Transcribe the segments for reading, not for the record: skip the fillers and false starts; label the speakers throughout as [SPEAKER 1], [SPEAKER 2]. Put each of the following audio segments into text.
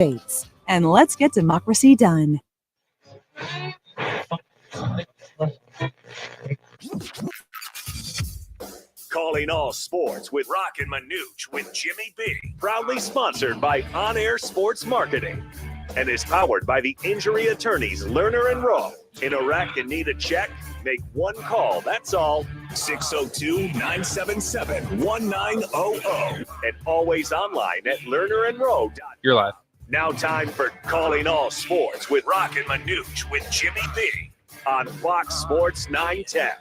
[SPEAKER 1] And let's get democracy done.
[SPEAKER 2] Calling all sports with Roc and Manuch with Jimmy B. Proudly sponsored by On Air Sports Marketing and is powered by the injury attorneys Lerner and Rowe. In a wreck and need a check? Make one call, that's all. 602-977-1900. And always online at lernerandrowe.com.
[SPEAKER 3] You're live.
[SPEAKER 2] Now time for Calling All Sports with Roc and Manuch with Jimmy B. on Fox Sports 910.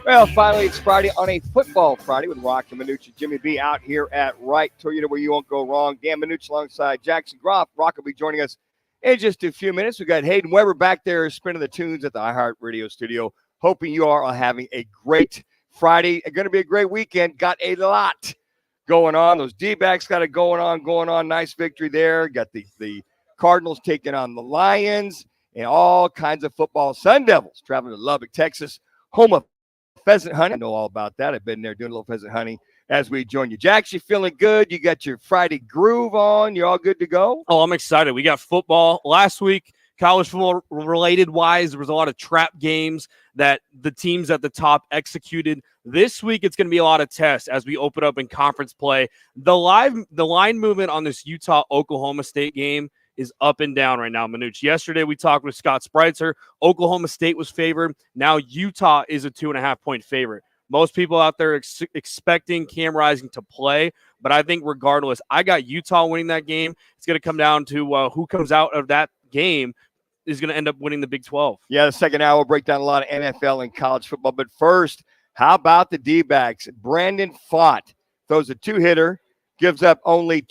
[SPEAKER 4] Well, finally, it's Friday on a football Friday with Roc and Manuch and Jimmy B out here at Wright Toyota, where you won't go wrong. Dan Manuch alongside Jackson Groff. Roc will be joining us in just a few minutes. We've got Hayden Weber back there spinning the tunes at the iHeart Radio studio. Hoping you are having a great Friday. It's going to be a great weekend. Got a lot going on. Those D-backs got it going on. Nice victory there. Got the Cardinals taking on the Lions and all kinds of football. Sun Devils traveling to Lubbock, Texas, home of pheasant hunting. I know all about that. I've been there doing a little pheasant hunting as we join you. Jax, you feeling good? You got your Friday groove on? You all good to go?
[SPEAKER 3] Oh, I'm excited. We got football. Last week, college football related wise, there was a lot of trap games that the teams at the top executed. This week, it's going to be a lot of tests as we open up in conference play. The line movement on this Utah-Oklahoma State game is up and down right now, Manuch. Yesterday, we talked with Scott Spreitzer. Oklahoma State was favored. Now Utah is a 2.5-point favorite. Most people out there expecting Cam Rising to play, but I think regardless, I got Utah winning that game. It's going to come down to who comes out of that game is going to end up winning the Big 12.
[SPEAKER 4] Yeah, the second hour will break down a lot of NFL and college football. But first, how about the D-backs? Brandon Fott throws a two-hitter, gives up only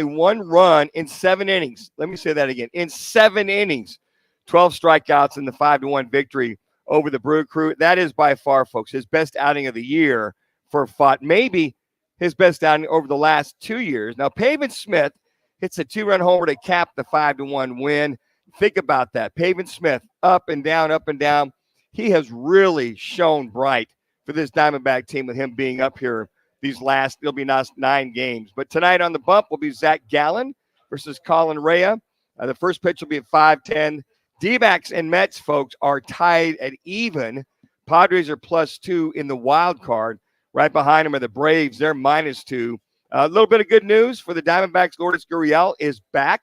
[SPEAKER 4] one run in 7 innings. Let me say that again. In 7 innings, 12 strikeouts in the 5-1 victory over the Brew Crew. That is by far, folks, his best outing of the year for Fott. Maybe his best outing over the last 2 years. Now, Pavin Smith hits a 2-run homer to cap the 5-1 win. Think about that. Pavin Smith, up and down, up and down. He has really shone bright for this Diamondback team with him being up here it'll be 9 games. But tonight on the bump will be Zach Gallen versus Colin Rea. The first pitch will be at 5:10. D-backs and Mets, folks, are tied at even. Padres are +2 in the wild card. Right behind them are the Braves. They're -2. A little bit of good news for the Diamondbacks. Lourdes Gurriel is back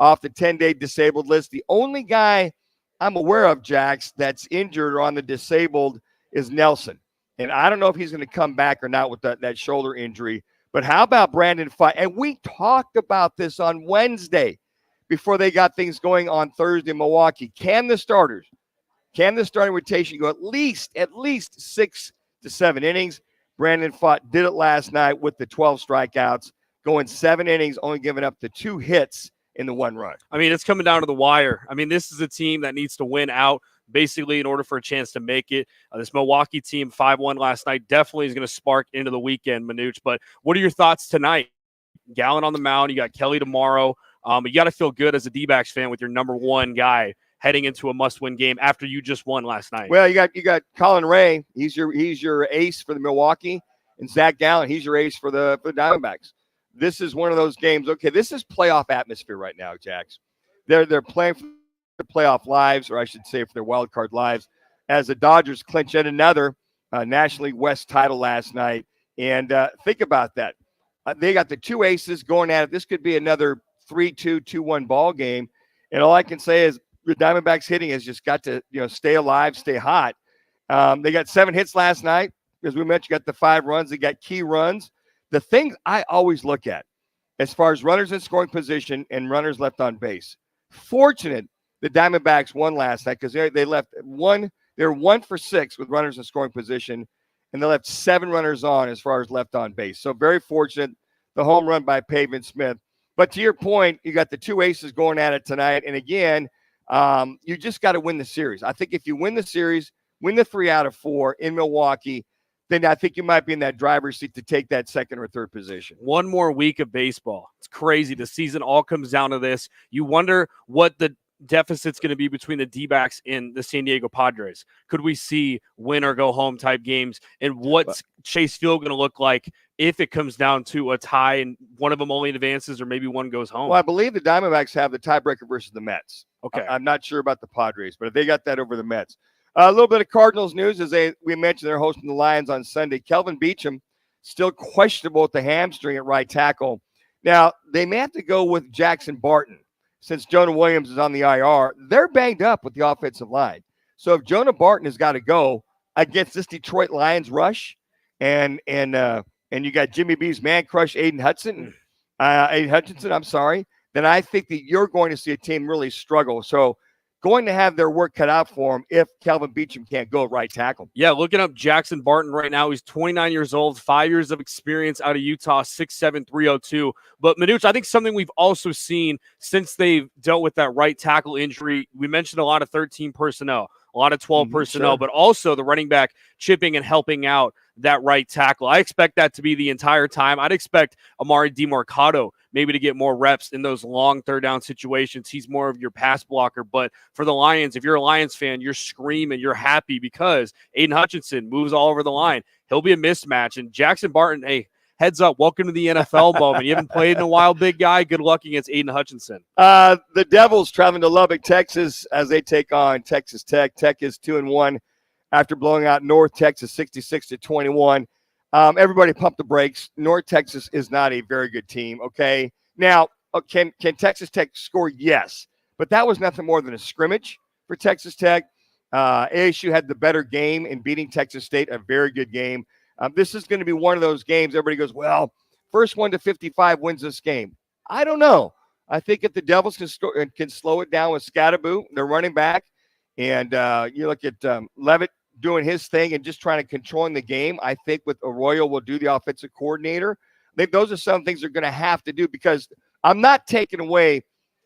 [SPEAKER 4] off the 10-day disabled list. The only guy I'm aware of, Jax, that's injured or on the disabled is Nelson. And I don't know if he's going to come back or not with that shoulder injury. But how about Brandon Fott? And we talked about this on Wednesday before they got things going on Thursday in Milwaukee. Can the starting rotation go at least 6 to 7 innings? Brandon Fott did it last night with the 12 strikeouts, going 7 innings, only giving up the 2 hits in the 1 run.
[SPEAKER 3] I mean, it's coming down to the wire. I mean, this is a team that needs to win out basically in order for a chance to make it. This Milwaukee team, 5-1 last night, definitely is going to spark into the weekend, Manuch. But what are your thoughts tonight? Gallen on the mound. You got Kelly tomorrow. You got to feel good as a D-backs fan with your number 1 guy heading into a must-win game after you just won last night.
[SPEAKER 4] Well, you got Colin Rea. He's your ace for the Milwaukee, and Zach Gallen. He's your ace for the Diamondbacks. This is one of those games. Okay, this is playoff atmosphere right now, Jax. They're playing for their playoff lives, or I should say for their wild card lives, as the Dodgers clinch yet another National League West title last night. And think about that. They got the 2 aces going at it. This could be another 3-2, 2-1 ball game. And all I can say is the Diamondbacks hitting has just got to stay alive, stay hot. They got 7 hits last night. As we mentioned, got the 5 runs. They got key runs. The thing I always look at as far as runners in scoring position and runners left on base, fortunate the Diamondbacks won last night because they left 1. They're 1 for 6 with runners in scoring position, and they left 7 runners on as far as left on base. So very fortunate. The home run by Pavin Smith. But to your point, you got the 2 aces going at it tonight. And again, you just got to win the series. I think if you win the series, win the 3 out of 4 in Milwaukee, then I think you might be in that driver's seat to take that 2nd or 3rd position.
[SPEAKER 3] One more week of baseball. It's crazy. The season all comes down to this. You wonder what the deficit's going to be between the D-backs and the San Diego Padres. Could we see win or go home type games? And what's Chase Field going to look like if it comes down to a tie and one of them only advances or maybe one goes home.
[SPEAKER 4] Well, I believe the Diamondbacks have the tiebreaker versus the Mets.
[SPEAKER 3] Okay.
[SPEAKER 4] I'm not sure about the Padres, but if they got that over the Mets. A little bit of Cardinals news as we mentioned they're hosting the Lions on Sunday. Kelvin Beachum still questionable with the hamstring at right tackle. Now, they may have to go with Jackson Barton since Jonah Williams is on the IR. They're banged up with the offensive line. So if Jonah Barton has got to go against this Detroit Lions rush, and you got Jimmy B's man crush Aiden Hutchinson, then I think that you're going to see a team really struggle. So going to have their work cut out for them if Kelvin Beachum can't go right tackle.
[SPEAKER 3] Yeah, looking up Jackson Barton right now. He's 29 years old, 5 years of experience out of Utah, 6'7", 302. But, Manuch, I think something we've also seen since they've dealt with that right tackle injury, we mentioned a lot of 13 personnel, a lot of 12 personnel, but also the running back chipping and helping out that right tackle. I expect that to be the entire time. I'd expect Amari DeMarcado maybe to get more reps in those long third down situations. He's more of your pass blocker. But for the Lions, if you're a Lions fan, you're screaming, you're happy because Aiden Hutchinson moves all over the line. He'll be a mismatch. And Jackson Barton, hey, heads up, welcome to the NFL moment. You haven't played in a while, big guy. Good luck against Aiden Hutchinson.
[SPEAKER 4] The Devils traveling to Lubbock, Texas, as they take on Texas Tech. Tech is 2-1 after blowing out North Texas 66-21. Everybody pump the brakes. North Texas is not a very good team, okay? Now, can Texas Tech score? Yes. But that was nothing more than a scrimmage for Texas Tech. ASU had the better game in beating Texas State, a very good game. This is going to be one of those games everybody goes, well, first 1 to 55 wins this game. I don't know. I think if the Devils can slow it down with Scatterboo, their running back, and you look at Levitt doing his thing and just trying to controlling the game. I think with Arroyo will do the offensive coordinator. I think those are some things they're going to have to do because I'm not taking away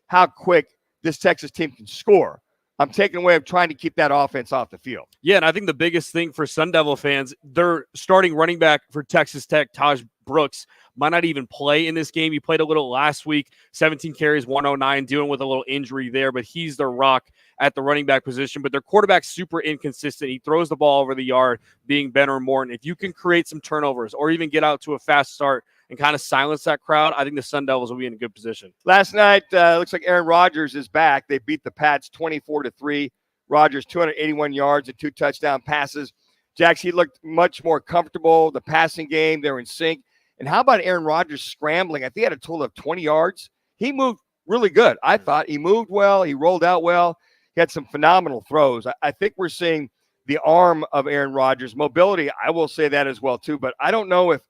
[SPEAKER 4] how quick this Texas team can score. I'm taking away of trying to keep that offense off the field.
[SPEAKER 3] Yeah, and I think the biggest thing for Sun Devil fans, their starting running back for Texas Tech, Taj Brooks, might not even play in this game. He played a little last week, 17 carries, 109, dealing with a little injury there, but he's their rock at the running back position. But their quarterback's super inconsistent. He throws the ball over the yard, being Benner Morton. If you can create some turnovers or even get out to a fast start and kind of silence that crowd, I think the Sun Devils will be in a good position.
[SPEAKER 4] Last night, looks like Aaron Rodgers is back. They beat the Pats 24-3. Rodgers, 281 yards and 2 touchdown passes. Jax, he looked much more comfortable. The passing game, they're in sync. And how about Aaron Rodgers scrambling? I think he had a total of 20 yards. He moved really good. I thought he moved well. He rolled out well. He had some phenomenal throws. I think we're seeing the arm of Aaron Rodgers. Mobility, I will say that as well, too. But I don't know if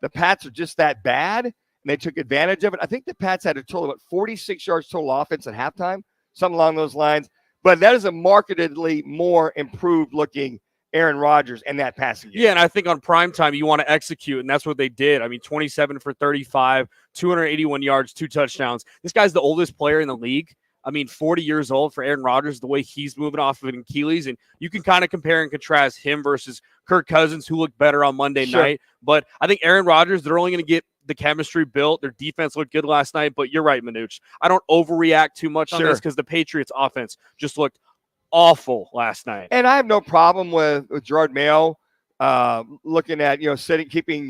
[SPEAKER 4] the Pats are just that bad and they took advantage of it. I think the Pats had a total of 46 yards total offense at halftime, something along those lines. But that is a markedly more improved-looking Aaron Rodgers and that passing game.
[SPEAKER 3] Yeah, and I think on primetime you want to execute, and that's what they did. I mean, 27 for 35, 281 yards, 2 touchdowns. This guy's the oldest player in the league. I mean, 40 years old for Aaron Rodgers, the way he's moving off of an Achilles. And you can kind of compare and contrast him versus Kirk Cousins, who looked better on Monday night. But I think Aaron Rodgers, they're only going to get the chemistry built. Their defense looked good last night. But you're right, Manuch. I don't overreact too much on this because the Patriots offense just looked awful last night.
[SPEAKER 4] And I have no problem with Gerard Mayo looking at, keeping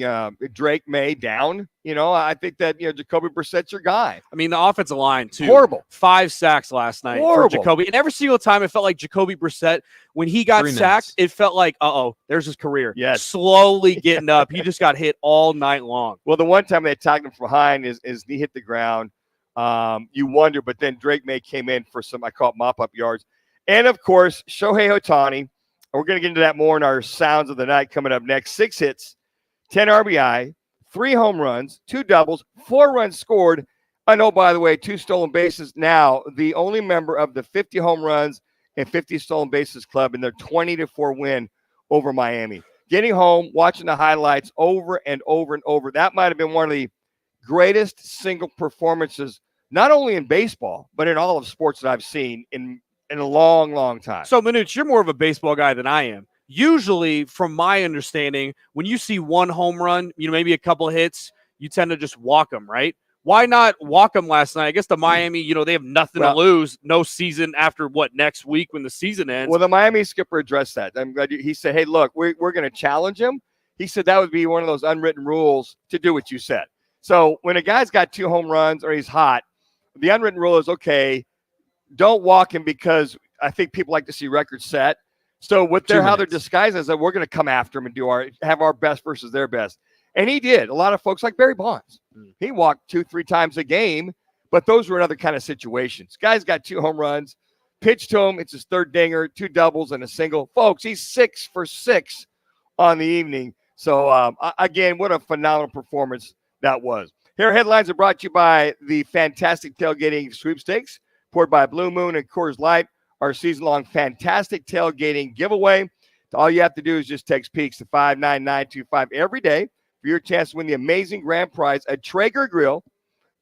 [SPEAKER 4] Drake May down. I think that, Jacoby Brissett's your guy.
[SPEAKER 3] I mean, the offensive line, too.
[SPEAKER 4] Horrible.
[SPEAKER 3] 5 sacks last night for Jacoby. And every single time it felt like Jacoby Brissett, when he got sacked, it felt like, there's his career.
[SPEAKER 4] Yes.
[SPEAKER 3] Slowly getting up. He just got hit all night long.
[SPEAKER 4] Well, the one time they attacked him from behind, his knee hit the ground. You wonder, but then Drake May came in for some, I call it mop-up yards. And, of course, Shohei Ohtani. We're going to get into that more in our Sounds of the Night coming up next. 6 hits, 10 RBI, 3 home runs, 2 doubles, 4 runs scored. I know, by the way, 2 stolen bases. Now, the only member of the 50 home runs and 50 stolen bases club in their 20-4 win over Miami. Getting home, watching the highlights over and over and over. That might have been one of the greatest single performances, not only in baseball, but in all of sports that I've seen in a long, long time.
[SPEAKER 3] So, Manuch, you're more of a baseball guy than I am. Usually, from my understanding, when you see 1 home run, maybe a couple of hits, you tend to just walk them, right? Why not walk them last night? I guess the Miami, they have nothing to lose. No season after next week when the season ends.
[SPEAKER 4] Well, the Miami skipper addressed that. I'm glad he said, hey, look, we're going to challenge him. He said that would be one of those unwritten rules to do what you said. So when a guy's got 2 home runs or he's hot, the unwritten rule is, okay, don't walk him because I think people like to see records set. So how they're disguised is that we're going to come after him and have our best versus their best. And he did. A lot of folks like Barry Bonds. He walked 2-3 times a game, but those were another kind of situations. Guy's got 2 home runs, pitched to him. It's his 3rd dinger, 2 doubles and a single. Folks, he's 6 for 6 on the evening. So, again, what a phenomenal performance that was. Here, headlines are brought to you by the fantastic tailgating sweepstakes, poured by Blue Moon and Coors Light, our season-long fantastic tailgating giveaway. All you have to do is just text PEAKS to 59925 every day for your chance to win the amazing grand prize, a Traeger grill,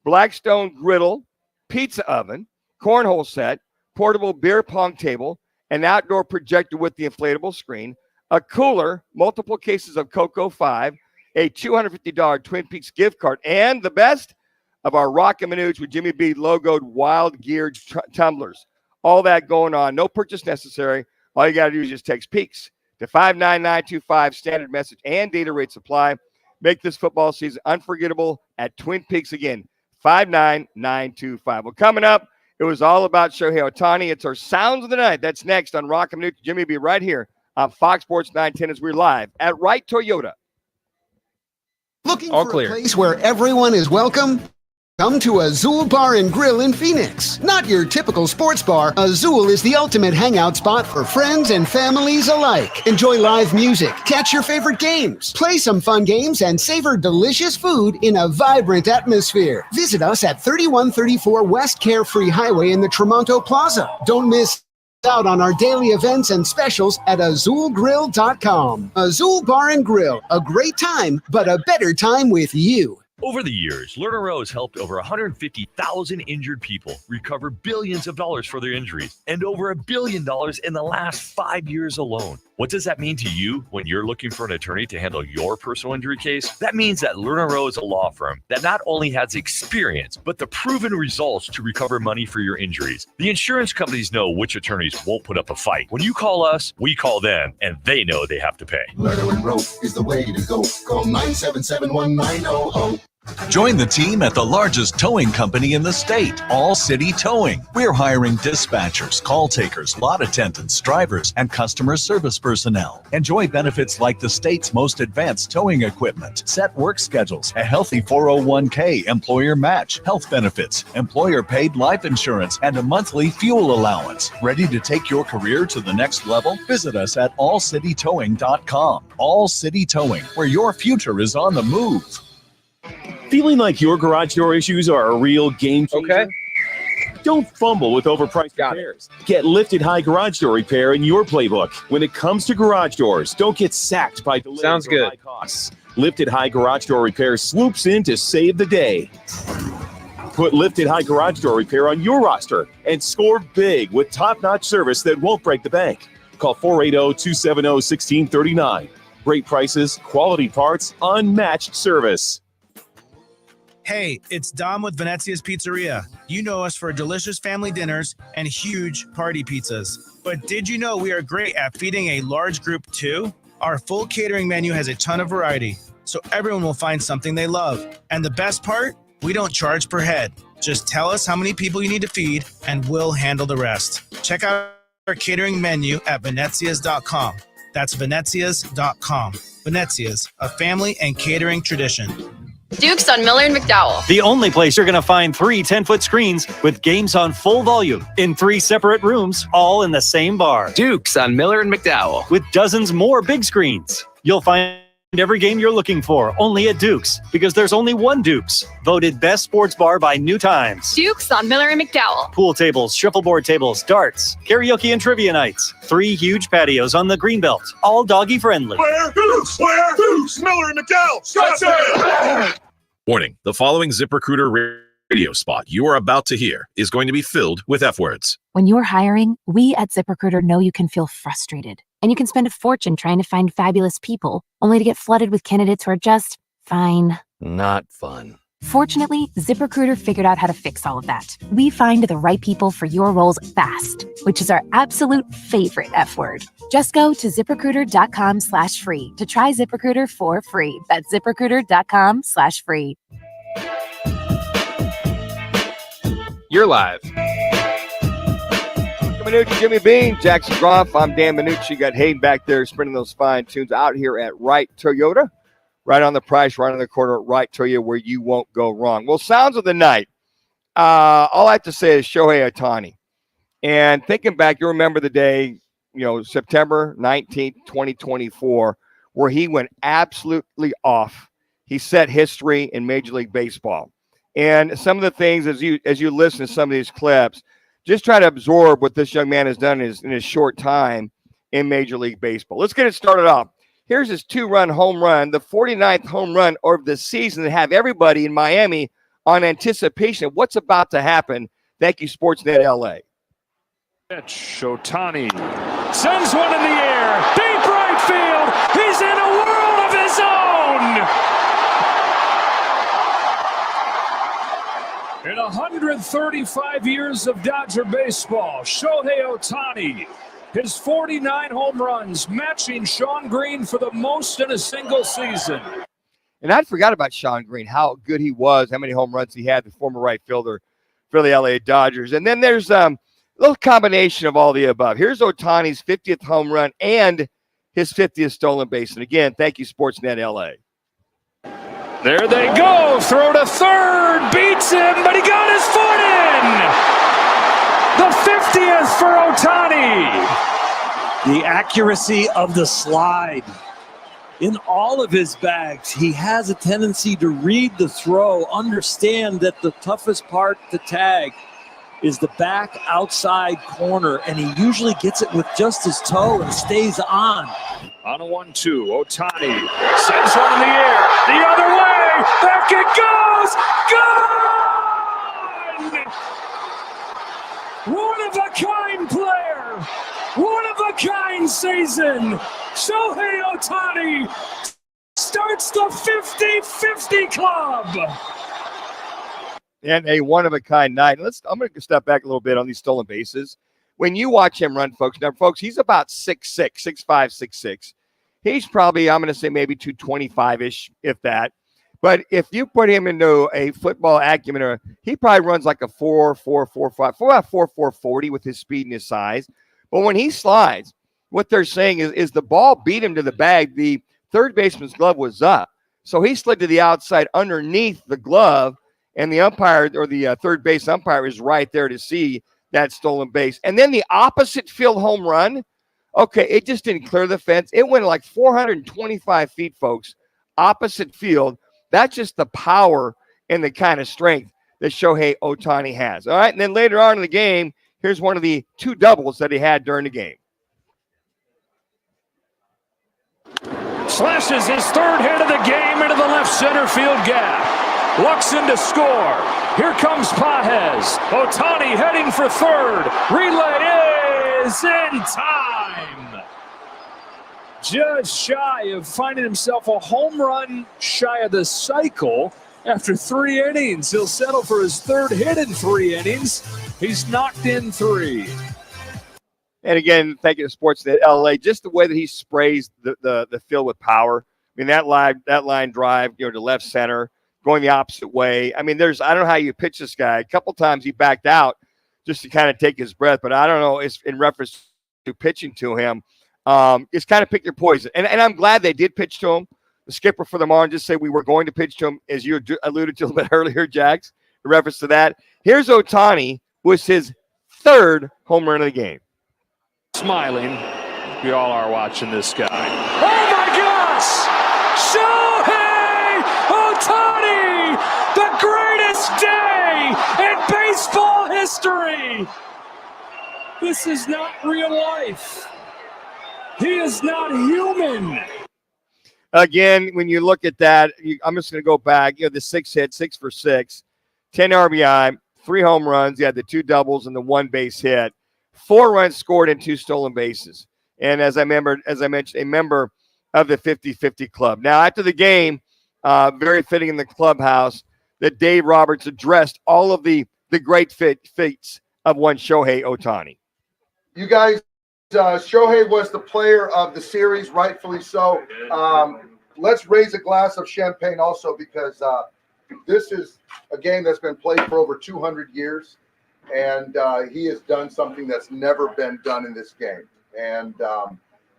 [SPEAKER 4] Blackstone griddle, pizza oven, cornhole set, portable beer pong table, an outdoor projector with the inflatable screen, a cooler, multiple cases of Cocoa 5, a $250 Twin Peaks gift card, and the best of our Roc and Manuch with Jimmy B logoed wild geared tumblers. All that going on. No purchase necessary. All you got to do is just text PEAKS to 59925, standard message and data rate supply. Make this football season unforgettable at Twin Peaks again, 59925. Well, coming up, it was all about Shohei Ohtani. It's our Sounds of the Night. That's next on Roc and Manuch. Jimmy B right here on Fox Sports 910 as we're live at Wright Toyota.
[SPEAKER 5] Looking for a place where everyone is welcome? Come to Azul Bar and Grill in Phoenix. Not your typical sports bar, Azul is the ultimate hangout spot for friends and families alike. Enjoy live music, catch your favorite games, play some fun games, and savor delicious food in a vibrant atmosphere. Visit us at 3134 West Carefree Highway in the Tremonto Plaza. Don't miss out on our daily events and specials at azulgrill.com. Azul Bar and Grill, a great time, but a better time with you.
[SPEAKER 6] Over the years, Lerner Rowe has helped over 150,000 injured people recover billions of dollars for their injuries and over $1 billion in the last 5 years alone. What does that mean to you when you're looking for an attorney to handle your personal injury case? That means that Lerner Rowe is a law firm that not only has experience, but the proven results to recover money for your injuries. The insurance companies know which attorneys won't put up a fight. When you call us, we call them, and they know they have to pay.
[SPEAKER 7] Lerner & Rowe is the way to go. Call 977-1900.
[SPEAKER 8] Join the team at the largest towing company in the state, All City Towing. We're hiring dispatchers, call takers, lot attendants, drivers, and customer service personnel. Enjoy benefits like the state's most advanced towing equipment, set work schedules, a healthy 401k, employer match, health benefits, employer-paid life insurance, and a monthly fuel allowance. Ready to take your career to the next level? Visit us at allcitytowing.com. All City Towing, where your future is on the move.
[SPEAKER 9] Feeling like your garage door issues are a real game changer?
[SPEAKER 3] Okay.
[SPEAKER 9] Don't fumble with overpriced repairs. Get Lifted High Garage Door Repair in your playbook. When it comes to garage doors, don't get sacked by delays or high costs. Lifted High Garage Door Repair swoops in to save the day. Put Lifted High Garage Door Repair on your roster and score big with top-notch service that won't break the bank. Call 480-270-1639. Great prices, quality parts, unmatched service.
[SPEAKER 10] Hey, it's Dom with Venezia's Pizzeria. You know us for delicious family dinners and huge party pizzas. But did you know we are great at feeding a large group too? Our full catering menu has a ton of variety, so everyone will find something they love. And the best part? We don't charge per head. Just tell us how many people you need to feed, and we'll handle the rest. Check out our catering menu at venezias.com. That's venezias.com. Venezia's, a family and catering tradition.
[SPEAKER 11] Duke's on Miller and McDowell.
[SPEAKER 12] The only place you're going to find 3 10-foot screens with games on full volume in 3 separate rooms, all in the same bar.
[SPEAKER 13] Duke's on Miller and McDowell.
[SPEAKER 12] With dozens more big screens. You'll find every game you're looking for only at Duke's, because there's only one Duke's. Voted best sports bar by New Times.
[SPEAKER 11] Duke's on Miller and McDowell.
[SPEAKER 12] Pool tables, shuffleboard tables, darts, karaoke and trivia nights. 3 huge patios on the Greenbelt, all doggy friendly.
[SPEAKER 14] Where? Duke's! Where? Duke's! Miller and McDowell! Scottsdale!
[SPEAKER 15] Warning, the following ZipRecruiter radio spot you are about to hear is going to be filled with F words.
[SPEAKER 16] When you're hiring, we at ZipRecruiter know you can feel frustrated, and you can spend a fortune trying to find fabulous people, only to get flooded with candidates who are just fine.
[SPEAKER 17] Not fun.
[SPEAKER 16] Fortunately, ZipRecruiter figured out how to fix all of that. We find the right people for your roles fast, which is our absolute favorite F word. Just go to ZipRecruiter.com/free to try ZipRecruiter for free. That's ZipRecruiter.com/free.
[SPEAKER 13] You're live.
[SPEAKER 4] Manuch, Jimmy Bean, Jackson Groff. I'm Dan Manucci. Got Hayden back there spinning those fine tunes out here at Wright Toyota. Right on the price, right on the corner, Wright Toyota, where you won't go wrong. Well, sounds of the night. All I have to say is Shohei Ohtani. And thinking back, you remember the day, September 19th, 2024, where he went absolutely off. He set history in Major League Baseball. And some of the things, as you listen to some of these clips, just try to absorb what this young man has done in his short time in Major League Baseball. Let's get it started off. Here's his 2-run home run, the 49th home run of the season, to have everybody in Miami on anticipation of what's about to happen. Thank you, Sportsnet LA.
[SPEAKER 17] Pitch, Ohtani sends one in the air, deep right field. He's in a world of his own. In 135 years of Dodger baseball, Shohei Ohtani, his 49 home runs, matching Shawn Green for the most in a single season.
[SPEAKER 4] And I forgot about Shawn Green, how good he was, how many home runs he had, the former right fielder for the LA Dodgers. And then there's a little combination of all the above. Here's Ohtani's 50th home run and his 50th stolen base. And again, thank you, Sportsnet LA.
[SPEAKER 17] There they go. Throw to third. Beats him, but he got his foot in. The 50th for Ohtani.
[SPEAKER 18] The accuracy of the slide. In all of his bags, he has a tendency to read the throw, understand that the toughest part to tag is the back outside corner, and he usually gets it with just his toe and stays on.
[SPEAKER 17] On a 1-2, Ohtani sends one in the air. The other way. Back it goes. Gone! One-of-a-kind player. One-of-a-kind season. Shohei Ohtani starts the 50-50 club.
[SPEAKER 4] And a one-of-a-kind night. I'm going to step back a little bit on these stolen bases. When you watch him run, folks, he's about 6'6", 6'5", 6'6". He's probably, I'm going to say maybe 225-ish, if that. But if you put him into a football acumen, he probably runs like a 4.40 with his speed and his size. But when he slides, what they're saying is the ball beat him to the bag. The third baseman's glove was up. So he slid to the outside underneath the glove, and the umpire or the third base umpire is right there to see that stolen base. And then the opposite field home run, okay, it just didn't clear the fence. It went like 425 feet, folks, opposite field. That's just the power and the kind of strength that Shohei Ohtani has. All right, and then later on in the game, here's one of the 2 doubles that he had during the game.
[SPEAKER 17] Slashes his third hit of the game into the left center field gap. Looks in to score. Here comes Pages. Ohtani heading for third. Relay is in time. Just shy of finding himself a home run shy of the cycle after 3 innings. He'll settle for his third hit in 3 innings. He's knocked in 3.
[SPEAKER 4] And again, thank you to Sportsnet LA. Just the way that he sprays the field with power. I mean, that line drive, to left center, going the opposite way. I mean, I don't know how you pitch this guy. A couple times he backed out just to kind of take his breath, but I don't know. It's in reference to pitching to him. It's kind of pick your poison. And I'm glad they did pitch to him. The skipper for the Marlins just said we were going to pitch to him, as you alluded to a little bit earlier, Jax, in reference to that. Here's Ohtani, was his 3rd home run of the game.
[SPEAKER 17] Smiling. We all are watching this guy. Oh, my gosh! Shohei Ohtani! The greatest day in baseball history! This is not real life. He is not human.
[SPEAKER 4] Again, when you look at that, I'm just going to go back. The 6 hits, 6 for 6, 10 RBI, 3 home runs. You had the 2 doubles and the 1 base hit. 4 runs scored and 2 stolen bases. And as I mentioned, a member of the 50-50 club. Now, after the game, very fitting in the clubhouse, that Dave Roberts addressed all of the great feats of one Shohei Ohtani.
[SPEAKER 19] You guys, Shohei was the player of the series, rightfully so. Let's raise a glass of champagne also, because this is a game that's been played for over 200 years, and he has done something that's never been done in this game. And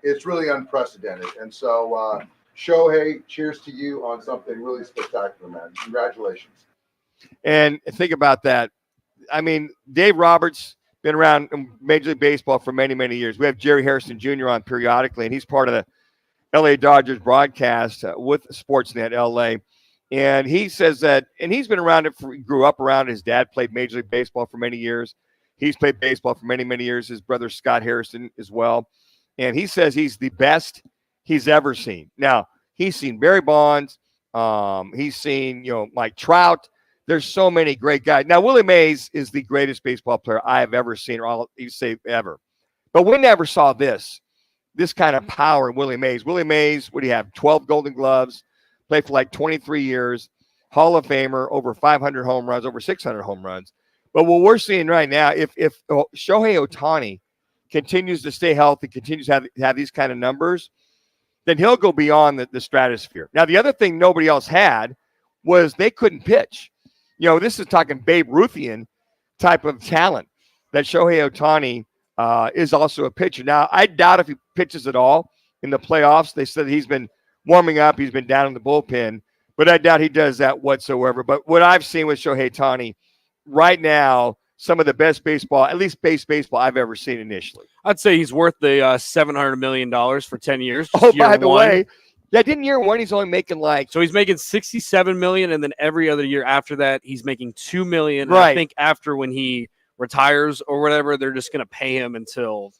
[SPEAKER 19] it's really unprecedented. And so, Shohei, cheers to you on something really spectacular, man. Congratulations.
[SPEAKER 4] And think about that. I mean, Dave Roberts been around Major League Baseball for many, many years. We have Jerry Harrison Jr. on periodically, and he's part of the LA Dodgers broadcast with Sportsnet LA. And he says that, and he's been around it, grew up around it. His dad played Major League Baseball for many years. He's played baseball for many, many years. His brother Scott Harrison as well. And he says he's the best he's ever seen. Now, he's seen Barry Bonds. He's seen, Mike Trout. There's so many great guys. Now, Willie Mays is the greatest baseball player I have ever seen, or I'll say ever. But we never saw this kind of power in Willie Mays. Willie Mays, what do you have? 12 Golden Gloves, played for like 23 years, Hall of Famer, over 500 home runs, over 600 home runs. But what we're seeing right now, if Shohei Ohtani continues to stay healthy, continues to have these kind of numbers, then he'll go beyond the stratosphere. Now, the other thing nobody else had was they couldn't pitch. This is talking Babe Ruthian type of talent that Shohei Ohtani is also a pitcher. Now, I doubt if he pitches at all in the playoffs. They said he's been warming up. He's been down in the bullpen, but I doubt he does that whatsoever. But what I've seen with Shohei Ohtani right now, some of the best baseball, at least base baseball I've ever seen initially.
[SPEAKER 3] I'd say he's worth the $700 million for 10 years.
[SPEAKER 4] Oh, by the way, yeah, didn't year one he's only making
[SPEAKER 3] so he's making $67 million, and then every other year after that he's making $2 million.
[SPEAKER 4] Right.
[SPEAKER 3] I think after when he retires or whatever, they're just going to pay him until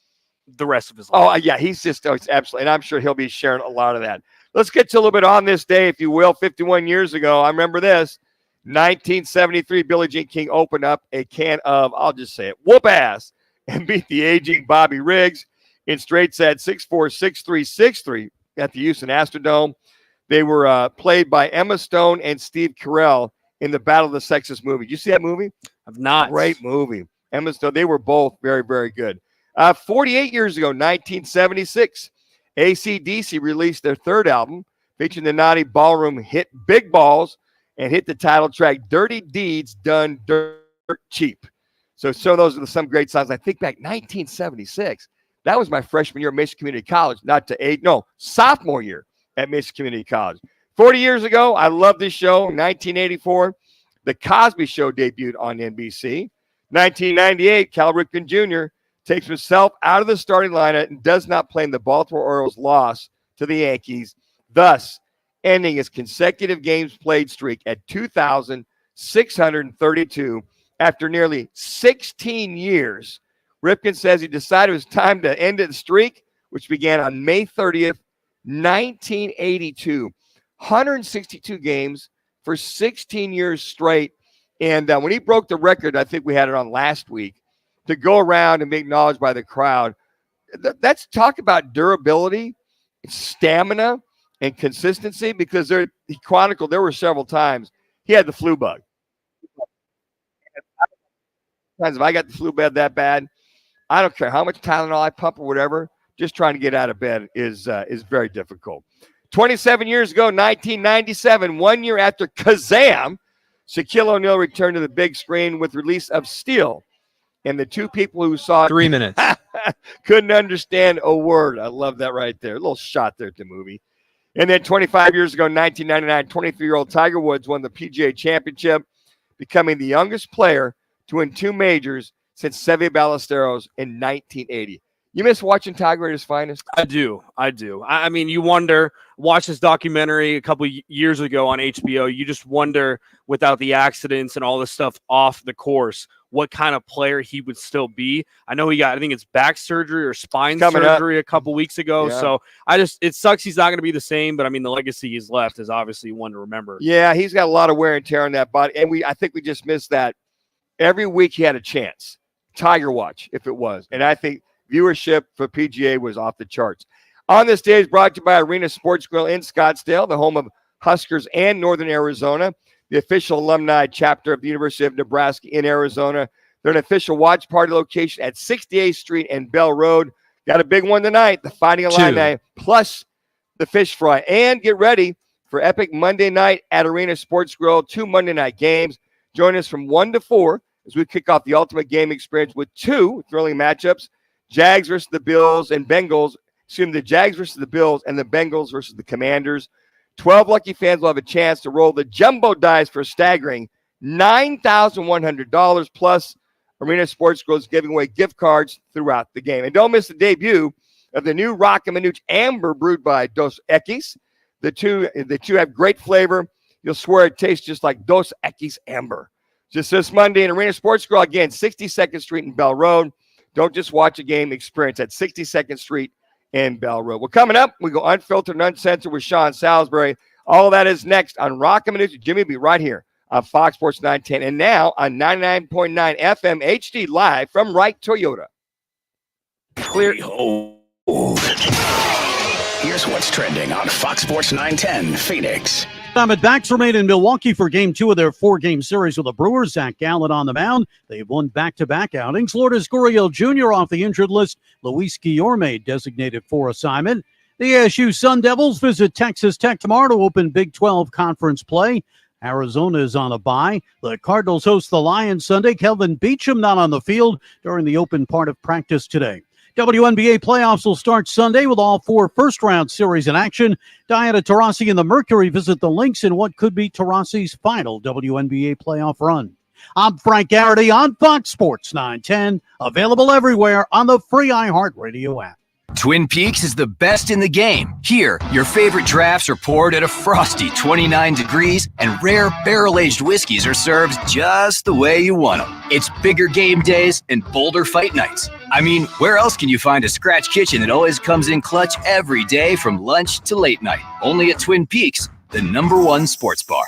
[SPEAKER 3] the rest of his life.
[SPEAKER 4] Oh yeah, he's absolutely, and I'm sure he'll be sharing a lot of that. Let's get to a little bit on this day, if you will. 51 years ago, I remember this. 1973, Billie Jean King opened up a can of, I'll just say it, whoop ass, and beat the aging Bobby Riggs in straight set 6-4, 6-3, 6-3 at the Houston Astrodome. They were played by Emma Stone and Steve Carell in the Battle of the Sexes movie. Did you see that movie?
[SPEAKER 3] I've not.
[SPEAKER 4] Great movie. Emma Stone, they were both very, very good. 48 years ago, 1976, AC/DC released their third album, featuring the naughty ballroom hit Big Balls, and hit the title track Dirty Deeds Done Dirt Cheap. So those are some great songs. I think back 1976. That was my freshman year at Mason Community College, sophomore year at Mason Community College. 40 years ago, I love this show. 1984, The Cosby Show debuted on NBC. 1998, Cal Ripken Jr. takes himself out of the starting lineup and does not play in the Baltimore Orioles' loss to the Yankees, thus ending his consecutive games played streak at 2,632 after nearly 16 years. Ripken says he decided it was time to end the streak, which began on May 30th, 1982. 162 games for 16 years straight. And when he broke the record, I think we had it on last week, to go around and be acknowledged by the crowd. That's talk about durability, stamina, and consistency, because he chronicled there were several times he had the flu bug. If I got the flu bug that bad, I don't care how much Tylenol I pump or whatever, just trying to get out of bed is very difficult. 27 years ago, 1997, 1 year after Kazam, Shaquille O'Neal returned to the big screen with release of Steel. And the two people who saw it
[SPEAKER 13] 3 minutes
[SPEAKER 4] couldn't understand a word. I love that right there. A little shot there at the movie. And then 25 years ago, 1999, 23-year-old Tiger Woods won the PGA Championship, becoming the youngest player to win 2 majors since Seve Ballesteros in 1980. You miss watching Tiger at his finest?
[SPEAKER 3] I do. I mean, you wonder, watch this documentary a couple years ago on HBO, you just wonder, without the accidents and all this stuff off the course, what kind of player he would still be. I know he got, I think it's back surgery or spine surgery a couple weeks ago. Yeah. So it sucks he's not going to be the same, but I mean, the legacy he's left is obviously one to remember.
[SPEAKER 4] Yeah, he's got a lot of wear and tear on that body. And I think we just missed that. Every week he had a chance. Tiger Watch, if it was. And I think viewership for PGA was off the charts. On this day is brought to you by Arena Sports Grill in Scottsdale, the home of Huskers and Northern Arizona. the official alumni chapter of the University of Nebraska in Arizona. They're an official watch party location at 68th Street and Bell Road. Got a big one tonight, the Fighting Illini, plus the fish fry. And get ready for epic Monday night at Arena Sports Grill, 2 Monday night games. Join us from 1 to 4 as we kick off the ultimate game experience with 2 thrilling matchups, Jags versus the Bills and Bengals. The Jags versus the Bills and the Bengals versus the Commanders. 12 lucky fans will have a chance to roll the jumbo dice for a staggering $9,100, plus Arena Sports Grill is giving away gift cards throughout the game. And don't miss the debut of the new Roc and Manuch Amber brewed by Dos Equis. The two have great flavor. You'll swear it tastes just like Dos Equis Amber. Just this Monday in Arena Sports Grill, again, 62nd Street and Bell Road. Don't just watch a game, experience at 62nd Street and Bell Road. Well, coming up, we go unfiltered and uncensored with Sean Salisbury. All that is next on Roc and Manuch. Jimmy will be right here on Fox Sports 910 and now on 99.9 FM HD live from Wright Toyota.
[SPEAKER 20] Clear. Here's what's trending on Fox Sports 910 Phoenix.
[SPEAKER 21] Diamondbacks remain in Milwaukee for Game 2 of their 4-game series with the Brewers. Zach Gallen on the mound. They've won back-to-back outings. Lourdes Gurriel Jr. off the injured list. Luis Guillorme designated for assignment. The ASU Sun Devils visit Texas Tech tomorrow to open Big 12 conference play. Arizona is on a bye. The Cardinals host the Lions Sunday. Kelvin Beachum not on the field during the open part of practice today. WNBA playoffs will start Sunday with all 4 first-round series in action. Diana Taurasi and the Mercury visit the Lynx in what could be Taurasi's final WNBA playoff run. I'm Frank Garrity on Fox Sports 910, available everywhere on the free iHeartRadio app.
[SPEAKER 22] Twin Peaks is the best in the game. Here, your favorite drafts are poured at a frosty 29 degrees, and rare barrel-aged whiskeys are served just the way you want them. It's bigger game days and bolder fight nights. I mean, where else can you find a scratch kitchen that always comes in clutch every day from lunch to late night? Only at Twin Peaks, the #1 sports bar.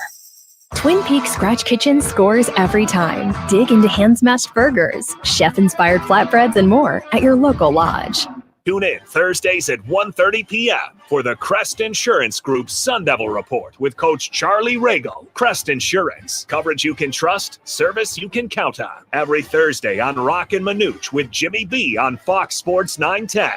[SPEAKER 23] Twin Peaks Scratch Kitchen scores every time. Dig into hand-smashed burgers, chef-inspired flatbreads, and more at your local lodge.
[SPEAKER 2] Tune in Thursdays at 1:30 p.m. for the Crest Insurance Group Sun Devil Report with Coach Charlie Regal. Crest Insurance. Coverage you can trust, service you can count on. Every Thursday on Roc and Manuch with Jimmy B on Fox Sports 910.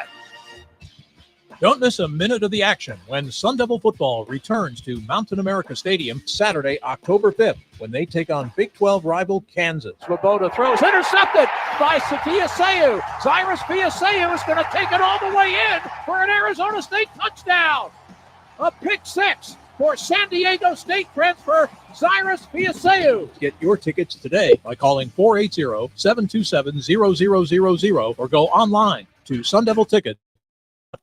[SPEAKER 24] Don't miss a minute of the action when Sun Devil football returns to Mountain America Stadium Saturday, October 5th, when they take on Big 12 rival Kansas.
[SPEAKER 17] Swoboda throws, intercepted by Fiaseu. Cyrus Fiaseu is going to take it all the way in for an Arizona State touchdown. A pick 6 for San Diego State transfer Cyrus Fiaseu.
[SPEAKER 24] Get your tickets today by calling 480-727-0000 or go online to sundevilticket.com.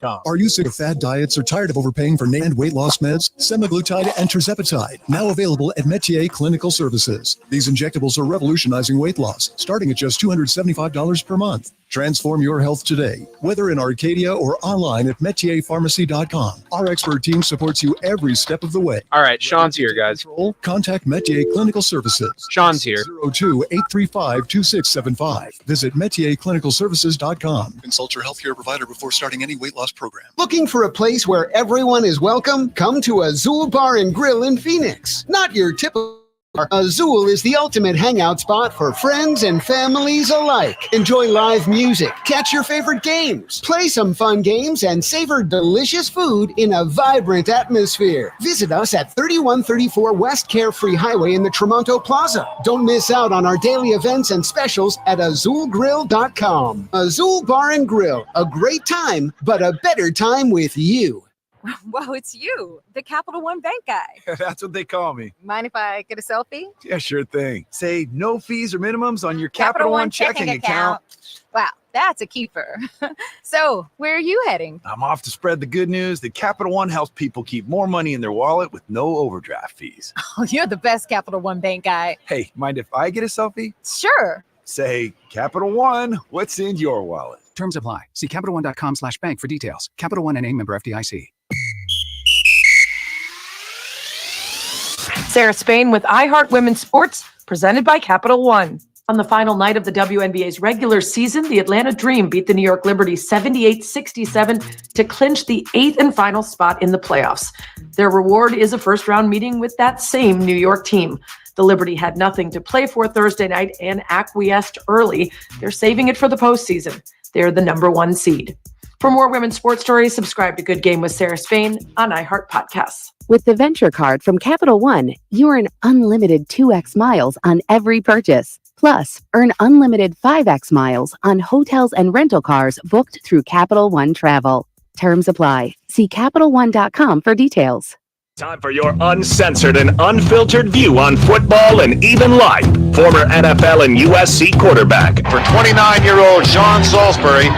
[SPEAKER 25] Are you sick of fad diets or tired of overpaying for name and weight loss meds? Semaglutide and tirzepatide, now available at Metier Clinical Services. These injectables are revolutionizing weight loss, starting at just $275 per month. Transform your health today, whether in Arcadia or online at metierpharmacy.com. Our expert team supports you every step of the way.
[SPEAKER 13] All right, Sean's here, guys.
[SPEAKER 25] Contact Metier Clinical Services.
[SPEAKER 13] Sean's here.
[SPEAKER 25] 02-835-2675. Visit metierclinicalservices.com. Consult your healthcare provider before starting any weight loss program.
[SPEAKER 5] Looking for a place where everyone is welcome? Come to Azul Bar and Grill in Phoenix. Not your typical. Azul is the ultimate hangout spot for friends and families alike. Enjoy live music, catch your favorite games, play some fun games, and savor delicious food in a vibrant atmosphere. Visit us at 3134 West Carefree Highway in the Tremonto Plaza. Don't miss out on our daily events and specials at azulgrill.com. Azul Bar and Grill, a great time, but a better time with you.
[SPEAKER 26] Whoa, it's you, the Capital One Bank guy.
[SPEAKER 27] That's what they call me.
[SPEAKER 26] Mind if I get a selfie?
[SPEAKER 27] Yeah, sure thing. Say no fees or minimums on your Capital One checking account.
[SPEAKER 26] Wow, that's a keeper. So, where are you heading?
[SPEAKER 27] I'm off to spread the good news that Capital One helps people keep more money in their wallet with no overdraft fees.
[SPEAKER 26] Oh, you're the best Capital One Bank guy.
[SPEAKER 27] Hey, mind if I get a selfie?
[SPEAKER 26] Sure.
[SPEAKER 27] Say, Capital One, what's in your wallet?
[SPEAKER 28] Terms apply. See CapitalOne.com/bank for details. Capital One NA, member FDIC.
[SPEAKER 29] Sarah Spain with iHeart Women's Sports, presented by Capital One.
[SPEAKER 1] On the final night of the WNBA's regular season, the Atlanta Dream beat the New York Liberty 78-67 to clinch the 8th and final spot in the playoffs. Their reward is a first-round meeting with that same New York team. The Liberty had nothing to play for Thursday night and acquiesced early. They're saving it for the postseason. They're the number 1 seed. For more women's sports stories, subscribe to Good Game with Sarah Spain on iHeart Podcasts.
[SPEAKER 16] With the Venture Card from Capital One, you earn unlimited 2x miles on every purchase. Plus, earn unlimited 5x miles on hotels and rental cars booked through Capital One Travel. Terms apply. See CapitalOne.com for details.
[SPEAKER 2] Time for your uncensored and unfiltered view on football and even life. Former NFL and USC quarterback.
[SPEAKER 14] For 29-year-old Sean Salisbury,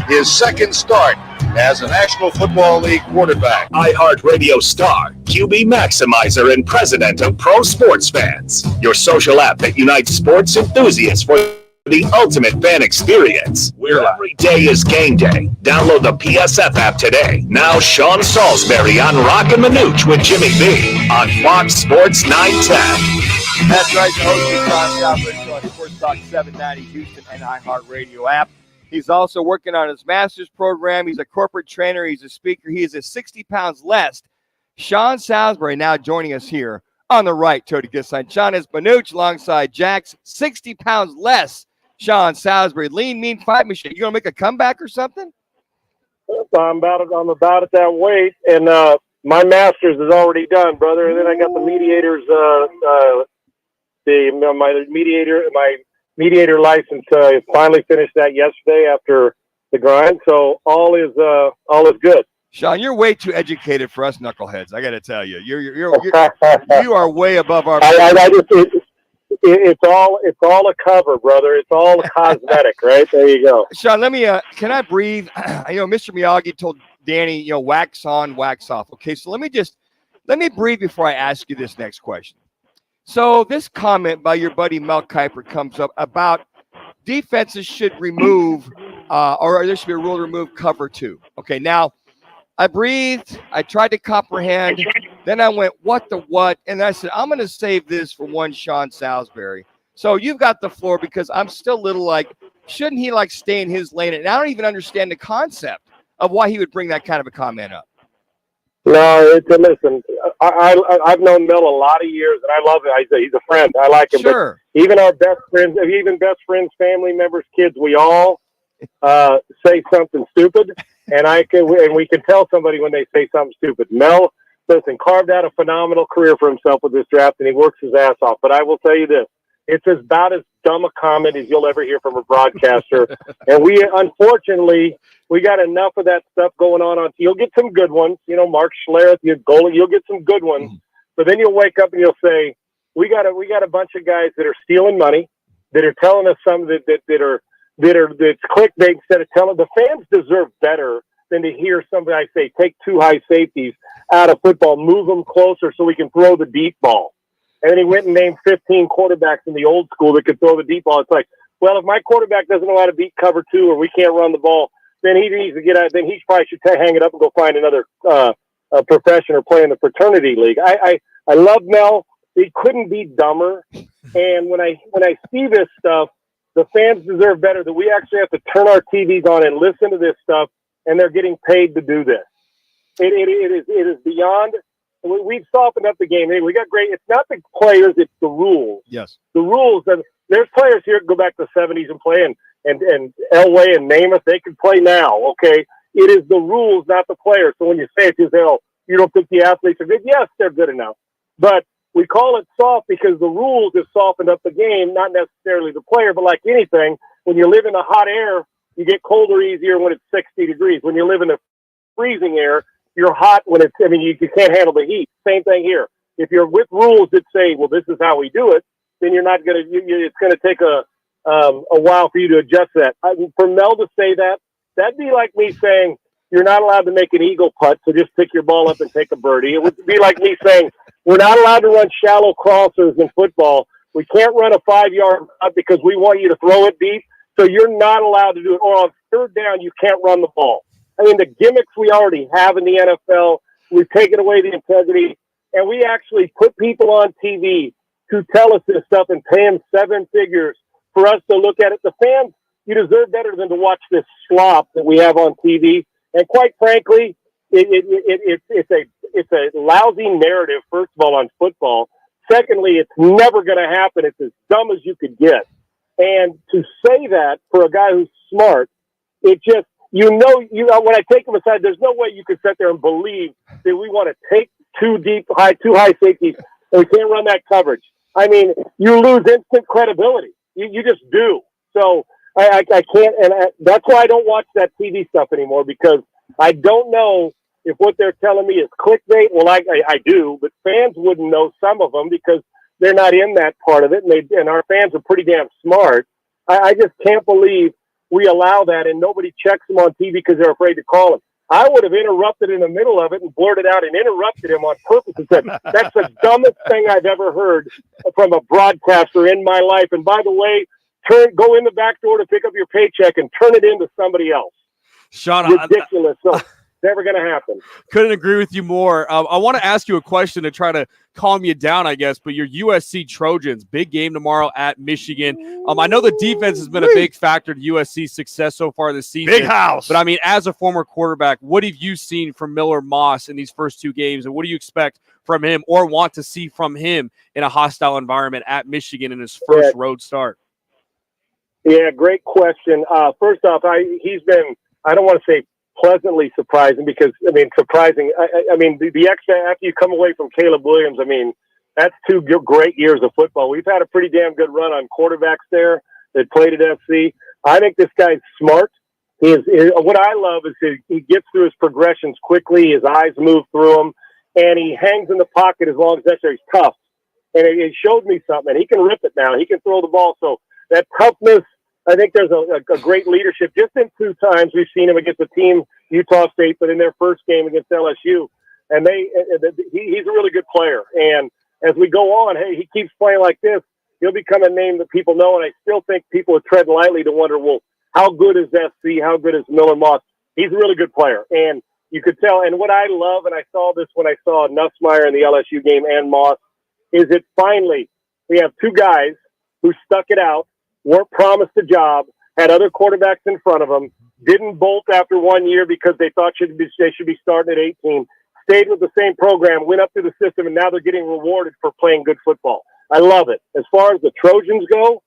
[SPEAKER 14] his second start as a National Football League quarterback.
[SPEAKER 2] iHeartRadio star, QB maximizer, and president of Pro Sports Fans. Your social app that unites sports enthusiasts for the ultimate fan experience. Where every day is game day. Download the PSF app today. Now Sean Salisbury on Roc and Manuch with Jimmy B on Fox Sports 910.
[SPEAKER 4] That's right, the host is Sean Salisbury on Sports Talk 790 Houston and iHeartRadio app. He's also working on his master's program. He's a corporate trainer. He's a speaker. He is a 60 pounds less. Sean Salisbury now joining us here on the right, Toady Gissline. Sean is Manuch alongside Jack's 60 pounds less. Sean Salisbury, lean, mean fight machine. You gonna make a comeback or something?
[SPEAKER 6] I'm about at that weight, and my master's is already done, brother. And then I got the mediators, my mediator license. Finally finished that yesterday after the grind. So all is good.
[SPEAKER 4] Sean, you're way too educated for us knuckleheads. I got to tell you, you are way above our.
[SPEAKER 6] It's all a cover, brother. It's all cosmetic, right? There you go.
[SPEAKER 4] Sean, let me. Can I breathe? Mr. Miyagi told Danny, wax on, wax off. Okay, so let me breathe before I ask you this next question. So this comment by your buddy Mel Kiper comes up about defenses should remove, or there should be a rule to remove cover 2. Okay, now I breathed. I tried to comprehend. Then I went, what? And I said, I'm going to save this for one Sean Salisbury. So you've got the floor because I'm still a little like, shouldn't he stay in his lane? And I don't even understand the concept of why he would bring that kind of a comment up.
[SPEAKER 6] No, listen, I've known Mel a lot of years, and I love it. He's a friend. I like him.
[SPEAKER 4] Sure.
[SPEAKER 6] But even our best friends, family members, kids, we all say something stupid, and we can tell somebody when they say something stupid. Mel, listen, carved out a phenomenal career for himself with this draft, and he works his ass off. But I will tell you this. It's about as dumb a comment as you'll ever hear from a broadcaster. And unfortunately, we got enough of that stuff going on. You'll get some good ones. Mark Schlereth, you'll get some good ones. But then you'll wake up and you'll say, we got a bunch of guys that are stealing money, that are telling us something that's clickbait instead of telling. The fans deserve better than to hear somebody say, take 2 high safeties out of football, move them closer so we can throw the deep ball. And then he went and named 15 quarterbacks in the old school that could throw the deep ball. It's like, well, if my quarterback doesn't know how to beat cover 2 or we can't run the ball, then he needs to get out. Then he probably should hang it up and go find another profession or play in the fraternity league. I love Mel. He couldn't be dumber. And when I see this stuff, the fans deserve better. That we actually have to turn our TVs on and listen to this stuff, and they're getting paid to do this. It is beyond. We've softened up the game. We got great. It's not the players; it's the rules.
[SPEAKER 4] Yes,
[SPEAKER 6] the rules. And there's players here go back to the '70s and play, and Elway and Namath, they can play now. Okay, it is the rules, not the players. So when you say it, you say, "Oh, you don't think the athletes are good?" Yes, they're good enough, but we call it soft because the rules have softened up the game, not necessarily the player. But like anything, when you live in the hot air, you get colder easier when it's 60 degrees. When you live in the freezing air, you're hot when you can't handle the heat. Same thing here. If you're with rules that say, well, this is how we do it, then you're not going to, it's going to take a while for you to adjust that. For Mel to say that, that'd be like me saying, you're not allowed to make an eagle putt, so just pick your ball up and take a birdie. It would be like me saying, we're not allowed to run shallow crossers in football. We can't run a 5-yard putt because we want you to throw it deep, so you're not allowed to do it. Or on third down, you can't run the ball. I mean, the gimmicks we already have in the NFL, we've taken away the integrity, and we actually put people on TV to tell us this stuff and pay them 7 figures for us to look at it. The fans, you deserve better than to watch this slop that we have on TV. And quite frankly, it's a lousy narrative, first of all, on football. Secondly, it's never going to happen. It's as dumb as you could get. And to say that for a guy who's smart, it just, when I take him aside, there's no way you could sit there and believe that we want to take too high safeties and we can't run that coverage. I mean, you lose instant credibility. You just do. So I can't, and that's why I don't watch that TV stuff anymore, because I don't know if what they're telling me is clickbait. Well, I do, but fans wouldn't know some of them because they're not in that part of it, and our fans are pretty damn smart. I just can't believe we allow that, and nobody checks them on TV because they're afraid to call him. I would have interrupted in the middle of it and blurted out and interrupted him on purpose and said, that's the dumbest thing I've ever heard from a broadcaster in my life. And by the way, go in the back door to pick up your paycheck and turn it into somebody else.
[SPEAKER 3] Sean,
[SPEAKER 6] ridiculous. So never going to happen.
[SPEAKER 3] Couldn't agree with you more. I want to ask you a question to try to calm you down, I guess, but your USC Trojans, big game tomorrow at Michigan. I know the defense has been a big factor to USC's success so far this season.
[SPEAKER 4] Big house.
[SPEAKER 3] But, I mean, as a former quarterback, what have you seen from Miller Moss in these first two games, and what do you expect from him or want to see from him in a hostile environment at Michigan in his first road start?
[SPEAKER 6] Yeah, great question. First off, he's been, I don't want to say pleasantly surprising, because surprising. I mean, the extra after you come away from Caleb Williams, I mean, that's 2 great years of football. We've had a pretty damn good run on quarterbacks there that played at FC. I think this guy's smart. What I love is he gets through his progressions quickly. His eyes move through them, and he hangs in the pocket as long as necessary. He's tough, and it showed me something. He can rip it now. He can throw the ball. So that toughness. I think there's a great leadership. Just in 2 times we've seen him against the team, Utah State, but in their first game against LSU. And he's a really good player. And as we go on, hey, he keeps playing like this, he'll become a name that people know. And I still think people are treading lightly to wonder, well, how good is SC? How good is Miller Moss? He's a really good player. And you could tell. And what I love, and I saw this when I saw Nussmeier in the LSU game and Moss, is that finally we have 2 guys who stuck it out, weren't promised a job, had other quarterbacks in front of them, didn't bolt after 1 year because they thought they should be starting at 18, stayed with the same program, went up through the system, and now they're getting rewarded for playing good football. I love it. As far as the Trojans go,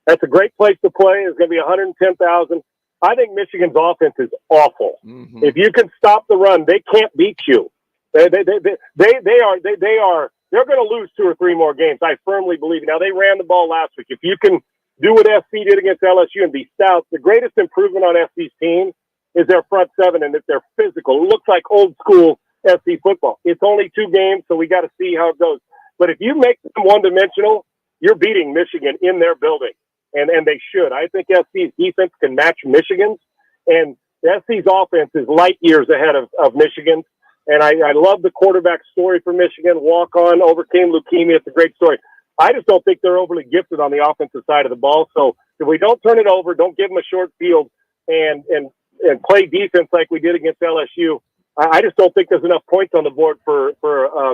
[SPEAKER 6] that's a great place to play. It's going to be 110,000. I think Michigan's offense is awful. Mm-hmm. If you can stop the run, they can't beat you. They're going to lose 2 or 3 more games. I firmly believe. Now, they ran the ball last week. If you can do what SC did against LSU and be stout, the greatest improvement on SC's team is their front 7 and that they're physical. It looks like old school SC football. It's only 2 games, so we got to see how it goes. But if you make them one-dimensional, you're beating Michigan in their building, and they should. I think SC's defense can match Michigan's, and SC's offense is light years ahead of Michigan's. And I love the quarterback story for Michigan. Walk on, overcame leukemia. It's a great story. I just don't think they're overly gifted on the offensive side of the ball. So if we don't turn it over, don't give them a short field, and play defense like we did against LSU, I just don't think there's enough points on the board for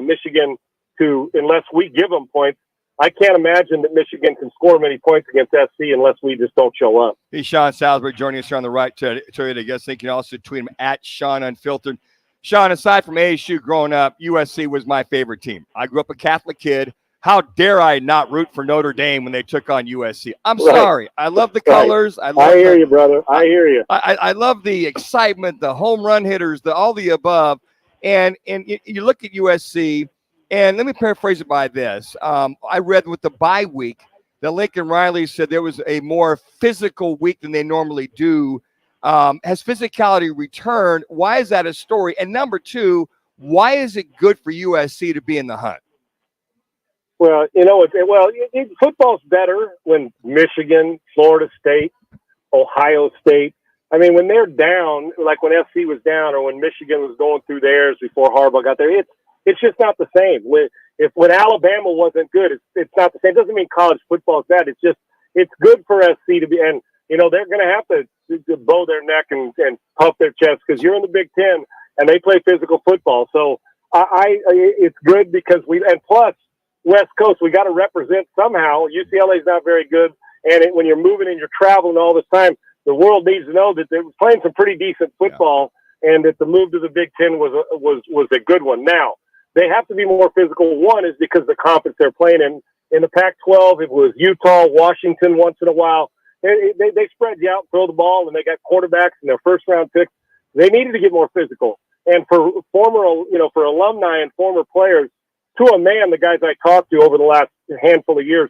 [SPEAKER 6] Michigan unless we give them points. I can't imagine that Michigan can score many points against SC unless we just don't show up.
[SPEAKER 4] He's Sean Salisbury joining us here on the right to I guess you can also tweet him at Sean Unfiltered. Sean, aside from ASU growing up, USC was my favorite team. I grew up a Catholic kid. How dare I not root for Notre Dame when they took on USC? I'm sorry. I love the colors.
[SPEAKER 6] I hear you, brother. I hear you.
[SPEAKER 4] I love the excitement, the home run hitters, all the above. And you look at USC, and let me paraphrase it by this. I read with the bye week that Lincoln Riley said there was a more physical week than they normally do. Has physicality returned? Why is that a story? And number 2, why is it good for USC to be in the hunt?
[SPEAKER 6] Well, football's better when Michigan, Florida State, Ohio State. I mean, when they're down, like when SC was down, or when Michigan was going through theirs before Harbaugh got there, it's just not the same. When Alabama wasn't good, it's not the same. It doesn't mean college football is bad. It's good for SC to be, and they're going to have to bow their neck and puff their chest because you're in the Big Ten and they play physical football. So it's good because and plus West Coast, we got to represent somehow. UCLA is not very good. when you're moving and you're traveling all this time, the world needs to know that they're playing some pretty decent football, and that the move to the Big Ten was a good one. Now, they have to be more physical. One is because the conference they're playing in. In the Pac-12, it was Utah, Washington once in a while. They spread you out, throw the ball, and they got quarterbacks and their first-round picks. They needed to get more physical. And for for alumni and former players, to a man, the guys I talked to over the last handful of years,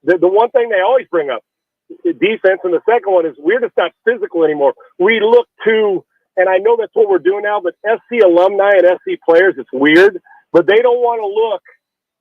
[SPEAKER 6] the one thing they always bring up, defense, and the second one is we're just not physical anymore. We look to, and I know that's what we're doing now, but SC alumni and SC players, it's weird, but they don't want to look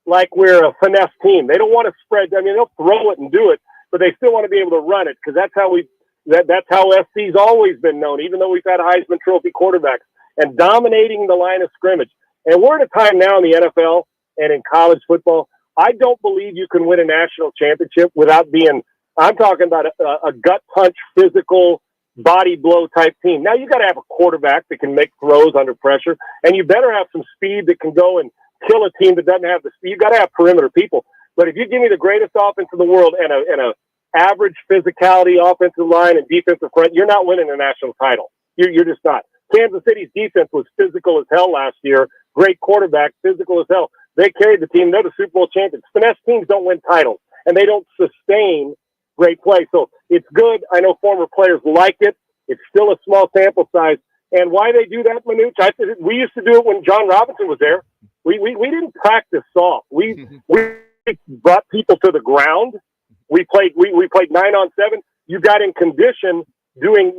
[SPEAKER 6] like we're a finesse team. They don't want to spread. I mean, they'll throw it and do it, but they still want to be able to run it, because that's how that's how SC's always been known, even though we've had Heisman Trophy quarterbacks, and dominating the line of scrimmage. And we're at a time now in the NFL and in college football, I don't believe you can win a national championship without being, I'm talking about a gut punch, physical, body blow type team. Now, you got to have a quarterback that can make throws under pressure, and you better have some speed that can go and kill a team that doesn't have the speed. You got to have perimeter people. But if you give me the greatest offense in the world and a average physicality offensive line and defensive front, you're not winning a national title. You're just not. Kansas City's defense was physical as hell last year. Great quarterback, physical as hell. They carried the team. They're the Super Bowl champions. Finesse teams don't win titles, and they don't sustain great play. So it's good. I know former players like it. It's still a small sample size. And why they do that, Manuch, we used to do it when John Robinson was there. We didn't practice soft. We brought people to the ground. We played 9-on-7. You got in condition going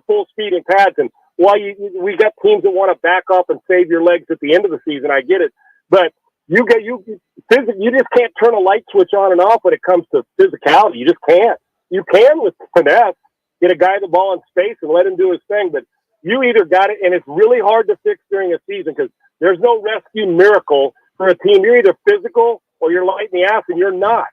[SPEAKER 6] full speed in pads. And while we got teams that want to back off and save your legs at the end of the season, I get it. But you just can't turn a light switch on and off when it comes to physicality. You just can't. You can with finesse, get a guy the ball in space and let him do his thing. But you either got it, and it's really hard to fix during a season because there's no rescue miracle for a team. You're either physical or you're light in the ass, and you're not.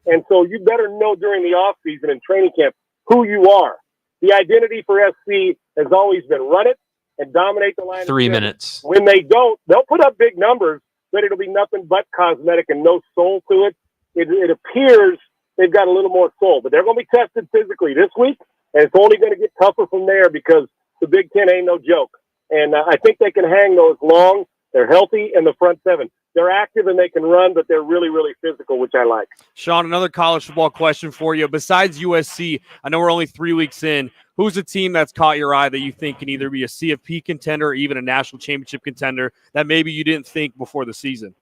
[SPEAKER 6] And so you better know during the off season and training camp who you are. The identity for SC has always been run it and dominate the line.
[SPEAKER 13] 3 minutes.
[SPEAKER 6] When they don't, they'll put up big numbers, but it'll be nothing but cosmetic and no soul to it. It appears they've got a little more soul, but they're going to be tested physically this week, and it's only going to get tougher from there because the Big Ten ain't no joke. And I think they can hang those long. They're healthy in the front seven. They're active and they can run, but they're really, really physical, which I like.
[SPEAKER 3] Sean, another college football question for you. Besides USC, I know we're only 3 weeks in. Who's a team that's caught your eye that you think can either be a CFP contender or even a national championship contender that maybe you didn't think before the season?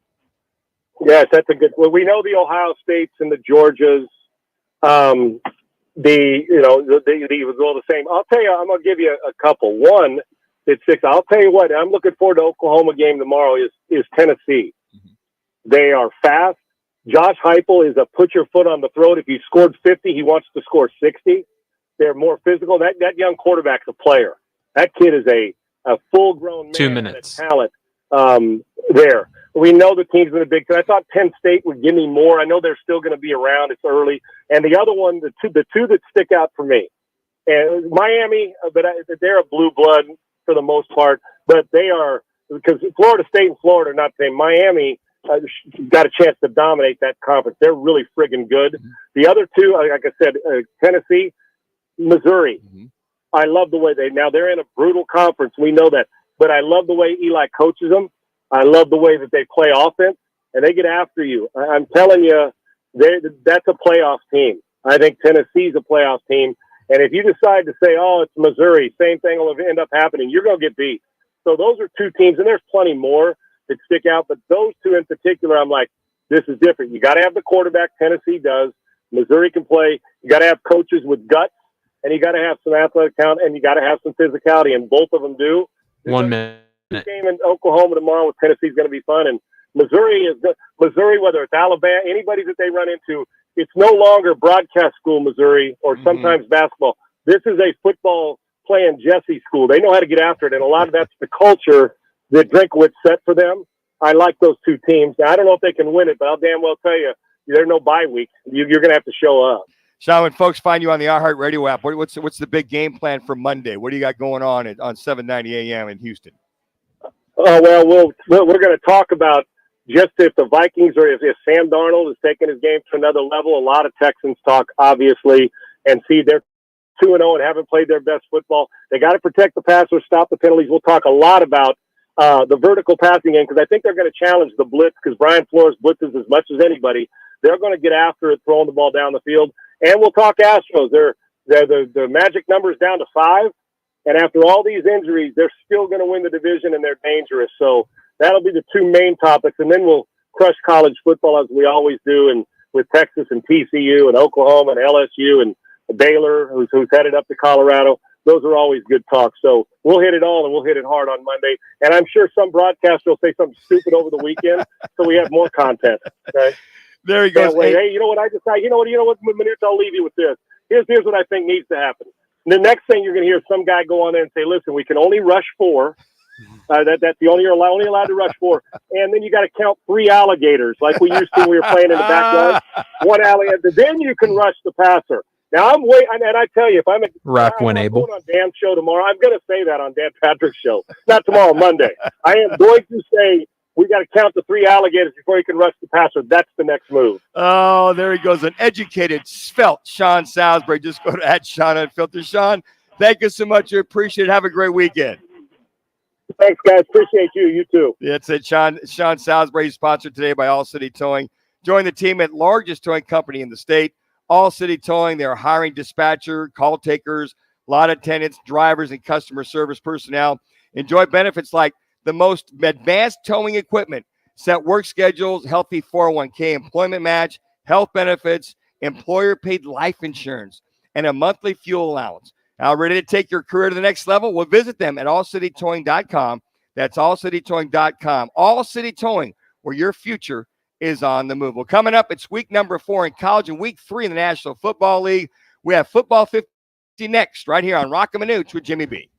[SPEAKER 6] Yes, that's a good one. We know the Ohio States and the Georgias. They was all the same. I'll tell you, I'm going to give you a couple. One, it's 6. I'll tell you what, I'm looking forward to Oklahoma game tomorrow is Tennessee. They are fast. Josh Heupel is a put your foot on the throat. If he scored 50, he wants to score 60. They're more physical. That young quarterback's a player. That kid is a full-grown man.
[SPEAKER 13] 2 minutes.
[SPEAKER 6] Talent there. We know the teams in the Big Ten. I thought Penn State would give me more. I know they're still going to be around. It's early. And the other one, the two that stick out for me, and Miami, but they're a blue blood for the most part. But they are, because Florida State and Florida are not the same. Miami got a chance to dominate that conference. They're really friggin' good. Mm-hmm. The other two, like I said, Tennessee, Missouri. Mm-hmm. I love the way they're in a brutal conference. We know that. But I love the way Eli coaches them. I love the way that they play offense, and they get after you. I'm telling you, that's a playoff team. I think Tennessee's a playoff team. And if you decide to say, oh, it's Missouri, same thing will end up happening, you're going to get beat. So those are two teams, and there's plenty more that stick out. But those two in particular, I'm like, this is different. You got to have the quarterback. Tennessee does. Missouri can play. You got to have coaches with guts, and you got to have some athletic talent, and you got to have some physicality, and both of them do.
[SPEAKER 13] 1 minute.
[SPEAKER 6] This game in Oklahoma tomorrow with Tennessee is going to be fun, and Missouri, whether it's Alabama, anybody that they run into, it's no longer broadcast school Missouri or sometimes basketball. This is a football playing Jesse school. They know how to get after it, and a lot of that's the culture that Drinkwitz set for them. I like those two teams. Now, I don't know if they can win it, but I'll damn well tell you, there's no bye week. You're going to have to show up.
[SPEAKER 4] Sean, when folks find you on the iHeartRadio app, what's the big game plan for Monday? What do you got going on 7:90 a.m. in Houston?
[SPEAKER 6] Oh, well, we're going to talk about just if the Vikings or if Sam Darnold is taking his game to another level, a lot of Texans talk, obviously, and see they're 2-0 and haven't played their best football. They got to protect the passer, stop the penalties. We'll talk a lot about the vertical passing game because I think they're going to challenge the blitz because Brian Flores blitzes as much as anybody. They're going to get after it, throwing the ball down the field. And we'll talk Astros. The magic number is down to 5. And after all these injuries, they're still going to win the division, and they're dangerous. So that'll be the two main topics. And then we'll crush college football as we always do, and with Texas and TCU and Oklahoma and LSU and Baylor, who's headed up to Colorado. Those are always good talks. So we'll hit it all, and we'll hit it hard on Monday. And I'm sure some broadcaster will say something stupid over the weekend, so we have more content. Okay?
[SPEAKER 4] There he goes.
[SPEAKER 6] Hey, you know what I decided? You know what, Manuch, I'll leave you with this. Here's what I think needs to happen. The next thing you're going to hear some guy go on there and say, listen, we can only rush 4. That's the only allowed to rush 4. And then you got to count 3 alligators like we used to when we were playing in the backyard. 1 alligator. Then you can rush the passer. Now, and I tell you, if I'm going on Dan's show tomorrow, I'm going to say that on Dan Patrick's show. Not tomorrow, Monday. I am going to say we got to count the 3 alligators before you can rush the passer. That's the next move.
[SPEAKER 4] Oh, there he goes. An educated, svelte Sean Salisbury. Just go to @SeanUnfiltered. Sean, thank you so much. I appreciate it. Have a great weekend.
[SPEAKER 6] Thanks, guys. Appreciate you. You too.
[SPEAKER 4] That's it. Sean Salisbury, sponsored today by All City Towing. Join the team at largest towing company in the state. All City Towing, they're hiring dispatcher, call takers, lot attendants, drivers, and customer service personnel. Enjoy benefits like the most advanced towing equipment, set work schedules, healthy 401k employment match, health benefits, employer-paid life insurance, and a monthly fuel allowance. Now, ready to take your career to the next level? Well, visit them at allcitytowing.com. That's allcitytowing.com. All City Towing, where your future is on the move. Well, coming up, it's week number 4 in college and week 3 in the National Football League. We have Football 50 next, right here on Roc and Manuch with Jimmy B.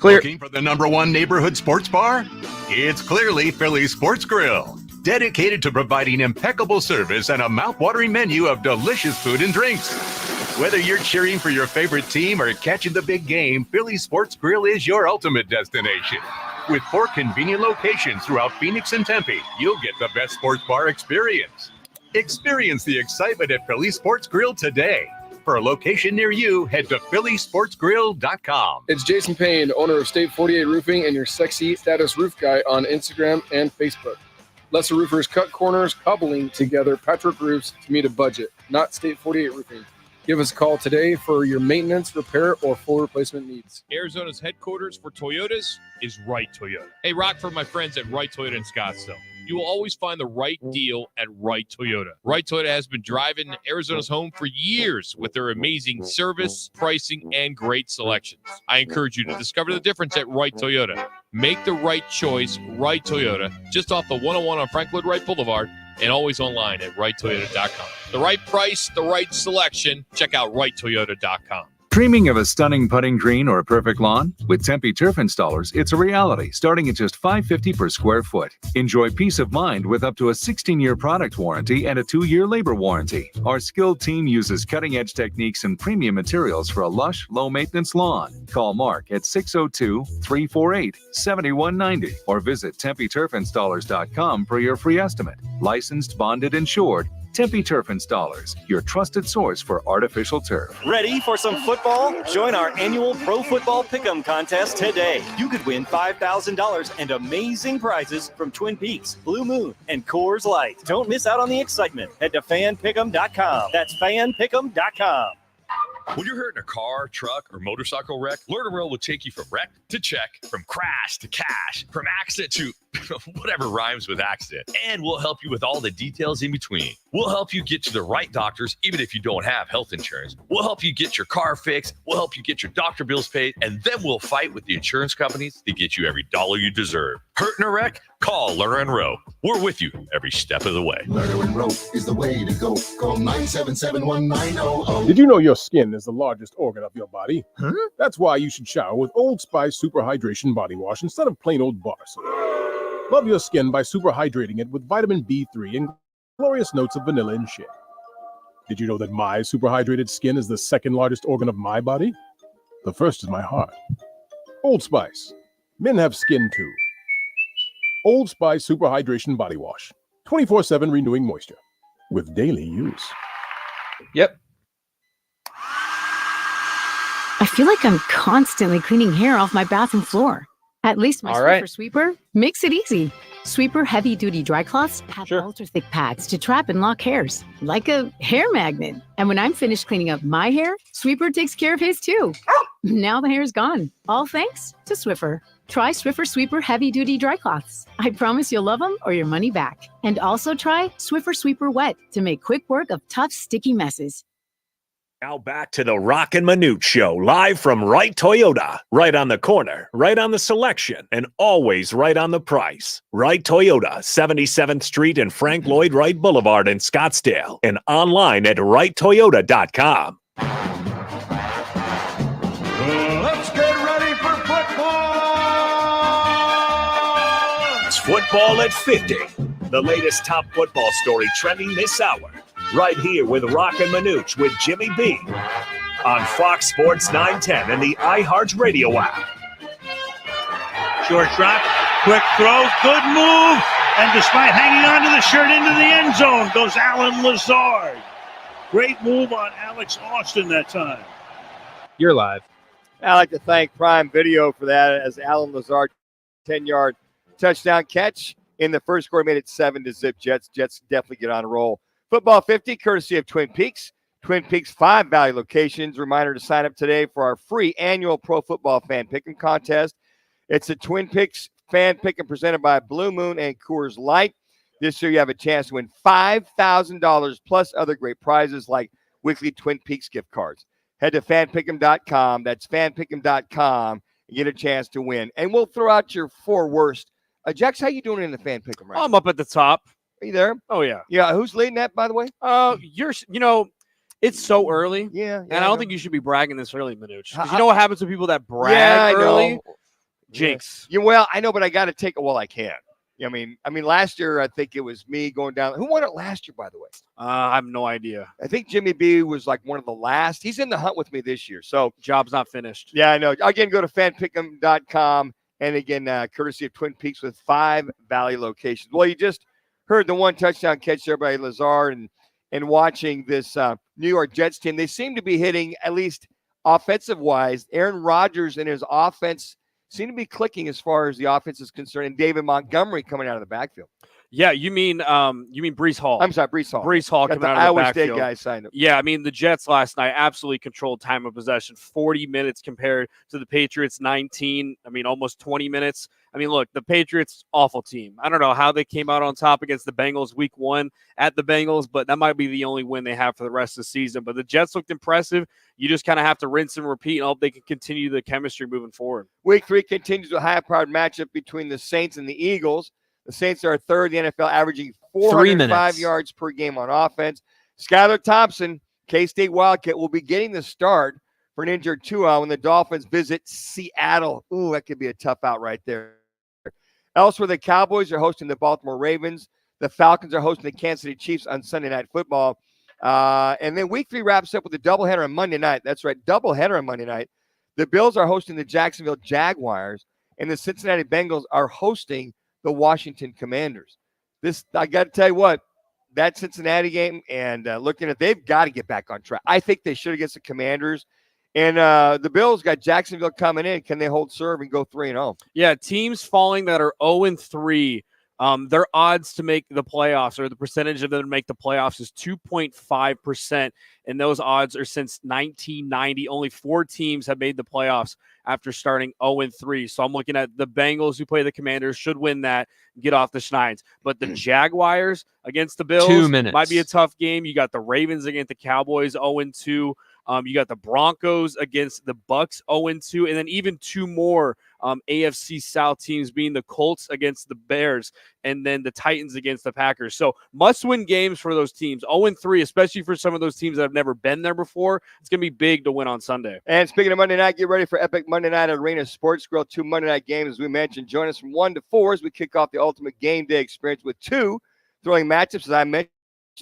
[SPEAKER 7] Looking for the #1 neighborhood sports bar? It's clearly Philly Sports Grill, dedicated to providing impeccable service and a mouth-watering menu of delicious food and drinks. Whether you're cheering for your favorite team or catching the big game, Philly Sports Grill is your ultimate destination. With 4 convenient locations throughout Phoenix and Tempe, you'll get the best sports bar experience. Experience the excitement at Philly Sports Grill today. For a location near you, head to phillysportsgrill.com.
[SPEAKER 8] It's Jason Payne, owner of State 48 Roofing and your sexy status roof guy on Instagram and Facebook. Lesser roofers cut corners, cobbling together patchwork roofs to meet a budget, not State 48 Roofing. Give us a call today for your maintenance, repair, or full replacement needs.
[SPEAKER 9] Arizona's headquarters for Toyotas is Wright Toyota. Hey, Rock, for my friends at Wright Toyota in Scottsdale. You will always find the right deal at Wright Toyota. Wright Toyota has been driving Arizona's home for years with their amazing service, pricing, and great selections. I encourage you to discover the difference at Wright Toyota. Make the right choice, Wright Toyota, just off the 101 on Frank Lloyd Wright Boulevard, and always online at wrighttoyota.com. The right price, the right selection. Check out wrighttoyota.com.
[SPEAKER 10] Dreaming of a stunning putting green or a perfect lawn? With Tempe Turf Installers, it's a reality, starting at just $550 per square foot. Enjoy peace of mind with up to a 16-year product warranty and a 2-year labor warranty. Our skilled team uses cutting-edge techniques and premium materials for a lush, low-maintenance lawn. Call Mark at 602-348-7190 or visit TempeTurfInstallers.com for your free estimate. Licensed, bonded, insured. Tempe Turf Installers, your trusted source for artificial turf.
[SPEAKER 11] Ready for some football? Join our annual Pro Football Pick'em contest today. You could win $5,000 and amazing prizes from Twin Peaks, Blue Moon, and Coors Light. Don't miss out on the excitement. Head to fanpick'em.com. That's fanpick'em.com.
[SPEAKER 12] When you're hurt in a car, truck, or motorcycle wreck, Learn & Row will take you from wreck to check, from crash to cash, from accident to whatever rhymes with accident. And we'll help you with all the details in between. We'll help you get to the right doctors, even if you don't have health insurance. We'll help you get your car fixed. We'll help you get your doctor bills paid. And then we'll fight with the insurance companies to get you every dollar you deserve. Hurt in a wreck? Call Learn & Row. We're with you every step of the way.
[SPEAKER 15] Learn & Row is the way to go. Call 977-1900.
[SPEAKER 18] Did you know your skin is the largest organ of your body? Huh? That's why you should shower with Old Spice Super Hydration Body Wash instead of plain old bar soap. Love your skin by super hydrating it with vitamin B3 and glorious notes of vanilla and shea. Did you know that my super hydrated skin is the second largest organ of my body? The first is my heart. Old Spice. Men have skin too. Old Spice Super Hydration Body Wash. 24/7 renewing moisture with daily use.
[SPEAKER 13] Yep.
[SPEAKER 17] I feel like I'm constantly cleaning hair off my bathroom floor. At least my
[SPEAKER 13] All right.
[SPEAKER 17] Swiffer Sweeper makes it easy. Sweeper heavy-duty dry cloths have ultra-thick pads to trap and lock hairs, like a hair magnet. And when I'm finished cleaning up my hair, Sweeper takes care of his too. Now the hair's gone, all thanks to Swiffer. Try Swiffer Sweeper heavy-duty dry cloths. I promise you'll love them or your money back. And also try Swiffer Sweeper Wet to make quick work of tough, sticky messes.
[SPEAKER 2] Now back to the Roc and Manuch Show, live from Wright Toyota. Right on the corner, right on the selection, and always right on the price. Wright Toyota, 77th Street and Frank Lloyd Wright Boulevard in Scottsdale, and online at wrighttoyota.com.
[SPEAKER 14] Let's get ready for football!
[SPEAKER 2] It's Football at 50, the latest top football story trending this hour. Right here with Roc and Manuch with Jimmy B on Fox Sports 910 and the iHeartRadio app.
[SPEAKER 19] Short shot, quick throw, good move, and despite hanging on to the shirt into the end zone goes Alan Lazard. Great move on Alex Austin that time.
[SPEAKER 13] You're live.
[SPEAKER 4] I'd like to thank Prime Video for that, as Alan Lazard 10-yard touchdown catch in the first quarter made it 7-0 Jets. Jets definitely get on a roll. Football 50, courtesy of Twin Peaks. Twin Peaks 5 value locations. Reminder to sign up today for our free annual Pro Football Fan Pick'em contest. It's a Twin Peaks Fan Pick'em presented by Blue Moon and Coors Light. This year you have a chance to win $5,000 plus other great prizes like weekly Twin Peaks gift cards. Head to fanpick'em.com. That's fanpick'em.com and get a chance to win. And we'll throw out your 4 worst. Jax, how you doing in the Fan Pick'em right now?
[SPEAKER 3] I'm up at the top.
[SPEAKER 4] Are you there?
[SPEAKER 3] Oh, yeah.
[SPEAKER 4] Yeah, who's leading that, by the way?
[SPEAKER 3] It's so early.
[SPEAKER 4] Yeah.
[SPEAKER 3] And I don't think you should be bragging this early, Manuch. Because you know what happens to people that brag
[SPEAKER 4] I
[SPEAKER 3] early?
[SPEAKER 4] know.
[SPEAKER 3] Jinx.
[SPEAKER 4] Yeah, well, I know, but I got to take it while I can. I mean, last year, I think it was me going down. Who won it last year, by the way?
[SPEAKER 3] I have no idea.
[SPEAKER 4] I think Jimmy B was like one of the last. He's in the hunt with me this year. So
[SPEAKER 3] job's not finished.
[SPEAKER 4] Yeah, I know. Again, go to fanpick'em.com. And again, courtesy of Twin Peaks with 5 Valley locations. Well, you just heard the one touchdown catch there by Lazard, and watching this New York Jets team, they seem to be hitting, at least offensive-wise. Aaron Rodgers and his offense seem to be clicking as far as the offense is concerned, and David Montgomery coming out of the backfield.
[SPEAKER 3] Yeah, you mean Breece Hall.
[SPEAKER 4] I'm sorry, Breece Hall.
[SPEAKER 3] Breece Hall
[SPEAKER 4] Got
[SPEAKER 3] coming
[SPEAKER 4] the
[SPEAKER 3] out of the
[SPEAKER 4] Iowa
[SPEAKER 3] backfield.
[SPEAKER 4] State guy signed up.
[SPEAKER 3] Yeah, I mean, the Jets last night absolutely controlled time of possession, 40 minutes compared to the Patriots, 19. I mean, almost 20 minutes. I mean, look, the Patriots, awful team. I don't know how they came out on top against the Bengals week 1 at the Bengals, but that might be the only win they have for the rest of the season. But the Jets looked impressive. You just kind of have to rinse and repeat and hope they can continue the chemistry moving forward.
[SPEAKER 4] Week 3 continues a high-powered matchup between the Saints and the Eagles. The Saints are third in the NFL, averaging 405 yards per game on offense. Skylar Thompson, K-State Wildcat, will be getting the start for an injured Tua when the Dolphins visit Seattle. Ooh, that could be a tough out right there. Elsewhere, the Cowboys are hosting the Baltimore Ravens. The Falcons are hosting the Kansas City Chiefs on Sunday Night Football. And then week 3 wraps up with a doubleheader on Monday night. That's right, doubleheader on Monday night. The Bills are hosting the Jacksonville Jaguars, and the Cincinnati Bengals are hosting the Washington Commanders. I got to tell you what, that Cincinnati game, and looking at, they've got to get back on track. I think they should against the Commanders. And the Bills got Jacksonville coming in. Can they hold serve and go 3-0?
[SPEAKER 3] Yeah, teams falling that are 0-3, their odds to make the playoffs, or the percentage of them to make the playoffs, is 2.5%. And those odds are since 1990. Only 4 teams have made the playoffs after starting 0-3. So I'm looking at the Bengals, who play the Commanders, should win that, get off the schneins. But the Jaguars against the Bills
[SPEAKER 13] 2 minutes.
[SPEAKER 3] might be a tough game. You got the Ravens against the Cowboys 0-2. You got the Broncos against the Bucks 0-2, and then even 2 more AFC South teams, being the Colts against the Bears, and then the Titans against the Packers. So must-win games for those teams. 0-3, especially for some of those teams that have never been there before. It's going to be big to win on Sunday.
[SPEAKER 4] And speaking of Monday night, get ready for epic Monday night at Arena Sports Grill. 2 Monday night games, as we mentioned. Join us from 1 to 4 as we kick off the ultimate game day experience with 2 thrilling matchups, as I mentioned,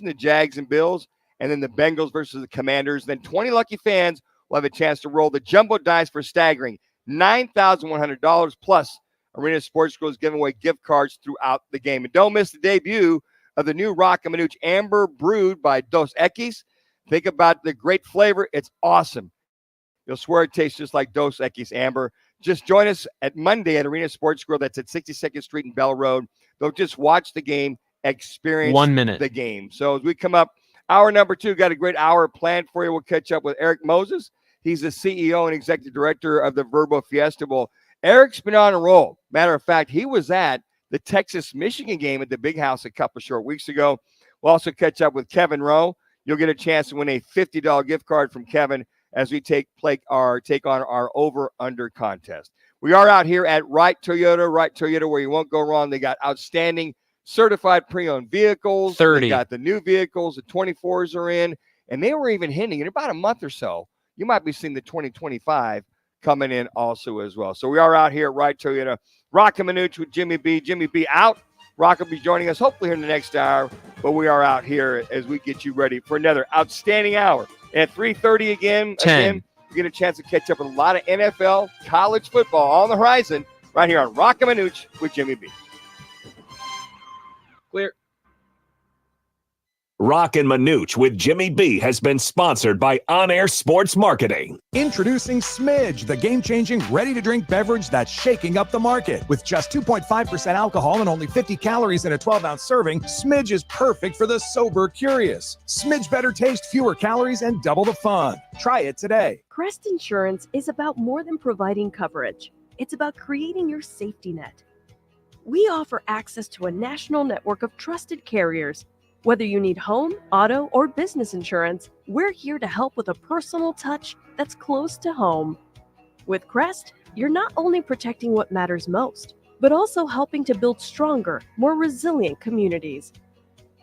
[SPEAKER 4] the Jags and Bills, and then the Bengals versus the Commanders. Then 20 lucky fans will have a chance to roll the jumbo dice for staggering $9,100 plus Arena Sports Grill is giving away gift cards throughout the game. And don't miss the debut of the new Roc and Manuch Amber brewed by Dos Equis. Think about the great flavor. It's awesome. You'll swear it tastes just like Dos Equis Amber. Just join us at Monday at Arena Sports Grill. That's at 62nd Street and Bell Road. Don't just watch the game, experience
[SPEAKER 13] 1 minute.
[SPEAKER 4] the game. So as we come up, hour number 2, got a great hour planned for you. We'll catch up with Eric Moses. He's the CEO and executive director of the Verbo Fiesta Bowl. Eric's been on a roll. Matter of fact, he was at the Texas-Michigan game at the Big House a couple of short weeks ago. We'll also catch up with Kevin Rowe. You'll get a chance to win a $50 gift card from Kevin as we take on our over-under contest. We are out here at Wright Toyota, where you won't go wrong. They got outstanding certified pre-owned vehicles.
[SPEAKER 13] 30.
[SPEAKER 4] They got the new vehicles. The 24s are in. And they were even hinting in about a month or so, you might be seeing the 2025 coming in also as well. So we are out here at Wright Toyota. Roc and Manuch with Jimmy B. Jimmy B out. Roc will be joining us hopefully here in the next hour. But we are out here as we get you ready for another outstanding hour. At 3:30 again, you get a chance to catch up with a lot of NFL, college football on the horizon right here on Roc and Manuch with Jimmy B.
[SPEAKER 13] Clear.
[SPEAKER 2] Roc and Manuch with Jimmy B has been sponsored by On Air Sports Marketing.
[SPEAKER 5] Introducing Smidge, the game-changing, ready-to-drink beverage that's shaking up the market. With just 2.5% alcohol and only 50 calories in a 12-ounce serving, Smidge is perfect for the sober curious. Smidge better taste, fewer calories, and double the fun. Try it today.
[SPEAKER 20] Crest Insurance is about more than providing coverage. It's about creating your safety net. We offer access to a national network of trusted carriers. Whether you need home, auto, or business insurance, we're here to help with a personal touch that's close to home. With Crest, you're not only protecting what matters most, but also helping to build stronger, more resilient communities.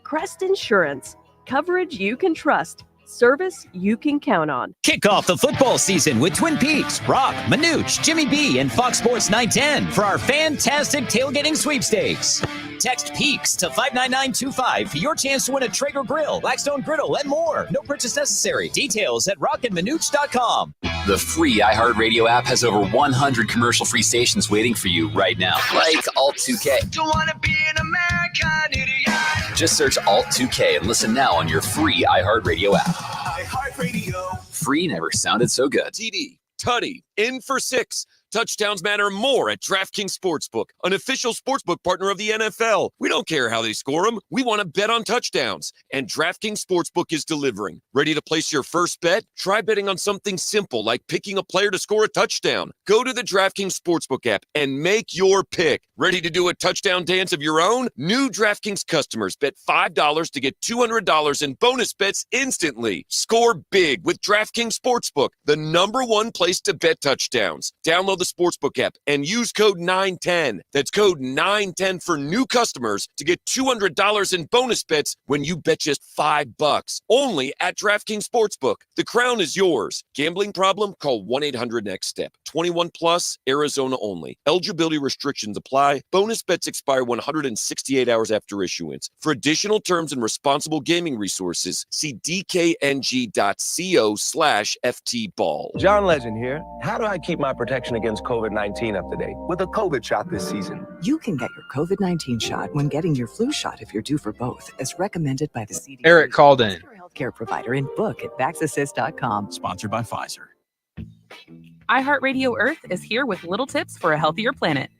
[SPEAKER 20] Crest Insurance, coverage you can trust, service you can count on.
[SPEAKER 21] Kick off the football season with Twin Peaks, Roc, Manuch, Jimmy B, and Fox Sports 910 for our fantastic tailgating sweepstakes. Text PEAKS to 59925 for your chance to win a Traeger grill, Blackstone griddle, and more. No purchase necessary. Details at rockandmanuch.com.
[SPEAKER 22] The free iHeartRadio app has over 100 commercial-free stations waiting for you right now, like Alt 2K.
[SPEAKER 23] Don't wanna be an American idiot.
[SPEAKER 22] Just search Alt 2K and listen now on your free iHeartRadio app.
[SPEAKER 23] iHeartRadio.
[SPEAKER 22] Free never sounded so good.
[SPEAKER 24] TD, Tutty, in for 6. Touchdowns matter more at DraftKings Sportsbook, an official sportsbook partner of the NFL. We don't care how they score them. We want to bet on touchdowns. And DraftKings Sportsbook is delivering. Ready to place your first bet? Try betting on something simple like picking a player to score a touchdown. Go to the DraftKings Sportsbook app and make your pick. Ready to do a touchdown dance of your own? New DraftKings customers bet $5 to get $200 in bonus bets instantly. Score big with DraftKings Sportsbook, the #1 place to bet touchdowns. Download the Sportsbook app and use code 910. That's code 910 for new customers to get $200 in bonus bets when you bet just $5. Only at DraftKings Sportsbook. The crown is yours. Gambling problem? Call 1-800-NEXT-STEP. 21 plus, Arizona only. Eligibility restrictions apply. Bonus bets expire 168 hours after issuance. For additional terms and responsible gaming resources, see dkng.co/ftball.
[SPEAKER 25] John Legend here. How do I keep my protection against COVID-19 up to date? With a COVID shot this season.
[SPEAKER 26] You can get your COVID-19 shot when getting your flu shot if you're due for both, as recommended by the CDC.
[SPEAKER 13] Eric called in.
[SPEAKER 26] Healthcare provider and book at vaxassist.com.
[SPEAKER 25] Sponsored by Pfizer.
[SPEAKER 29] iHeartRadio Earth is here with little tips for a healthier planet.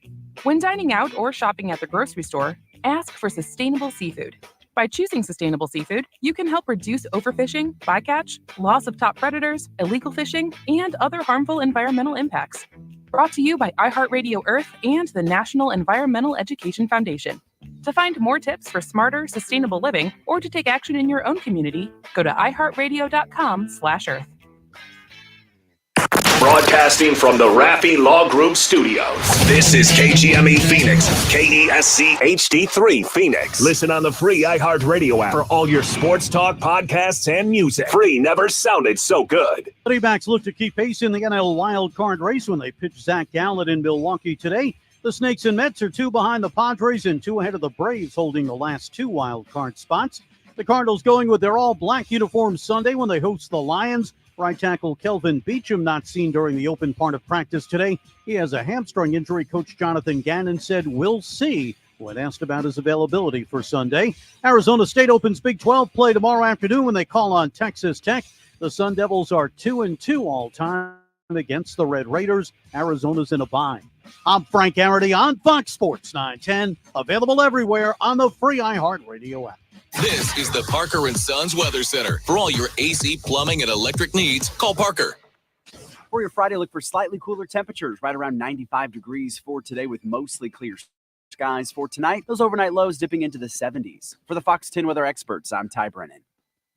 [SPEAKER 29] When dining out or shopping at the grocery store, ask for sustainable seafood. By choosing sustainable seafood, you can help reduce overfishing, bycatch, loss of top predators, illegal fishing, and other harmful environmental impacts. Brought to you by iHeartRadio Earth and the National Environmental Education Foundation. To find more tips for smarter, sustainable living, or to take action in your own community, go to iHeartRadio.com/Earth.
[SPEAKER 2] Broadcasting from the Raffi Law Group Studios. This is KGME Phoenix, KESC HD3 Phoenix. Listen on the free iHeartRadio app for all your sports talk, podcasts, and music. Free never sounded so good.
[SPEAKER 30] Diamondbacks look to keep pace in the NL wild card race when they pitch Zach Gallen in Milwaukee today. The Snakes and Mets are 2 behind the Padres and 2 ahead of the Braves, holding the last 2 wild card spots. The Cardinals going with their all-black uniforms Sunday when they host the Lions. Right tackle Kelvin Beachum not seen during the open part of practice today. He has a hamstring injury. Coach Jonathan Gannon said we'll see when asked about his availability for Sunday. Arizona State opens Big 12 play tomorrow afternoon when they call on Texas Tech. The Sun Devils are 2-2 all time against the Red Raiders. Arizona's in a bind. I'm Frank Arity on Fox Sports 910, available everywhere on the free iHeartRadio app.
[SPEAKER 1] This is the Parker & Sons Weather Center. For all your AC, plumbing, and electric needs, call Parker.
[SPEAKER 6] For your Friday, look for slightly cooler temperatures, right around 95 degrees for today with mostly clear skies. For tonight, those overnight lows dipping into the 70s. For the Fox 10 weather experts, I'm Ty Brennan.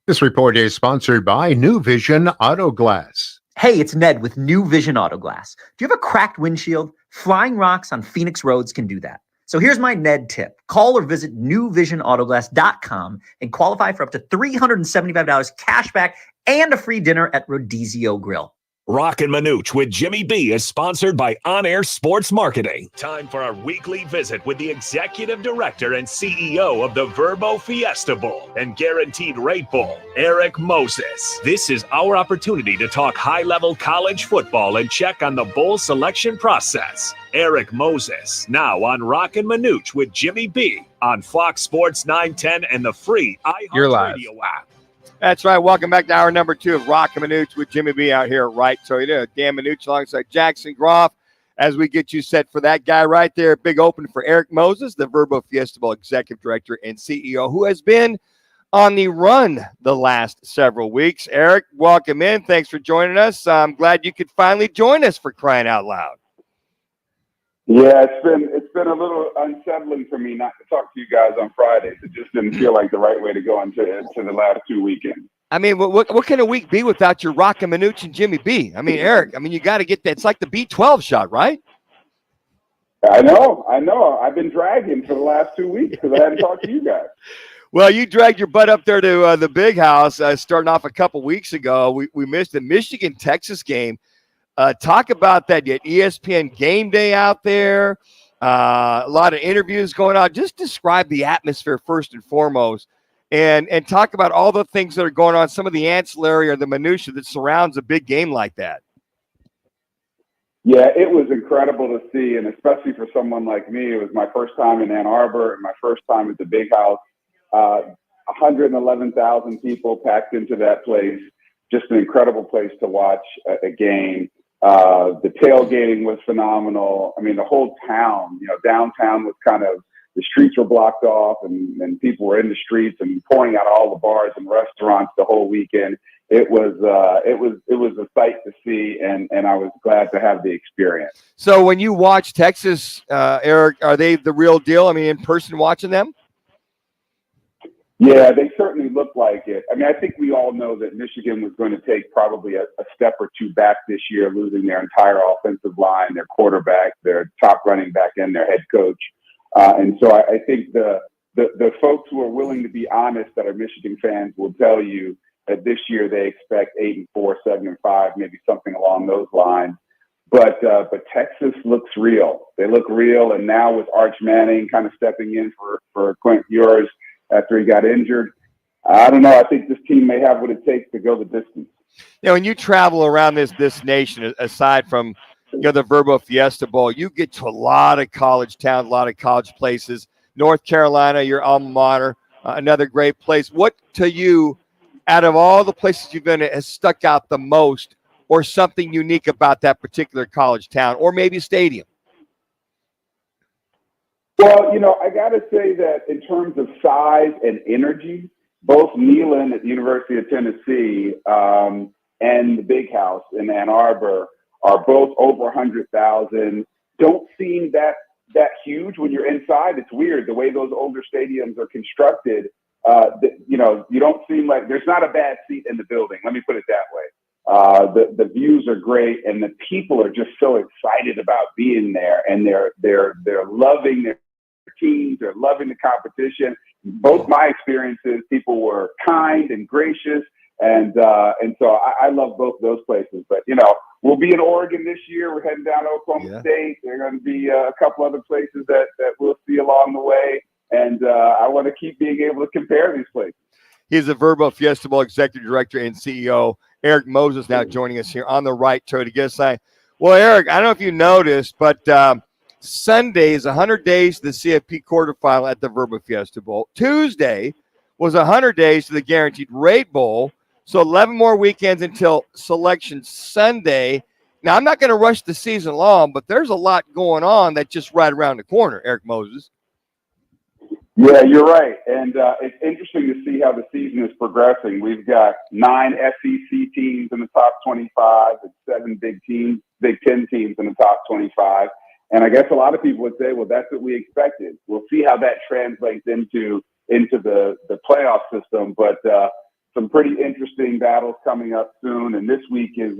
[SPEAKER 7] This report is sponsored by New Vision Auto Glass.
[SPEAKER 8] Hey, it's Ned with New Vision Auto Glass. Do you have a cracked windshield? Flying rocks on Phoenix roads can do that. So here's my Ned tip. Call or visit newvisionautoglass.com and qualify for up to $375 cash back and a free dinner at Rodizio Grill.
[SPEAKER 2] Roc and Manuch with Jimmy B is sponsored by On Air Sports Marketing. Time for our weekly visit with the Executive Director and CEO of the Verbo Fiesta Bowl and Guaranteed Rate Bowl, Eric Moses. This is our opportunity to talk high-level college football and check on the bowl selection process. Eric Moses, now on Roc and Manuch with Jimmy B on Fox Sports 910 and the free iHeartRadio app.
[SPEAKER 4] That's right. Welcome back to hour number 2 of Roc and Manuch with Jimmy B out here, right? So, Dan Manuch alongside Jackson Groff as we get you set for that guy right there. Big open for Eric Moses, the Verbo Fiesta Bowl Executive Director and CEO, who has been on the run the last several weeks. Eric, welcome in. Thanks for joining us. I'm glad you could finally join us, for crying out loud.
[SPEAKER 9] Yeah, it's been a little unsettling for me not to talk to you guys on Fridays. It just didn't feel like the right way to go into the last 2 weekends.
[SPEAKER 4] I mean, what can a week be without your Roc and Manuch and Jimmy B? I mean, Eric, you got to get that. It's like the B12 shot, right?
[SPEAKER 9] I know. I've been dragging for the last 2 weeks because I hadn't talked to you guys.
[SPEAKER 4] Well, you dragged your butt up there to the big house starting off a couple weeks ago. We missed the Michigan-Texas game. Talk about that. You had ESPN Game Day out there, a lot of interviews going on. Just describe the atmosphere first and foremost, and talk about all the things that are going on, some of the ancillary or the minutia that surrounds a big game like that.
[SPEAKER 9] Yeah, it was incredible to see, and especially for someone like me, it was my first time in Ann Arbor and my first time at the big house. 111,000 people packed into that place. Just an incredible place to watch a game. The tailgating was phenomenal. I mean, the whole town, downtown was the streets were blocked off and people were in the streets and pouring out all the bars and restaurants the whole weekend. It was a sight to see, and I was glad to have the experience.
[SPEAKER 4] So when you watch Texas, Eric, are they the real deal? I mean, in person watching them?
[SPEAKER 9] Yeah, they certainly look like it. I mean, I think we all know that Michigan was going to take probably a step or two back this year, losing their entire offensive line, their quarterback, their top running back, and their head coach. And so I think the folks who are willing to be honest that are Michigan fans will tell you that this year they expect 8-4, 7-5, maybe something along those lines. But Texas looks real. They look real, and now with Arch Manning kind of stepping in for Quint Ewers after he got injured, I don't know. I think this team may have what it takes to go the distance.
[SPEAKER 4] When you travel around this nation, aside from the Verbo Fiesta Bowl, you get to a lot of college towns, a lot of college places. North Carolina, your alma mater, another great place. What to you, out of all the places you've been, has stuck out the most, or something unique about that particular college town, or maybe stadium?
[SPEAKER 9] Well, I got to say that in terms of size and energy, both Neyland at the University of Tennessee and the Big House in Ann Arbor are both over 100,000. Don't seem that huge when you're inside. It's weird the way those older stadiums are constructed. You don't seem like there's not a bad seat in the building. Let me put it that way. The views are great, and the people are just so excited about being there, and they're loving their teams. They're loving the competition. Both my experiences, people were kind and gracious, and so I love both those places. But we'll be in Oregon this year. We're heading down to Oklahoma State. There are going to be a couple other places that we'll see along the way, and I want to keep being able to compare these places.
[SPEAKER 4] He's the Verbo Fiesta Bowl Executive Director and CEO, Eric Moses now joining us here on the right toe to get us started. Well, Eric, I don't know if you noticed, but Sunday is 100 days to the CFP quarterfinal at the Verbo Fiesta Bowl. Tuesday was 100 days to the Guaranteed Rate Bowl. So 11 more weekends until Selection Sunday. Now, I'm not going to rush the season long, but there's a lot going on that's just right around the corner, Eric Moses.
[SPEAKER 9] Yeah, you're right. And it's interesting to see how the season is progressing. We've got 9 SEC teams in the top 25 and 7 Big Ten teams in the top 25. And I guess a lot of people would say, well, that's what we expected. We'll see how that translates into the playoff system. But some pretty interesting battles coming up soon. And this week is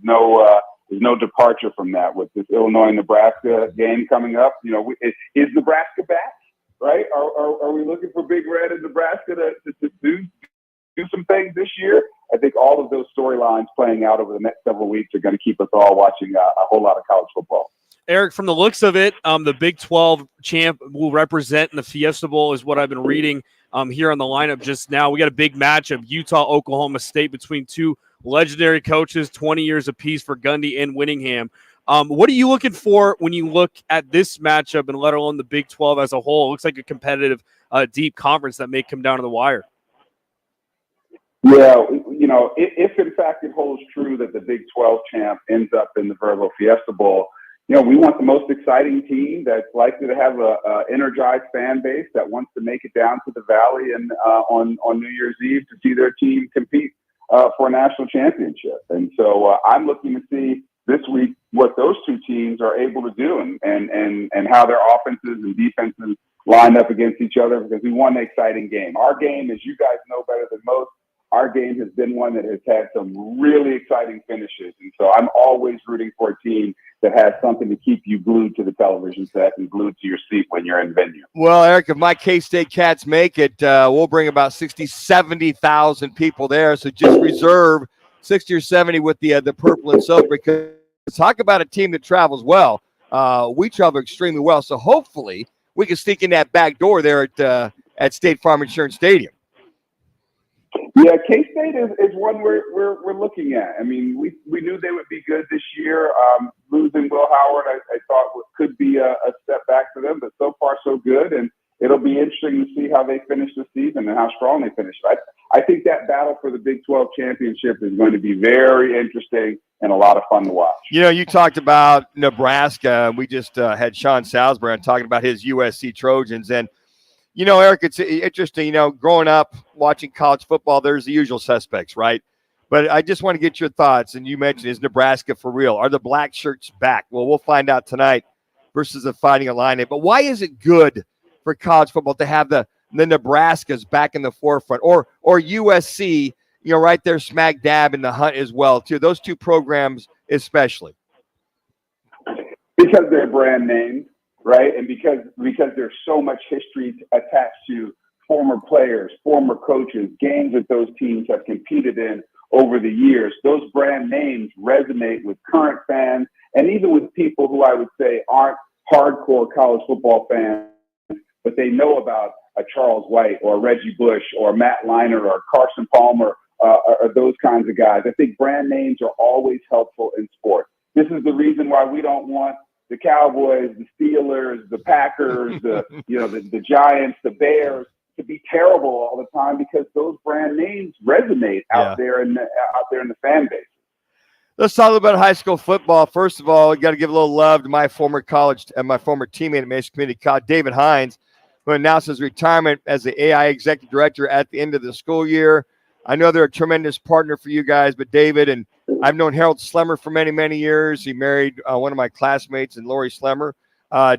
[SPEAKER 9] no departure from that with this Illinois-Nebraska game coming up. You know, is Nebraska back? Right? Are we looking for Big Red in Nebraska to do some things this year? I think all of those storylines playing out over the next several weeks are going to keep us all watching a whole lot of college football.
[SPEAKER 3] Eric, from the looks of it, the Big 12 champ will represent in the Fiesta Bowl is what I've been reading here on the lineup just now. We got a big matchup, Utah-Oklahoma State, between two legendary coaches, 20 years apiece for Gundy and Whittingham. What are you looking for when you look at this matchup and let alone the Big 12 as a whole? It looks like a competitive, deep conference that may come down to the wire.
[SPEAKER 9] Yeah, you know, if in fact it holds true that the Big 12 champ ends up in the Verbo Fiesta Bowl, you know, we want the most exciting team that's likely to have a energized fan base that wants to make it down to the Valley and on New Year's Eve to see their team compete for a national championship. And so I'm looking to see this week what those two teams are able to do and how their offenses and defenses line up against each other, because we want an exciting game. Our game, as you guys know better than most, our game has been one that has had some really exciting finishes. And so I'm always rooting for a team that has something to keep you glued to the television set and glued to your seat when you're in venue.
[SPEAKER 4] Well, Eric, if my K-State Cats make it, we'll bring about 60, 70,000 people there. So just reserve 60 or 70 with the purple and silver, because talk about a team that travels well. We travel extremely well. So hopefully we can sneak in that back door there at State Farm Insurance Stadium.
[SPEAKER 9] Yeah, K-State is one we're looking at. I mean, we knew they would be good this year. Losing Will Howard, I thought could be a step back for them, but so far so good. And it'll be interesting to see how they finish the season and how strong they finish. I think that battle for the Big 12 championship is going to be very interesting and a lot of fun to watch.
[SPEAKER 4] You know, you talked about Nebraska. We just had Sean Salisbury on talking about his USC Trojans. And, you know, Eric, it's interesting, you know, growing up watching college football, there's the usual suspects, right? But I just want to get your thoughts. And you mentioned, is Nebraska for real? Are the black shirts back? Well, we'll find out tonight versus the Fighting Illini. But why is it good for college football to have the Nebraskas back in the forefront, or USC, you know, right there smack dab in the hunt as well, too? Those two programs especially.
[SPEAKER 9] Because they're brand names, right? And because there's so much history attached to former players, former coaches, games that those teams have competed in over the years. Those brand names resonate with current fans and even with people who I would say aren't hardcore college football fans, but they know about a Charles White or Reggie Bush or Matt Leinart or Carson Palmer or those kinds of guys. I think brand names are always helpful in sports. This is the reason why we don't want the Cowboys, the Steelers, the Packers, the Giants, the Bears to be terrible all the time, because those brand names resonate out there in the fan base.
[SPEAKER 4] Let's talk about high school football. First of all, you got to give a little love to my former college and my former teammate at Mason Community College, David Hines, who announced his retirement as the AI executive director at the end of the school year. I know they're a tremendous partner for you guys, but David, and I've known Harold Slemmer for many, many years. He married one of my classmates, and Lori Slemmer.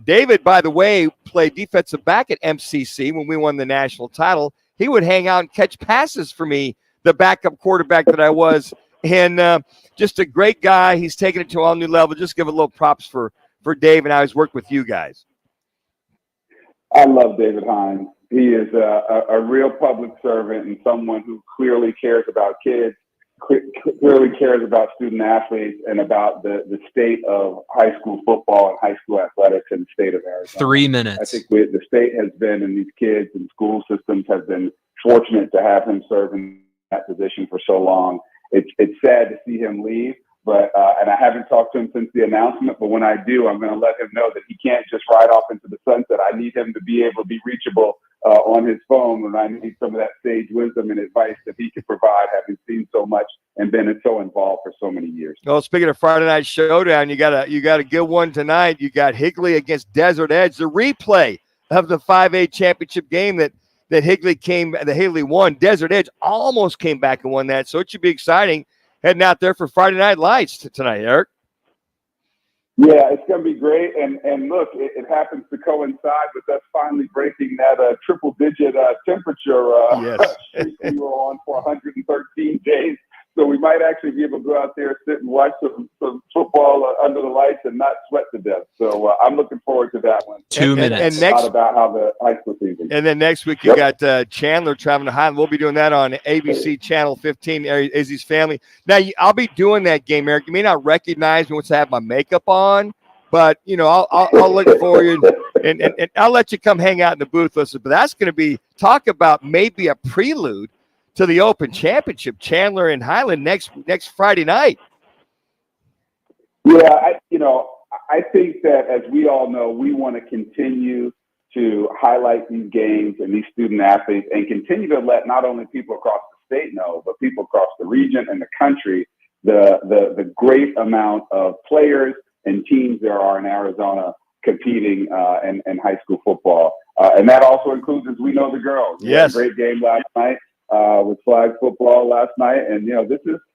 [SPEAKER 4] David, by the way, played defensive back at MCC when we won the national title. He would hang out and catch passes for me, the backup quarterback that I was. And just a great guy. He's taken it to a all new level. Just give a little props for Dave and how he's worked with you guys.
[SPEAKER 9] I love David Hines. He is a real public servant and someone who clearly cares about kids, clearly cares about student athletes, and about the state of high school football and high school athletics in the state of Arizona.
[SPEAKER 13] 3 minutes.
[SPEAKER 9] I think the state has been, and these kids and school systems have been fortunate to have him serve in that position for so long. it's sad to see him leave. But and I haven't talked to him since the announcement. But when I do, I'm going to let him know that he can't just ride off into the sunset. I need him to be able to be reachable on his phone, and I need some of that sage wisdom and advice that he can provide, having seen so much and been so involved for so many years.
[SPEAKER 4] Well, speaking of Friday Night Showdown, you got a good one tonight. You got Higley against Desert Edge, the replay of the 5A championship game that Higley won. Desert Edge almost came back and won that, so it should be exciting heading out there for Friday Night Lights tonight, Eric.
[SPEAKER 9] Yeah, it's going to be great. And look, it happens to coincide with us finally breaking that triple-digit temperature streak we were on for 113 days. So we might actually be able to go out there, sit and watch some football under the lights and not sweat to death. So I'm looking forward to that one.
[SPEAKER 13] 2 minutes.
[SPEAKER 9] And next, about how the high school season.
[SPEAKER 4] And then next week you got Chandler traveling to Highland. We'll be doing that on ABC Channel 15, Izzy's Family. Now, I'll be doing that game, Eric. You may not recognize me once I have my makeup on, but, I'll look for you, and I'll let you come hang out in the booth with us. But that's going to be talk about maybe a prelude to the Open Championship, Chandler and Highland next Friday night.
[SPEAKER 9] Yeah, I think that, as we all know, we want to continue to highlight these games and these student athletes and continue to let not only people across the state know, but people across the region and the country, the great amount of players and teams there are in Arizona competing in high school football. And that also includes, as we know, the girls.
[SPEAKER 4] Yes.
[SPEAKER 9] We had a great game last night with flag football last night. And,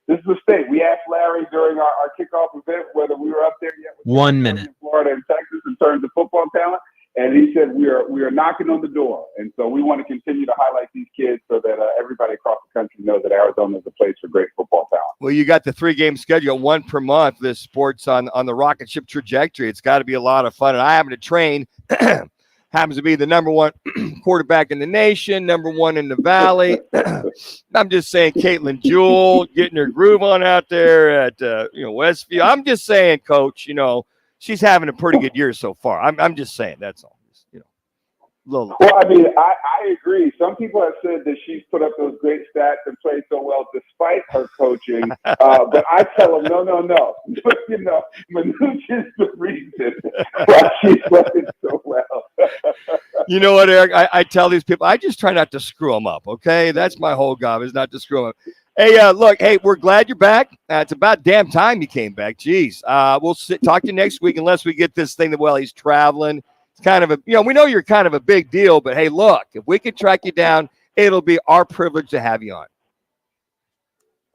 [SPEAKER 9] this is a state. We asked Larry during our kickoff event whether we were up there yet.
[SPEAKER 13] 1 minute.
[SPEAKER 9] In Florida and Texas in terms of football talent. And he said we are knocking on the door. And so we want to continue to highlight these kids so that everybody across the country knows that Arizona is a place for great football talent.
[SPEAKER 4] Well, you got the 3-game schedule, one per month. This sports on the rocket ship trajectory. It's got to be a lot of fun. And I happen to train, happens to be the number one quarterback in the nation, number one in the Valley. I'm just saying, Caitlin Jewell getting her groove on out there at Westview. I'm just saying, Coach, she's having a pretty good year so far. I'm just saying, that's all.
[SPEAKER 9] Well, I mean, I agree. Some people have said that she's put up those great stats and played so well despite her coaching. But I tell them, no. Manuch is the reason why she's playing so well.
[SPEAKER 4] You know what, Eric? I tell these people, I just try not to screw them up, okay? That's my whole job, is not to screw them up. Hey, we're glad you're back. It's about damn time you came back. Jeez. We'll talk to you next week unless we get this thing that, he's traveling. It's kind of we know you're kind of a big deal, but hey, look, if we can track you down, it'll be our privilege to have you on.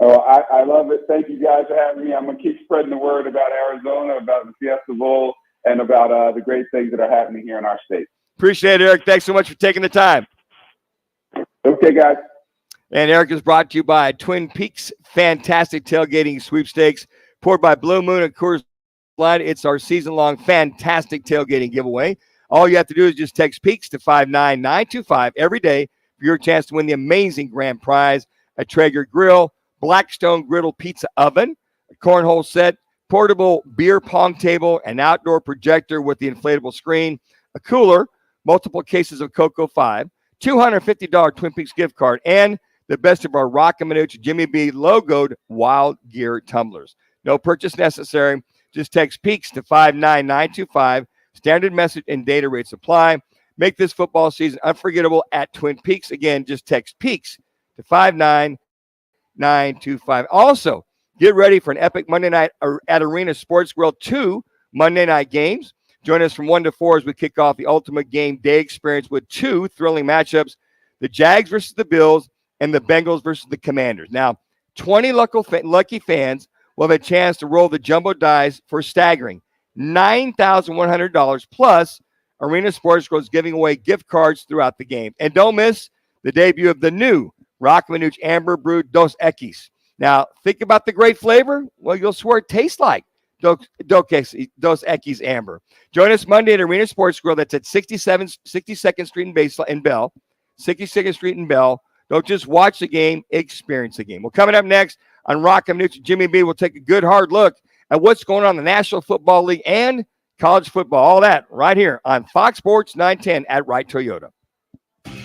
[SPEAKER 9] Oh, I love it. Thank you guys for having me. I'm going to keep spreading the word about Arizona, about the Fiesta Bowl, and about the great things that are happening here in our state.
[SPEAKER 4] Appreciate it, Eric. Thanks so much for taking the time.
[SPEAKER 9] Okay, guys.
[SPEAKER 4] And Eric is brought to you by Twin Peaks Fantastic Tailgating Sweepstakes, poured by Blue Moon and Coors Light. It's our season-long fantastic tailgating giveaway. All you have to do is just text Peaks to 59925 every day for your chance to win the amazing grand prize: a Traeger grill, Blackstone griddle pizza oven, a cornhole set, portable beer pong table, an outdoor projector with the inflatable screen, a cooler, multiple cases of Cocoa 5, $250 Twin Peaks gift card, and the best of our Roc and Manuch Jimmy B logoed Wild Gear tumblers. No purchase necessary. Just text Peaks to 59925. Standard message and data rates apply. Make this football season unforgettable at Twin Peaks. Again, just text Peaks to 59925. Also, get ready for an epic Monday night at Arena Sports Grill 2 Monday night games. Join us from 1 to 4 as we kick off the ultimate game day experience with 2 thrilling matchups: the Jags versus the Bills and the Bengals versus the Commanders. Now, 20 lucky fans will have a chance to roll the jumbo dice for a staggering $9,100, plus Arena Sports Grill is giving away gift cards throughout the game. And don't miss the debut of the new Roc and Manuch Amber Brewed Dos Equis. Now, think about the great flavor. Well, you'll swear it tastes like Dos Equis Amber. Join us Monday at Arena Sports Grill. That's at 62nd Street in Bell. 62nd Street in Bell. Don't just watch the game, experience the game. Well, coming up next on Roc and Manuch, Jimmy B will take a good hard look at what's going on in the National Football League and college football. All that right here on Fox Sports 910 at Wright Toyota.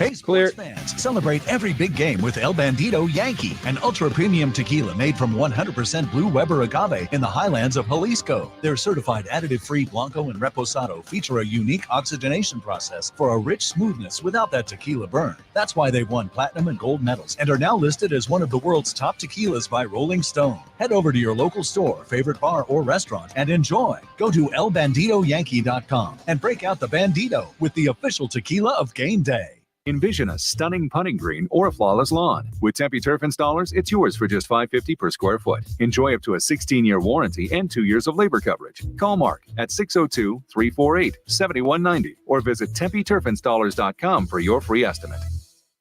[SPEAKER 5] Hey, sports fans, celebrate every big game with El Bandito Yankee, an ultra-premium tequila made from 100% Blue Weber agave in the highlands of Jalisco. Their certified additive-free Blanco and Reposado feature a unique oxygenation process for a rich smoothness without that tequila burn. That's why they've won platinum and gold medals and are now listed as one of the world's top tequilas by Rolling Stone. Head over to your local store, favorite bar, or restaurant and enjoy. Go to elbanditoyankee.com and break out the Bandito with the official tequila of game day.
[SPEAKER 10] Envision a stunning putting green or a flawless lawn. With Tempe Turf installers, it's yours for just $550 per square foot. Enjoy up to a 16-year warranty and 2 years of labor coverage. Call Mark at 602-348-7190 or visit TempeTurfInstallers.com for your free estimate.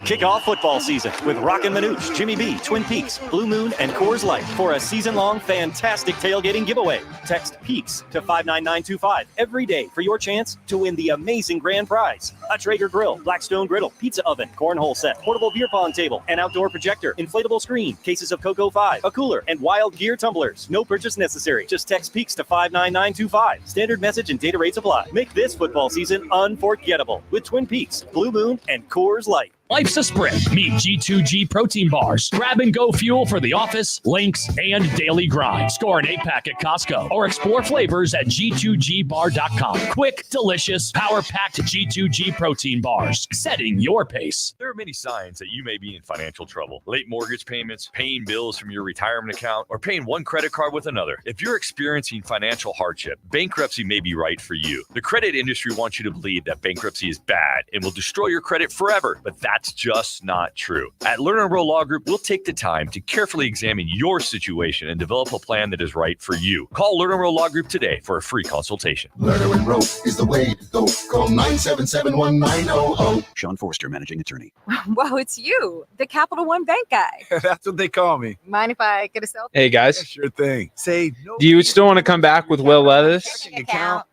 [SPEAKER 11] Kick off football season with Roc and Manuch, Jimmy B, Twin Peaks, Blue Moon, and Coors Light for a season-long fantastic tailgating giveaway. Text PEAKS to 59925 every day for your chance to win the amazing grand prize. A Traeger grill, Blackstone griddle, pizza oven, cornhole set, portable beer pong table, an outdoor projector, inflatable screen, cases of Cocoa 5, a cooler, and Wild Gear tumblers. No purchase necessary. Just text PEAKS to 59925. Standard message and data rates apply. Make this football season unforgettable with Twin Peaks, Blue Moon, and Coors Light.
[SPEAKER 12] Life's a sprint. Meet G2G protein bars. Grab and go fuel for the office, links, and daily grind. Score an 8-pack at Costco or explore flavors at G2Gbar.com. Quick, delicious, power-packed G2G protein bars. Setting your pace.
[SPEAKER 14] There are many signs that you may be in financial trouble. Late mortgage payments, paying bills from your retirement account, or paying one credit card with another. If you're experiencing financial hardship, bankruptcy may be right for you. The credit industry wants you to believe that bankruptcy is bad and will destroy your credit forever, but that's just not true. At Lerner and Rowe Law Group, we'll take the time to carefully examine your situation and develop a plan that is right for you. Call Lerner and Rowe Law Group today for a free consultation.
[SPEAKER 15] Lerner and Rowe is the way to go. Call 977-1900.
[SPEAKER 6] Sean Forster, managing attorney.
[SPEAKER 16] Wow, it's you, the Capital One Bank guy.
[SPEAKER 17] That's what they call me.
[SPEAKER 16] Mind if I get a selfie?
[SPEAKER 13] Hey, guys.
[SPEAKER 17] Yeah, sure thing. Say no.
[SPEAKER 13] Do you still want to come back with Will Levis?
[SPEAKER 16] Account.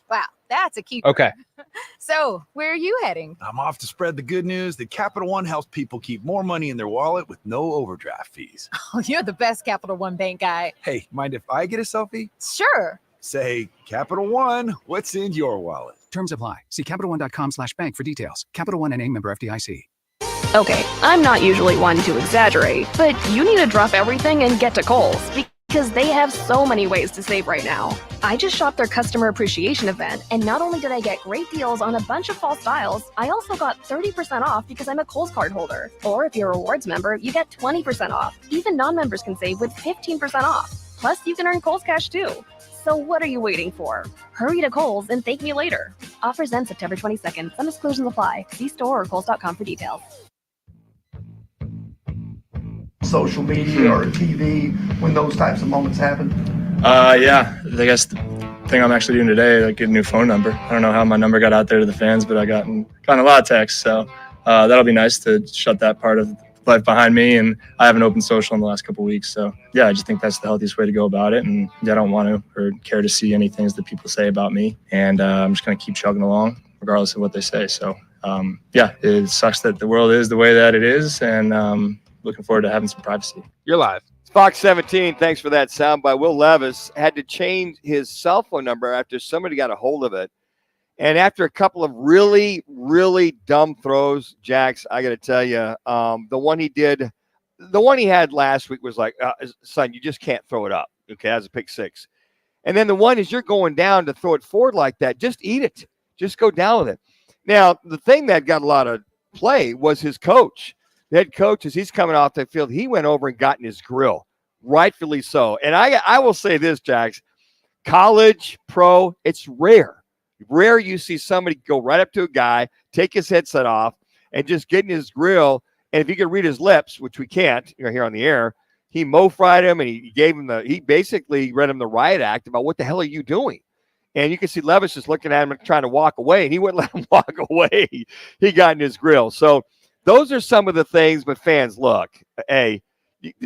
[SPEAKER 16] Wow, that's a keeper.
[SPEAKER 13] Okay.
[SPEAKER 16] So, where are you heading?
[SPEAKER 17] I'm off to spread the good news that Capital One helps people keep more money in their wallet with no overdraft fees.
[SPEAKER 16] Oh, you're the best Capital One Bank guy.
[SPEAKER 17] Hey, mind if I get a selfie?
[SPEAKER 16] Sure.
[SPEAKER 17] Say, Capital One, what's in your wallet?
[SPEAKER 18] Terms apply. See CapitalOne.com/bank for details. Capital One NA, member FDIC.
[SPEAKER 20] Okay, I'm not usually one to exaggerate, but you need to drop everything and get to Kohl's because they have so many ways to save right now. I just shopped their customer appreciation event, and not only did I get great deals on a bunch of fall styles, I also got 30% off because I'm a Kohl's card holder. Or if you're a rewards member, you get 20% off. Even non-members can save with 15% off. Plus, you can earn Kohl's cash too. So what are you waiting for? Hurry to Kohl's and thank me later. Offers end September 22nd. Some exclusions apply. See store or Kohl's.com for details.
[SPEAKER 27] Social media or TV when those types of moments happen?
[SPEAKER 28] Yeah, I guess the thing I'm actually doing today, like get a new phone number. I don't know how my number got out there to the fans, but I gotten a lot of texts, so that'll be nice to shut that part of life behind me. And I haven't opened social in the last couple of weeks, so yeah, I just think that's the healthiest way to go about it. And I don't want to or care to see any things that people say about me, and I'm just gonna keep chugging along regardless of what they say. So yeah, it sucks that the world is the way that it is, and looking forward to having some privacy.
[SPEAKER 13] You're live.
[SPEAKER 4] Fox 17, thanks for that sound by Will Levis. Had to change his cell phone number after somebody got a hold of it. And after a couple of really, really dumb throws, Jax, I got to tell you, the one he had last week was like, son, you just can't throw it up. Okay, that's a pick six. And then the one is you're going down to throw it forward like that. Just eat it. Just go down with it. Now, the thing that got a lot of play was his coach. The head coach, as he's coming off the field, he went over and got in his grill, rightfully so. And I will say this, Jax, college, pro, it's rare. Rare you see somebody go right up to a guy, take his headset off, and just get in his grill. And if you can read his lips, which we can't here on the air, he mo-fried him and he basically read him the riot act about what the hell are you doing? And you can see Levis just looking at him and trying to walk away, and he wouldn't let him walk away. He got in his grill. So those are some of the things, but fans, look, hey,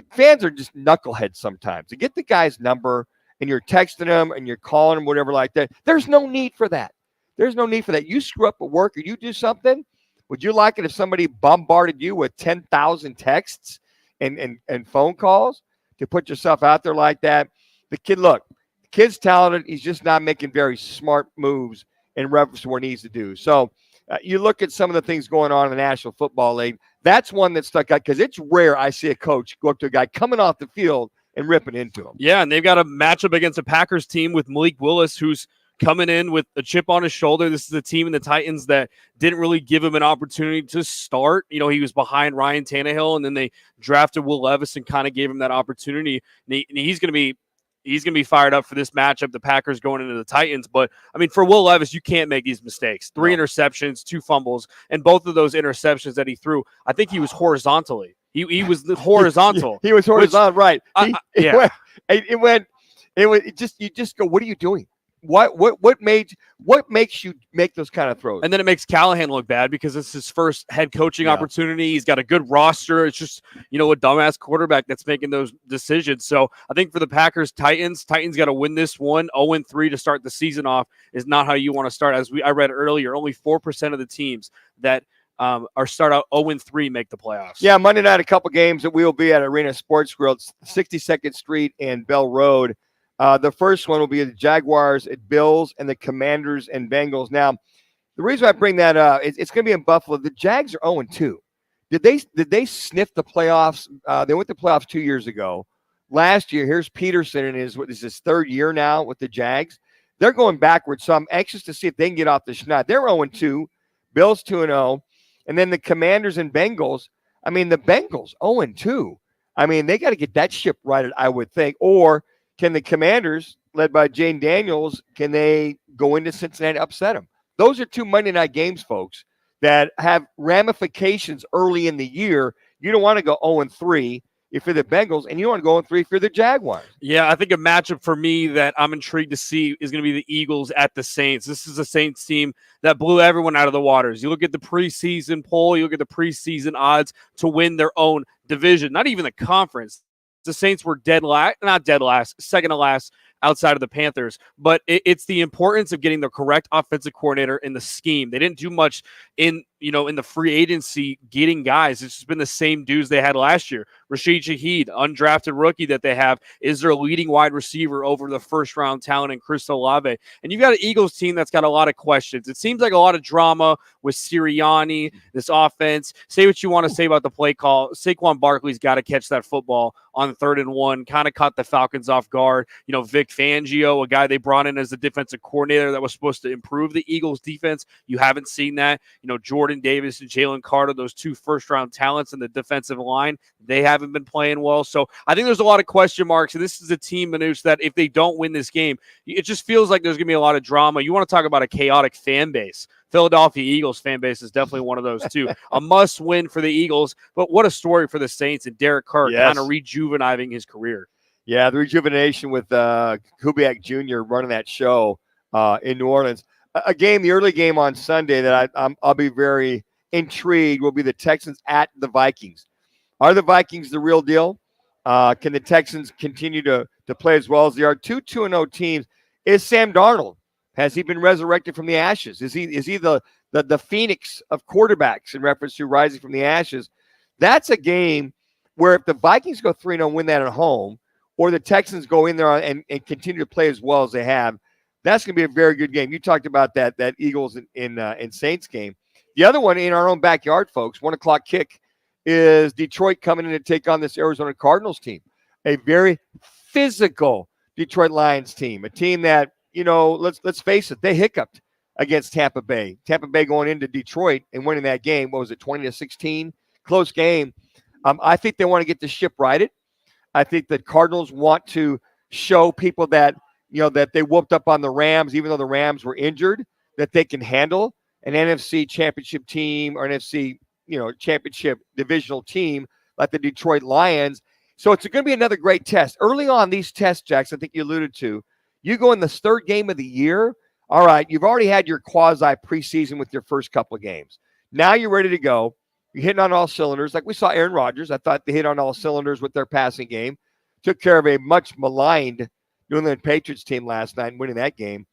[SPEAKER 4] fans are just knuckleheads sometimes. To get the guy's number and you're texting him and you're calling him, whatever like that, there's no need for that. There's no need for that. You screw up at work or you do something, would you like it if somebody bombarded you with 10,000 texts and phone calls to put yourself out there like that? The kid's talented. He's just not making very smart moves in reference to what he needs to do. So You look at some of the things going on in the National Football League. That's one that stuck out because it's rare I see a coach go up to a guy coming off the field and ripping into him.
[SPEAKER 3] Yeah, and they've got a matchup against a Packers team with Malik Willis, who's coming in with a chip on his shoulder. This is a team in the Titans that didn't really give him an opportunity to start. You know, he was behind Ryan Tannehill, and then they drafted Will Levis and kind of gave him that opportunity. And he's going to be fired up for this matchup, the Packers going into the Titans. But, I mean, for Will Levis, you can't make these mistakes. 3 interceptions, 2 fumbles, and both of those interceptions that he threw, I think he was horizontally. He was horizontal.
[SPEAKER 4] He was horizontal, right.
[SPEAKER 3] Yeah.
[SPEAKER 4] You just go, what are you doing? What makes you make those kind of throws?
[SPEAKER 3] And then it makes Callahan look bad because it's his first head coaching opportunity. He's got a good roster. It's just, a dumbass quarterback that's making those decisions. So I think for the Titans got to win this one. 0-3 to start the season off is not how you want to start. As I read earlier, only 4% of the teams that are start out 0-3 make the playoffs.
[SPEAKER 4] Yeah, Monday night, a couple games that we will be at Arena Sports Grill, 62nd Street and Bell Road. The first one will be the Jaguars at Bills and the Commanders and Bengals. Now, the reason I bring that up is it's going to be in Buffalo. The Jags are 0-2. Did they sniff the playoffs? They went to playoffs 2 years ago. Last year, here's Peterson in his third year now with the Jags. They're going backwards, so I'm anxious to see if they can get off the schneid. They're 0-2. Bills 2-0. And then the Commanders and Bengals. I mean, the Bengals 0-2. I mean, they got to get that ship righted, I would think. Or can the Commanders, led by Jane Daniels, can they go into Cincinnati and upset them? Those are 2 Monday night games, folks, that have ramifications early in the year. You don't want to go 0-3 if you're the Bengals, and you want to go 0-3 if you're the Jaguars.
[SPEAKER 3] Yeah, I think a matchup for me that I'm intrigued to see is going to be the Eagles at the Saints. This is a Saints team that blew everyone out of the waters. You look at the preseason poll, you look at the preseason odds to win their own division, not even the conference. The Saints were second to last outside of the Panthers. But it's the importance of getting the correct offensive coordinator in the scheme. They didn't do much in the free agency getting guys. It's just been the same dudes they had last year. Rashid Shaheed, undrafted rookie that they have, is their leading wide receiver over the first-round talent in Chris Olave. And you've got an Eagles team that's got a lot of questions. It seems like a lot of drama with Sirianni, this offense. Say what you want to say about the play call. Saquon Barkley's got to catch that football on 3rd and 1, kind of caught the Falcons off guard. Vic Fangio, a guy they brought in as the defensive coordinator that was supposed to improve the Eagles defense. You haven't seen that. Jordan Davis and Jalen Carter, those 2 first-round talents in the defensive line, they haven't been playing well. So I think there's a lot of question marks, and this is a team, Manuch, that if they don't win this game, it just feels like there's going to be a lot of drama. You want to talk about a chaotic fan base. Philadelphia Eagles fan base is definitely one of those too. A must win for the Eagles, but what a story for the Saints and Derek Carr kind of rejuvenating his career.
[SPEAKER 4] Yeah, the rejuvenation with Kubiak Jr. running that show in New Orleans. The early game on Sunday that I'll be very intrigued will be the Texans at the Vikings. Are the Vikings the real deal? Can the Texans continue to play as well as they are? 2-0 teams. Is Sam Darnold? Has he been resurrected from the ashes? Is he the phoenix of quarterbacks in reference to rising from the ashes? That's a game where if the Vikings go 3-0 and win that at home, or the Texans go in there and continue to play as well as they have, that's going to be a very good game. You talked about that Eagles in Saints game. The other one in our own backyard, folks, 1:00 kick, is Detroit coming in to take on this Arizona Cardinals team, a very physical Detroit Lions team, a team that, let's face it, they hiccuped against Tampa Bay. Tampa Bay going into Detroit and winning that game. What was it, 20-16? Close game. I think they want to get the ship righted. I think the Cardinals want to show people that, that they whooped up on the Rams, even though the Rams were injured, that they can handle an NFC championship team or an NFC, championship divisional team like the Detroit Lions. So it's going to be another great test. Early on, these tests, Jackson, I think you alluded to, you go in this 3rd game of the year. All right, you've already had your quasi preseason with your first couple of games. Now you're ready to go. You're hitting on all cylinders. Like we saw Aaron Rodgers. I thought they hit on all cylinders with their passing game. Took care of a much maligned New England Patriots team last night and winning that game.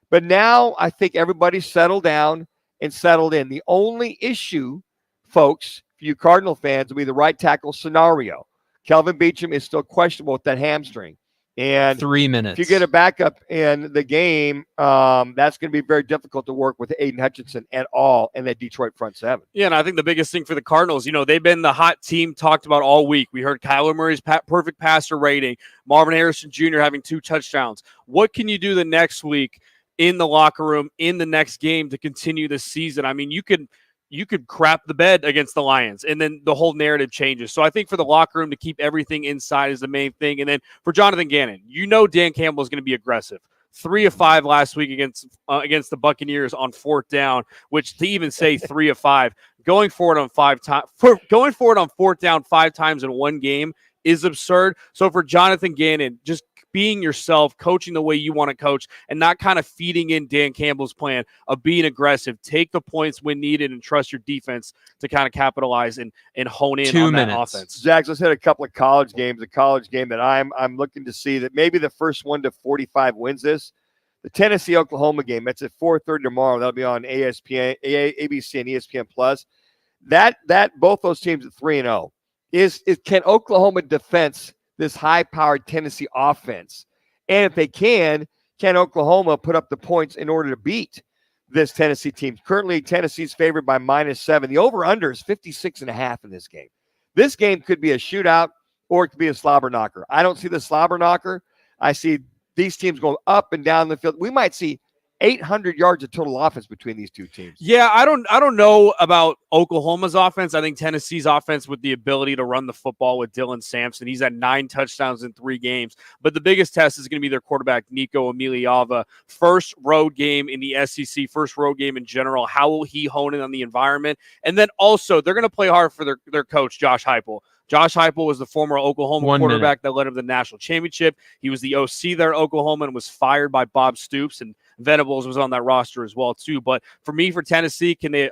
[SPEAKER 4] But now I think everybody's settled down and settled in. The only issue, folks, for you Cardinal fans, will be the right tackle scenario. Kelvin Beachum is still questionable with that hamstring. And
[SPEAKER 13] 3 minutes.
[SPEAKER 4] If you get a backup in the game, that's going to be very difficult to work with Aiden Hutchinson at all in that Detroit front seven.
[SPEAKER 3] Yeah, and I think the biggest thing for the Cardinals, they've been the hot team talked about all week. We heard Kyler Murray's perfect passer rating, Marvin Harrison Jr. having 2 touchdowns. What can you do the next week in the locker room, in the next game to continue this season? I mean, you could crap the bed against the Lions, and then the whole narrative changes. So I think for the locker room to keep everything inside is the main thing. And then for Jonathan Gannon, Dan Campbell is going to be aggressive. 3 of 5 last week against the Buccaneers on 4th down, which to even say 3 of 5, going forward on 4th down 5 times in one game is absurd. So for Jonathan Gannon, just being yourself, coaching the way you want to coach, and not kind of feeding in Dan Campbell's plan of being aggressive, take the points when needed, and trust your defense to kind of capitalize and hone in on that offense.
[SPEAKER 4] Zags, let's hit a couple of college games. A college game that I'm looking to see that maybe the first one to 45 wins this. The Tennessee-Oklahoma game. That's at 4:30 tomorrow. That'll be on ESPN, ABC, and ESPN Plus. That both those teams at 3-0. Can Oklahoma defense this high-powered Tennessee offense? And if they can Oklahoma put up the points in order to beat this Tennessee team? Currently, Tennessee's favored by -7. The over-under is 56.5 in this game. This game could be a shootout or it could be a slobber knocker. I don't see the slobber knocker. I see these teams going up and down the field. We might see 800 yards of total offense between these two teams.
[SPEAKER 3] Yeah, I don't know about Oklahoma's offense. I think Tennessee's offense with the ability to run the football with Dylan Sampson. He's had 9 touchdowns in 3 games. But the biggest test is going to be their quarterback, Nico Emiliava. First road game in the SEC, first road game in general. How will he hone in on the environment? And then also, they're going to play hard for their coach, Josh Heupel. Josh Heupel was the former Oklahoma quarterback that led him to the national championship. He was the OC there at Oklahoma and was fired by Bob Stoops, and Venables was on that roster as well too. But for Tennessee, can they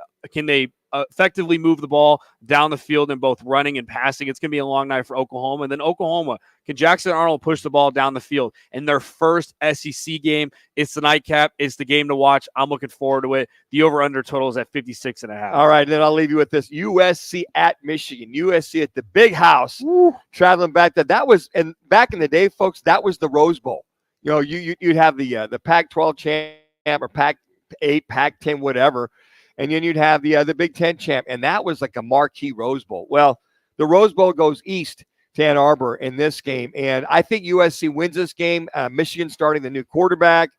[SPEAKER 3] effectively move the ball down the field in both running and passing? It's going to be a long night for Oklahoma. And then Oklahoma, can Jackson Arnold push the ball down the field in their first SEC game? It's the nightcap. It's the game to watch. I'm looking forward to it. The over-under total is at 56.5.
[SPEAKER 4] All right, then I'll leave you with this. USC at Michigan. USC at the Big House. Traveling back there. That was, and back in the day, folks, that was the Rose Bowl. You'd have the Pac-12 champ or Pac-8, Pac-10, whatever. And then you'd have the Big Ten champ, and that was like a marquee Rose Bowl. Well, the Rose Bowl goes east to Ann Arbor in this game, and I think USC wins this game. Michigan starting the new quarterback.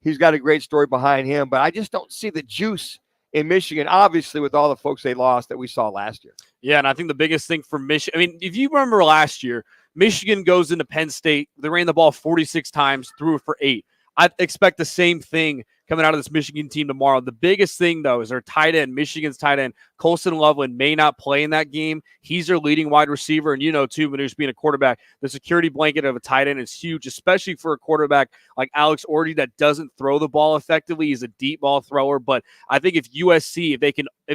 [SPEAKER 4] He's got a great story behind him, but I just don't see the juice in Michigan, obviously, with all the folks they lost that we saw last year.
[SPEAKER 3] Yeah, and I think the biggest thing for Michigan, I mean, if you remember last year, Michigan goes into Penn State. They ran the ball 46 times, threw it for 8. I expect the same thing coming out of this Michigan team tomorrow. The biggest thing, though, is their tight end, Michigan's tight end, Colson Loveland, may not play in that game. He's their leading wide receiver. And too, Manuch being a quarterback, the security blanket of a tight end is huge, especially for a quarterback like Alex Orty that doesn't throw the ball effectively. He's a deep ball thrower. But I think if USC, if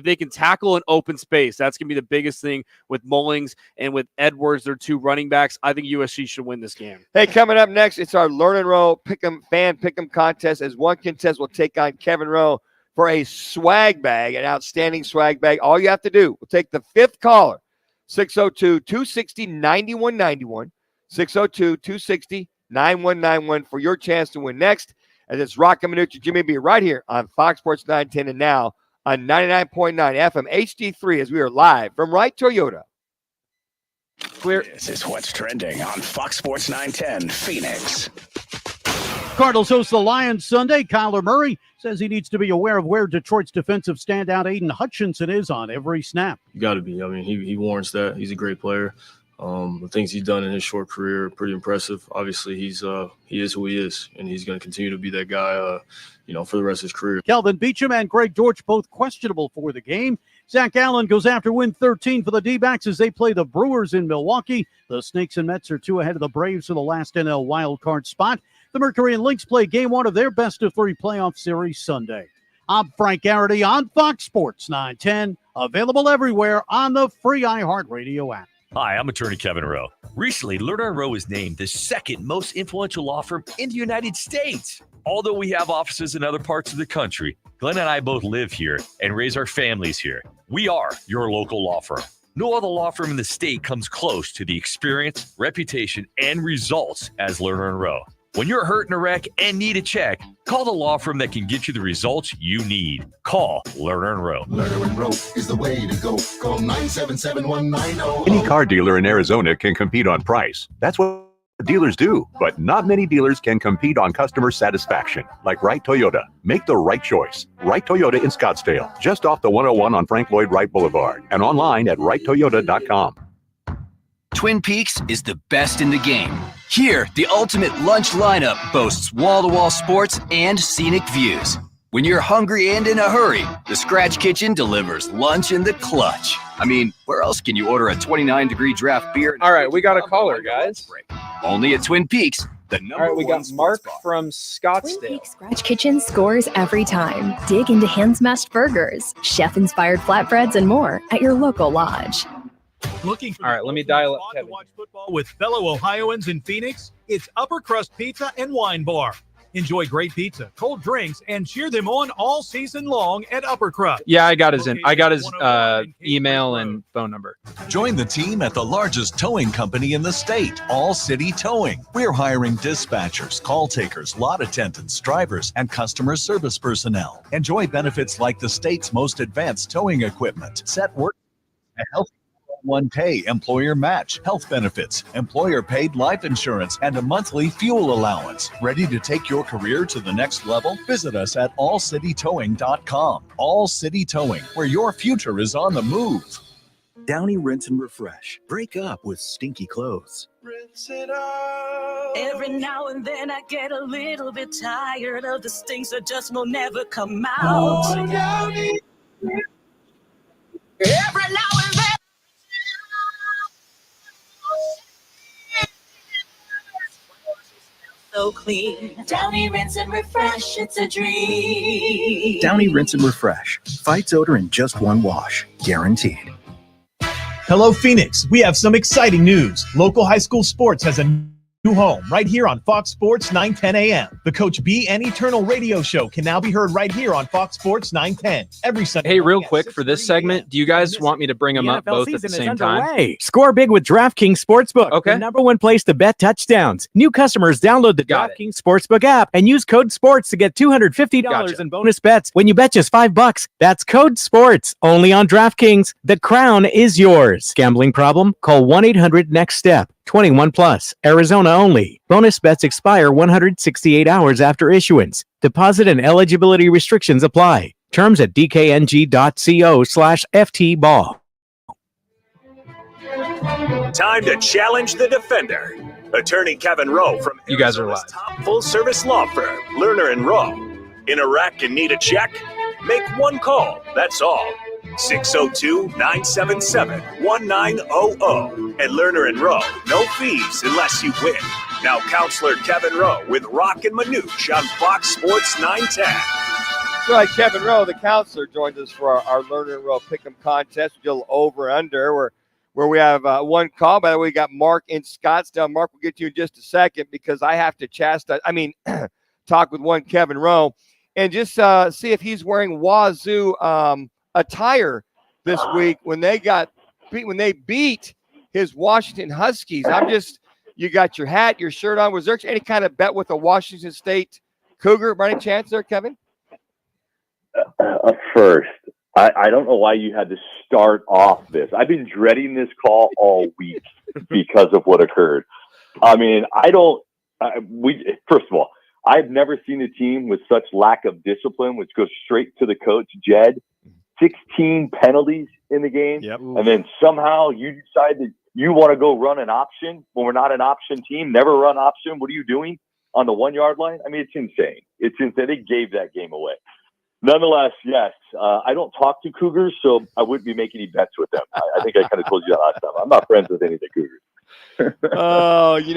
[SPEAKER 3] they can tackle an open space, that's going to be the biggest thing with Mullings and with Edwards, their 2 running backs. I think USC should win this game.
[SPEAKER 4] Hey, coming up next, it's our Learn and Roll fan Pick'em contest, as one contest will take on Kevin Rowe for a swag bag, an outstanding swag bag. All you have to do, we'll take the 5th caller, 602-260-9191, 602-260-9191 for your chance to win next. And it's Roc and Manuch and Jimmy B right here on Fox Sports 910 and now on 99.9 FM HD3 as we are live from Wright Toyota.
[SPEAKER 1] This is what's trending on Fox Sports 910 Phoenix.
[SPEAKER 19] Cardinals host the Lions Sunday. Kyler Murray says he needs to be aware of where Detroit's defensive standout Aiden Hutchinson is on every snap.
[SPEAKER 21] You got to be. I mean, he warrants that. He's a great player. The things he's done in his short career are pretty impressive. Obviously, he is who he is, and he's going to continue to be that guy, for the rest of his career.
[SPEAKER 19] Kelvin Beachum and Greg Dortch both questionable for the game. Zach Allen goes after win 13 for the D-backs as they play the Brewers in Milwaukee. The Snakes and Mets are 2 ahead of the Braves for the last NL wildcard spot. The Mercury and Lynx play game 1 of their best-of-3 playoff series Sunday. I'm Frank Garrity on Fox Sports 910, available everywhere on the free iHeartRadio app.
[SPEAKER 14] Hi, I'm attorney Kevin Rowe. Recently, Lerner & Rowe was named the 2nd most influential law firm in the United States. Although we have offices in other parts of the country, Glenn and I both live here and raise our families here. We are your local law firm. No other law firm in the state comes close to the experience, reputation, and results as Lerner & Rowe. When you're hurt in a wreck and need a check, call the law firm that can get you the results you need. Call Lerner & Rowe.
[SPEAKER 15] Lerner & Rowe is the way to go. Call 977-1900.
[SPEAKER 2] Any car dealer in Arizona can compete on price. That's what dealers do, but not many dealers can compete on customer satisfaction. Like Wright Toyota. Make the right choice. Wright Toyota in Scottsdale, just off the 101 on Frank Lloyd Wright Boulevard, and online at wrighttoyota.com.
[SPEAKER 7] Twin Peaks is the best in the game. Here, the ultimate lunch lineup boasts wall-to-wall sports and scenic views. When you're hungry and in a hurry, the Scratch Kitchen delivers lunch in the clutch. I mean, where else can you order a 29-degree draft beer?
[SPEAKER 13] All right, we got a caller, guys.
[SPEAKER 7] Only at Twin Peaks, the number
[SPEAKER 13] All right, we got Mark from
[SPEAKER 8] Twin
[SPEAKER 13] Scottsdale.
[SPEAKER 8] Peaks Scratch Kitchen scores every time. Dig into hand-smashed burgers, chef-inspired flatbreads, and more at your local lodge.
[SPEAKER 22] Looking for
[SPEAKER 13] All right, let me dial up
[SPEAKER 22] to
[SPEAKER 13] Kevin.
[SPEAKER 22] watch football with fellow Ohioans in Phoenix? It's Upper Crust Pizza and Wine Bar. Enjoy great pizza, cold drinks, and cheer them on all season long at Upper Crust.
[SPEAKER 13] Yeah, I got his email and phone number.
[SPEAKER 23] Join the team at the largest towing company in the state, All City Towing. We're hiring dispatchers, call takers, lot attendants, drivers, and customer service personnel. Enjoy benefits like the state's most advanced towing equipment, set work, a healthy one pay, employer match, health benefits, employer paid life insurance, and a monthly fuel allowance. Ready to take your career to the next level? Visit us at allcitytowing.com. All City Towing, where your future is on the move.
[SPEAKER 24] Downy Rinse and Refresh. Break up with stinky clothes.
[SPEAKER 25] Rinse it out. Every now and then I get a little bit tired of the stinks that just will never come out. Oh, Downy. Every now and then. So clean. Downy Rinse and Refresh, it's a dream.
[SPEAKER 24] Downy Rinse and Refresh. Fights odor in just one wash. Guaranteed.
[SPEAKER 26] Hello, Phoenix. We have some exciting news. Local high school sports has a new home right here on Fox Sports 910 a.m. The Coach B and Eternal radio show can now be heard right here on Fox Sports 910 every Sunday.
[SPEAKER 13] Hey, real quick for this segment, do you guys want me to bring them up both at the same time?
[SPEAKER 29] Score big with DraftKings Sportsbook. Okay. The number one place to bet touchdowns. New customers download the DraftKings Sportsbook app and use code SPORTS to get $250 in bonus bets when you bet just $5. That's code SPORTS only on DraftKings. The crown is yours. Gambling problem? Call 1-800-NEXT-STEP. 21 plus, Arizona only. Bonus bets expire 168 hours after issuance. Deposit and eligibility restrictions apply. Terms at dkng.co/ftball.
[SPEAKER 1] Time to challenge the defender. Attorney Kevin Rowe from
[SPEAKER 13] You guys are live.
[SPEAKER 1] top full-service law firm, Lerner & Rowe. In a wreck and need a check? Make one call, that's all. 602-977-1900. And Lerner & Rowe, no fees unless you win. Now Counselor Kevin Rowe with Roc and Manuch on Fox Sports 910.
[SPEAKER 4] All right, Kevin Rowe, the counselor, joins us for our Lerner & Rowe Pick'em contest. Still over under, where we have one call. By the way, we got Mark in Scottsdale. Mark, we'll get to you in just a second because I have to talk with one Kevin Rowe and just see if he's wearing Wazoo attire this week when they beat his Washington Huskies. You got your hat, your shirt on. Was there any kind of bet with a Washington State Cougar by any chance there, Kevin?
[SPEAKER 30] First, I don't know why you had to start off this. I've been dreading this call all week because of what occurred. I mean, first of all, I've never seen a team with such lack of discipline, which goes straight to the coach, Jed. 16 penalties in the game. Yep. And then somehow you decide that you want to go run an option when we're not an option team. Never run option. What are you doing on the 1 yard line? I mean, it's insane. It's insane. They gave that game away. Nonetheless, yes, I don't talk to Cougars, so I wouldn't be making any bets with them. I think I kind of told you that last time. I'm not friends with any of the Cougars.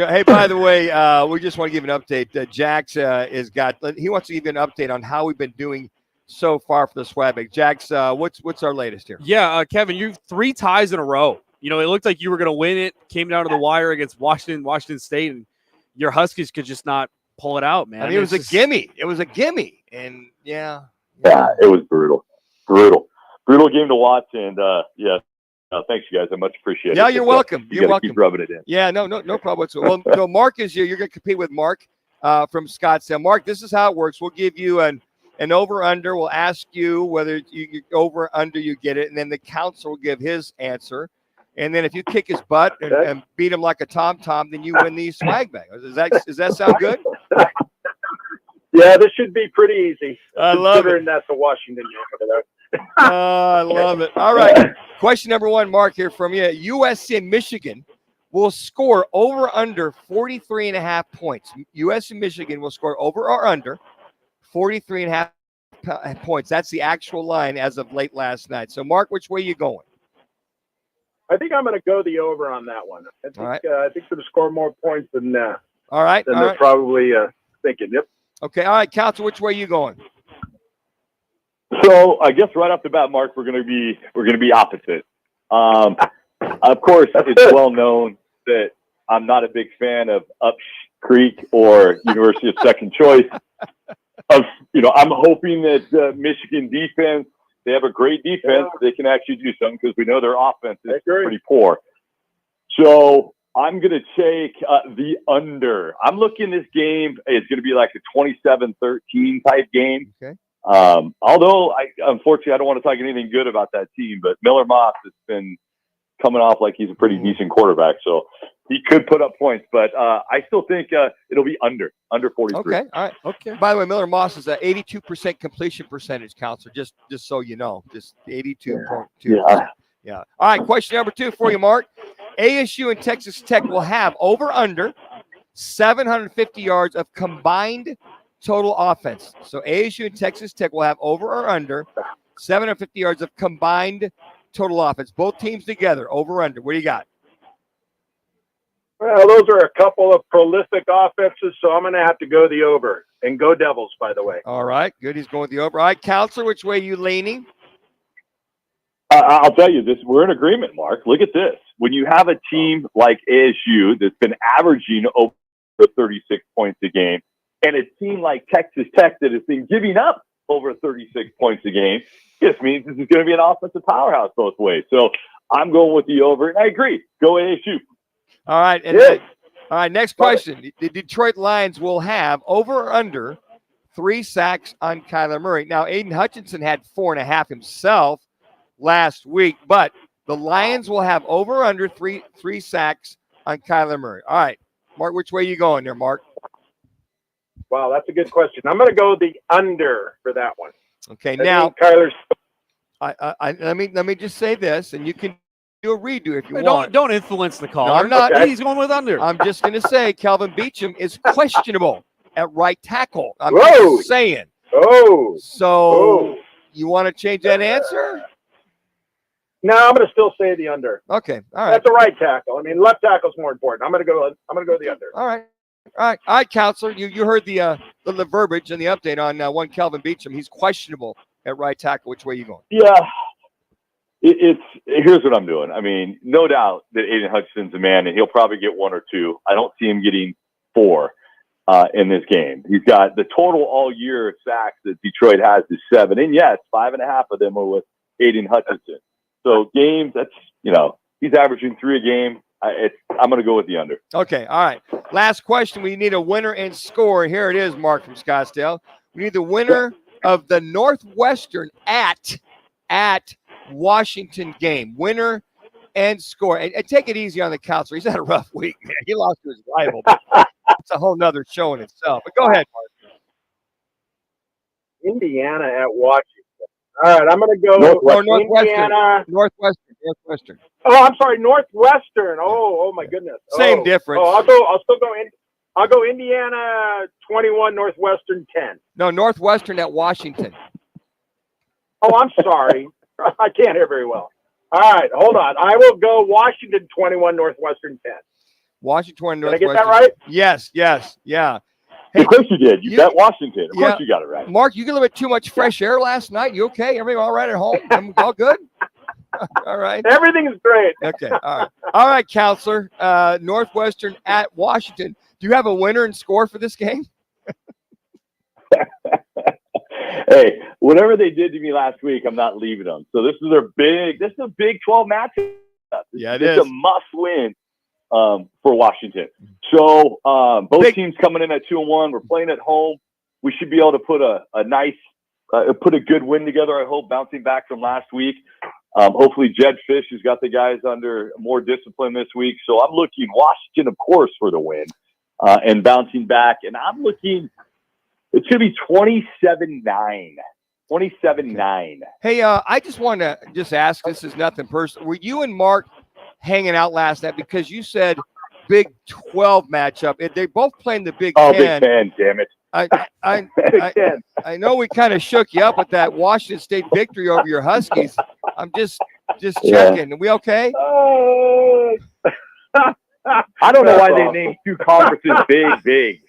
[SPEAKER 4] Hey, by the way, we just want to give an update. Jax he wants to give you an update on how we've been doing so far for the Swag. Jax, what's our latest here?
[SPEAKER 3] Yeah, Kevin, you 3 ties in a row. You know, it looked like you were going to win it, came down to the wire against Washington State, and your Huskies could just not pull it out, man.
[SPEAKER 4] I mean, it was a gimme. It was a gimme. And,
[SPEAKER 30] yeah, it was brutal game to watch. And, Thanks, you guys. I much appreciate it.
[SPEAKER 4] Yeah, you're welcome.
[SPEAKER 30] You
[SPEAKER 4] You're
[SPEAKER 30] gotta
[SPEAKER 4] welcome.
[SPEAKER 30] keep rubbing it in.
[SPEAKER 4] Yeah, no problem whatsoever. Well, no, Mark is here. You're going to compete with Mark from Scottsdale. Mark, this is how it works. We'll give you an over-under. We'll ask you whether you over under you get it, and then the counselor will give his answer. And then if you kick his butt and beat him like a tom-tom, then you win the swag bag. Does that sound good?
[SPEAKER 5] Yeah, this should be pretty easy.
[SPEAKER 4] I love it.
[SPEAKER 5] Considering that's a Washington game over there.
[SPEAKER 4] I love it. All right. Question number 1, Mark, here from you. USC and Michigan will score over under 43.5 points. USC and Michigan will score over or under 43.5 points. That's the actual line as of late last night. So, Mark, which way are you going?
[SPEAKER 5] I think I'm going to go the over on that one. I think, I think they'll score more points than that.
[SPEAKER 4] All right.
[SPEAKER 5] Than they're probably thinking. Yep.
[SPEAKER 4] Okay. All right, Council, which way are you going?
[SPEAKER 30] So I guess right off the bat, Mark, we're gonna be opposite. Of course, it's well known that I'm not a big fan of Up Creek or University of Second Choice. I'm hoping that Michigan defense, they have a great defense. They can actually do something because we know their offense is pretty poor. So I'm going to take the under. I'm looking this game. It's going to be like a 27-13 type game.
[SPEAKER 4] Okay.
[SPEAKER 30] Although, unfortunately, I don't want to talk anything good about that team, but Miller Moss has been coming off like he's a pretty decent quarterback, so he could put up points. But I still think it'll be under 43.
[SPEAKER 4] Okay, all right. Okay. By the way, Miller Moss is at 82% completion percentage, Counselor, just so you know, just 82.2%. Yeah. All right, question number 2 for you, Mark. ASU and Texas Tech will have over under 750 yards of combined total offense. So ASU and Texas Tech will have over or under 750 yards of combined total offense. Both teams together, over or under. What do you got?
[SPEAKER 5] Well, those are a couple of prolific offenses, so I'm going to have to go the over. And go Devils, by the way.
[SPEAKER 4] All right, good. He's going with the over. All right, Counselor, which way are you leaning?
[SPEAKER 30] I'll tell you this. We're in agreement, Mark. Look at this. When you have a team like ASU that's been averaging over 36 points a game, and a team like Texas Tech that has been giving up over 36 points a game, just means this is going to be an offensive powerhouse both ways. So I'm going with the over, and I agree. Go ASU.
[SPEAKER 4] All right. And all right, next question. The Detroit Lions will have over or under 3 sacks on Kyler Murray. Now, Aiden Hutchinson had 4.5 himself last week, but the Lions will have over or under three sacks on Kyler Murray. All right, Mark, which way are you going there, Mark?
[SPEAKER 5] Wow, that's a good question. I'm going to go the under for that one.
[SPEAKER 4] Okay, now
[SPEAKER 5] Kyler's.
[SPEAKER 4] Let me just say this, and you can do a redo if you want.
[SPEAKER 3] Don't influence the call.
[SPEAKER 4] No, I'm not.
[SPEAKER 3] Okay. He's going with under.
[SPEAKER 4] I'm just going to say Calvin Beachum is questionable at right tackle. I'm
[SPEAKER 5] Whoa.
[SPEAKER 4] just saying.
[SPEAKER 5] Oh.
[SPEAKER 4] So you want to change that answer?
[SPEAKER 5] No, I'm going to still say the under.
[SPEAKER 4] Okay, all right.
[SPEAKER 5] That's a right tackle. I mean, left tackle's more important. I'm going to go the under.
[SPEAKER 4] All right, Counselor. You heard the verbiage and the update on one Calvin Beachum. He's questionable at right tackle. Which way are you going?
[SPEAKER 30] Yeah, here's what I'm doing. I mean, no doubt that Aiden Hutchinson's a man, and he'll probably get 1 or 2. I don't see him getting 4 in this game. He's got the total all year sacks that Detroit has is 7, and yes, 5.5 of them are with Aiden Hutchinson. So games, that's he's averaging 3 a game. I'm going to go with the under.
[SPEAKER 4] Okay, all right. Last question. We need a winner and score. Here it is, Mark from Scottsdale. We need the winner of the Northwestern at Washington game. Winner and score. And take it easy on the counselor. He's had a rough week, man. He lost to his rival. It's a whole nother show in itself. But go ahead, Mark.
[SPEAKER 5] Indiana at Washington. All right, I'm going to go
[SPEAKER 4] Northwestern.
[SPEAKER 5] Oh, I'm sorry, Northwestern. Oh my goodness.
[SPEAKER 4] Same difference.
[SPEAKER 5] Oh, I'll go Indiana 21, Northwestern 10.
[SPEAKER 4] No, Northwestern at Washington.
[SPEAKER 5] Oh, I'm sorry. I can't hear very well. All right, hold on. I will go Washington 21, Northwestern 10.
[SPEAKER 4] Washington 21,
[SPEAKER 5] Did I
[SPEAKER 4] Northwestern.
[SPEAKER 5] get that right?
[SPEAKER 4] Yes, yeah.
[SPEAKER 30] Hey, of course you did. You bet Washington. Of course you got it right.
[SPEAKER 4] Mark, you got a little bit too much fresh air last night. You okay? Everything all right at home? All good? All right.
[SPEAKER 5] Everything's great.
[SPEAKER 4] Okay. All right. All right, Counselor. Northwestern at Washington. Do you have a winner and score for this game?
[SPEAKER 30] Hey, whatever they did to me last week, I'm not leaving them. So this is a Big 12 matchup
[SPEAKER 4] Yeah,
[SPEAKER 30] it's a must-win for Washington. So both teams coming in at 2-1. We're playing at home. We should be able to put a good win together. I hope, bouncing back from last week. Hopefully, Jed Fish has got the guys under more discipline this week. So I'm looking Washington, of course, for the win and bouncing back. And I'm looking. It's going to be 27-9. 27-9.
[SPEAKER 4] Hey, I just want to ask, this is nothing personal. Were you and Mark hanging out last night? Because you said Big 12 matchup. They both playing the Big 10.
[SPEAKER 30] Oh, Big 10, damn it.
[SPEAKER 4] I know we kind of shook you up with that Washington State victory over your Huskies. I'm just checking. Are we okay?
[SPEAKER 30] I don't know why they named two conferences big.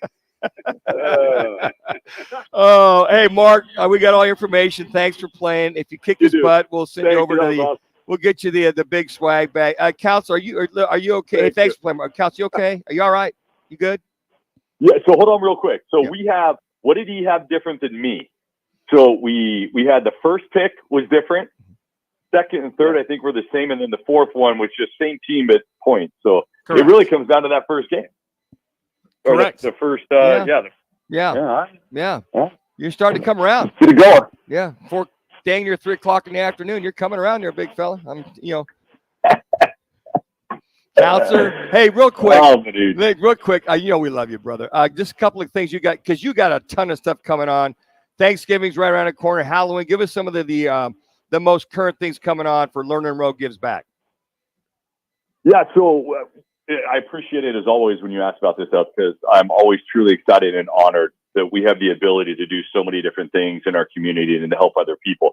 [SPEAKER 4] Oh, hey, Mark, we got all your information. Thanks for playing. If you kick his butt, we'll send you over to the. We'll get you the big swag bag. Counsel, are you okay? Hey, thanks for playing, Mark. Counsel, you okay? Are you all right? You good?
[SPEAKER 30] Yeah. So hold on, real quick. So we have. What did he have different than me? So we had the first pick was different. Second and third, I think, were the same, and then the fourth one was just same team at points. So it really comes down to that first game.
[SPEAKER 3] Correct.
[SPEAKER 30] The first,
[SPEAKER 4] Yeah. You're starting to come around.
[SPEAKER 30] Get it going.
[SPEAKER 4] Yeah. Dang near 3 o'clock in the afternoon. You're coming around there, big fella. Counselor. Hey, real quick. Real quick. We love you, brother. Just a couple of things you got, because you got a ton of stuff coming on. Thanksgiving's right around the corner. Halloween. Give us some of the most current things coming on for Lerner and Rowe Gives Back.
[SPEAKER 30] Yeah. So I appreciate it as always when you ask about this stuff, because I'm always truly excited and honored that we have the ability to do so many different things in our community and to help other people.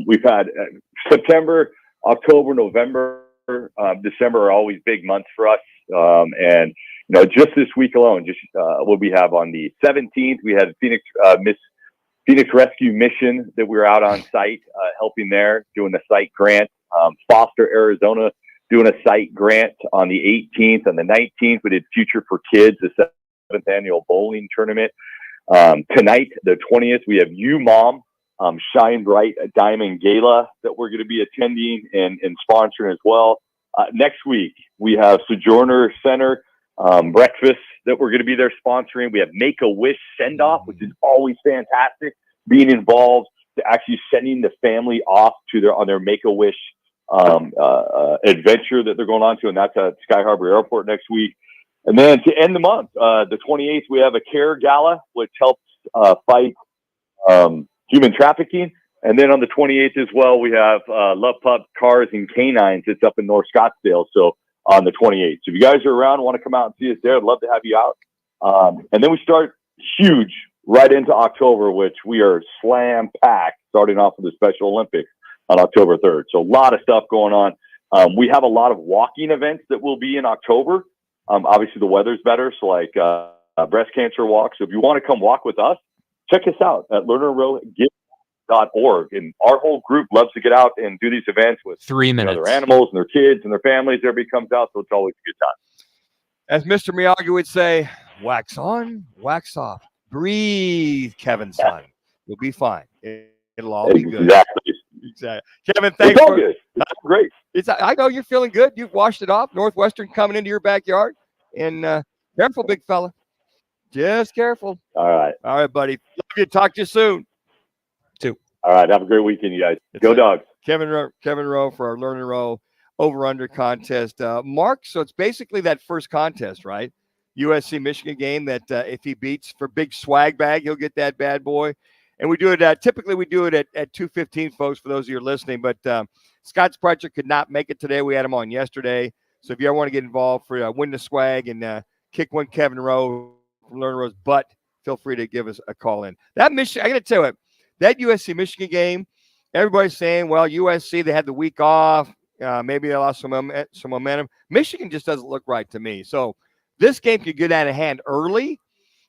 [SPEAKER 30] We've had September, October, November, December are always big months for us. And just this week alone, what we have on the 17th, we had Phoenix Rescue Mission that we were out on site helping there, doing the site grant. Foster, Arizona, doing a site grant on the 18th. On the 19th, we did Future for Kids, the 7th annual bowling tournament. Tonight, the 20th, we have You Mom, Shine Bright Diamond Gala that we're going to be attending and sponsoring as well. Next week, we have Sojourner Center breakfast that we're going to be there sponsoring. We have Make-A-Wish send-off, which is always fantastic, being involved to actually sending the family off on their Make-A-Wish adventure that they're going on to, and that's at Sky Harbor Airport next week. And then to end the month, the 28th, we have a care gala, which helps fight human trafficking. And then on the 28th as well, we have Love Pup Cars and Canines. It's up in North Scottsdale. So on the 28th. So if you guys are around, want to come out and see us there, I'd love to have you out. And then we start huge right into October, which we are slam packed, starting off with the Special Olympics on October 3rd. So a lot of stuff going on. We have a lot of walking events that will be in October. Obviously the weather's better. So like breast cancer walk. So if you want to come walk with us, check us out at LernerRoweGives.org. And our whole group loves to get out and do these events with
[SPEAKER 13] 3 minutes.
[SPEAKER 30] Their animals and their kids and their families. Everybody comes out. So it's always a good time.
[SPEAKER 4] As Mr. Miyagi would say, wax on, wax off. Breathe, Kevin's son. You'll be fine. It'll all be good. Exactly. Kevin, thanks.
[SPEAKER 30] It's all good. It's great.
[SPEAKER 4] I know you're feeling good. You've washed it off. Northwestern coming into your backyard. And careful, big fella. Just careful.
[SPEAKER 30] All right.
[SPEAKER 4] All right, buddy. Love you. Talk to you soon.
[SPEAKER 30] All right. Have a great weekend, you guys. Go Dogs.
[SPEAKER 4] Kevin Rowe for our Lerner Rowe over-under contest. Mark, so it's basically that first contest, right? USC Michigan game that if he beats for big swag bag, he'll get that bad boy. And we do it typically we do it at 2:15, folks, for those of you who are listening. But Scott Sprecher could not make it today. We had him on yesterday. So if you ever want to get involved for win the swag and kick one Kevin Rowe from Lerner Rowe's butt, feel free to give us a call in. That Michigan, I got to tell you, that USC Michigan game, everybody's saying, well, USC, they had the week off. Maybe they lost some momentum. Michigan just doesn't look right to me. So this game could get out of hand early,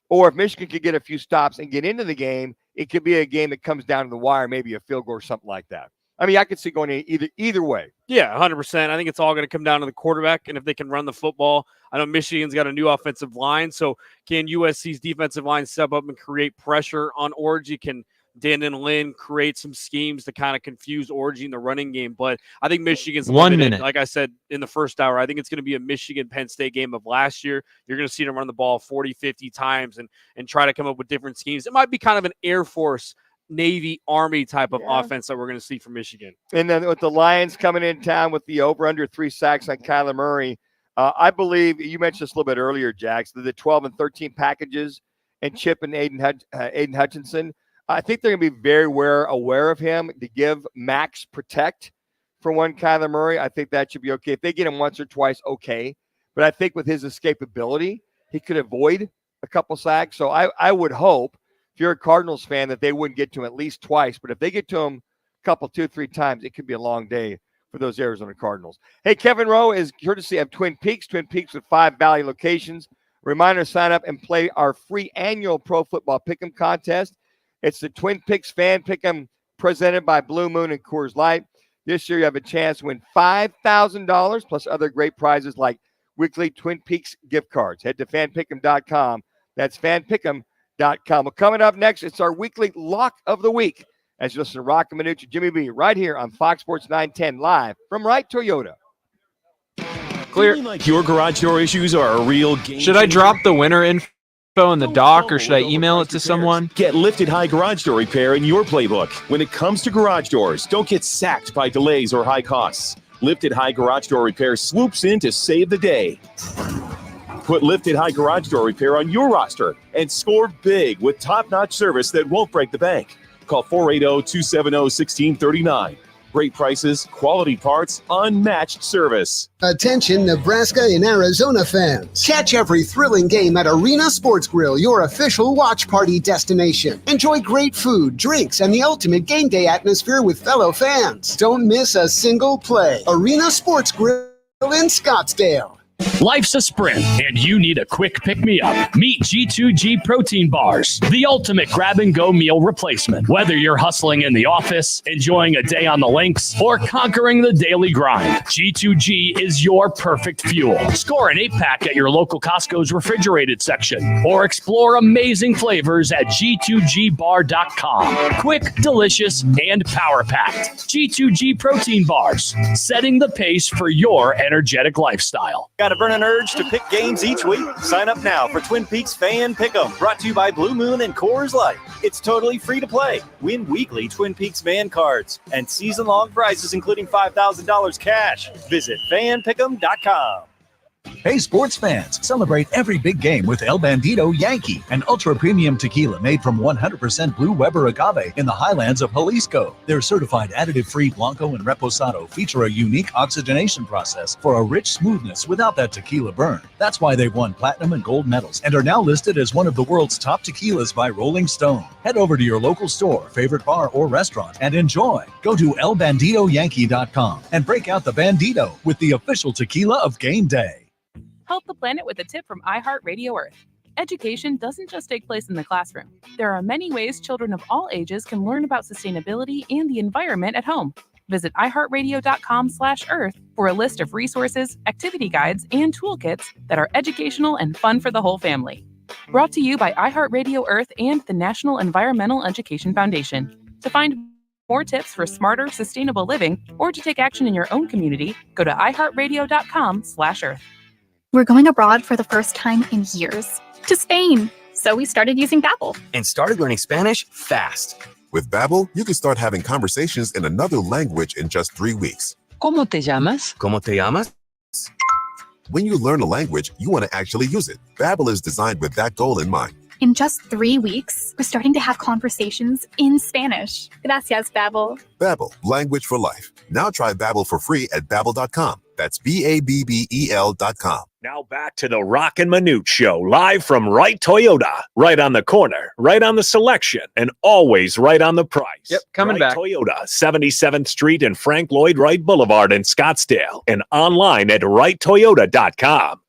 [SPEAKER 4] or if Michigan could get a few stops and get into the game, it could be a game that comes down to the wire, maybe a field goal or something like that. I mean, I could see going either way.
[SPEAKER 3] Yeah, 100%. I think it's all going to come down to the quarterback and if they can run the football. I know Michigan's got a new offensive line, so can USC's defensive line step up and create pressure on Orji? Can Dandon Lynn create some schemes to kind of confuse Orji in the running game. But I think Michigan's
[SPEAKER 13] 1
[SPEAKER 3] limited.
[SPEAKER 13] minute.
[SPEAKER 3] Like I said in the first hour, I think it's going to be a Michigan-Penn State game of last year. You're going to see them run the ball 40, 50 times and try to come up with different schemes. It might be kind of an Air Force, Navy, Army type of offense that we're going to see from Michigan.
[SPEAKER 4] And then with the Lions coming in town with the over-under 3 sacks on Kyler Murray, I believe you mentioned this a little bit earlier, Jax, the 12 and 13 packages and Chip and Aiden Hutchinson. I think they're going to be very aware of him to give max protect for one Kyler Murray. I think that should be okay. If they get him once or twice, okay. But I think with his escapability, he could avoid a couple sacks. So I would hope, if you're a Cardinals fan, that they wouldn't get to him at least twice. But if they get to him a couple, 2-3 times, it could be a long day for those Arizona Cardinals. Hey, Kevin Rowe is courtesy of Twin Peaks with 5 Valley locations. Reminder, sign up and play our free annual Pro Football Pick'em contest. It's the Twin Peaks Fan Pick'em presented by Blue Moon and Coors Light. This year, you have a chance to win $5,000 plus other great prizes like weekly Twin Peaks gift cards. Head to fanpick'em.com. That's fanpick'em.com. Well, coming up next, it's our weekly Lock of the Week. As you listen to Roc and Manuch and Jimmy B right here on Fox Sports 910 live from Wright Toyota.
[SPEAKER 13] Clear.
[SPEAKER 6] Like your garage door issues are a real game.
[SPEAKER 13] Should I drop the winner info in the doc, or should I email it to someone?
[SPEAKER 6] Get Lifted High Garage Door Repair in your playbook. When it comes to garage doors, don't get sacked by delays or high costs. Lifted High Garage Door Repair swoops in to save the day. Put Lifted High Garage Door Repair on your roster and score big with top-notch service that won't break the bank. Call 480-270-1639. Great prices, quality parts, unmatched service.
[SPEAKER 9] Attention Nebraska and Arizona fans. Catch every thrilling game at Arena Sports Grill, your official watch party destination. Enjoy great food, drinks, and the ultimate game day atmosphere with fellow fans. Don't miss a single play. Arena Sports Grill in Scottsdale.
[SPEAKER 10] Life's a sprint, and you need a quick pick-me-up. Meet G2G Protein Bars, the ultimate grab-and-go meal replacement. Whether you're hustling in the office, enjoying a day on the links, or conquering the daily grind, G2G is your perfect fuel. Score an 8-pack at your local Costco's refrigerated section, or explore amazing flavors at G2GBar.com. Quick, delicious, and power-packed. G2G Protein Bars, setting the pace for your energetic lifestyle.
[SPEAKER 11] Got a burning urge to pick games each week? Sign up now for Twin Peaks Fan Pick'em, brought to you by Blue Moon and Coors Light. It's totally free to play. Win weekly Twin Peaks fan cards and season-long prizes, including $5,000 cash. Visit fanpick'em.com.
[SPEAKER 23] Hey, sports fans, celebrate every big game with El Bandito Yankee, an ultra-premium tequila made from 100% Blue Weber agave in the highlands of Jalisco. Their certified additive-free Blanco and Reposado feature a unique oxygenation process for a rich smoothness without that tequila burn. That's why they've won platinum and gold medals and are now listed as one of the world's top tequilas by Rolling Stone. Head over to your local store, favorite bar, or restaurant and enjoy. Go to elbanditoyankee.com and break out the Bandito with the official tequila of game day.
[SPEAKER 12] Help the planet with a tip from iHeartRadio Earth. Education doesn't just take place in the classroom. There are many ways children of all ages can learn about sustainability and the environment at home. Visit iHeartRadio.com/Earth for a list of resources, activity guides, and toolkits that are educational and fun for the whole family. Brought to you by iHeartRadio Earth and the National Environmental Education Foundation. To find more tips for smarter, sustainable living, or to take action in your own community, go to iHeartRadio.com/Earth.
[SPEAKER 16] We're going abroad for the first time in years, to Spain. So we started using Babbel.
[SPEAKER 17] And started learning Spanish fast.
[SPEAKER 18] With Babbel, you can start having conversations in another language in just 3 weeks.
[SPEAKER 17] ¿Cómo te llamas? ¿Cómo te llamas?
[SPEAKER 18] When you learn a language, you want to actually use it. Babbel is designed with that goal in mind.
[SPEAKER 16] In just 3 weeks, we're starting to have conversations in Spanish. Gracias, Babbel.
[SPEAKER 18] Babbel, language for life. Now try Babbel for free at Babbel.com. That's Babbel.com.
[SPEAKER 1] Now back to the Roc and Manuch Show, live from Wright Toyota. Right on the corner, right on the selection, and always right on the price.
[SPEAKER 13] Yep, coming
[SPEAKER 1] Wright
[SPEAKER 13] back.
[SPEAKER 1] Toyota, 77th Street and Frank Lloyd Wright Boulevard in Scottsdale, and online at WrightToyota.com.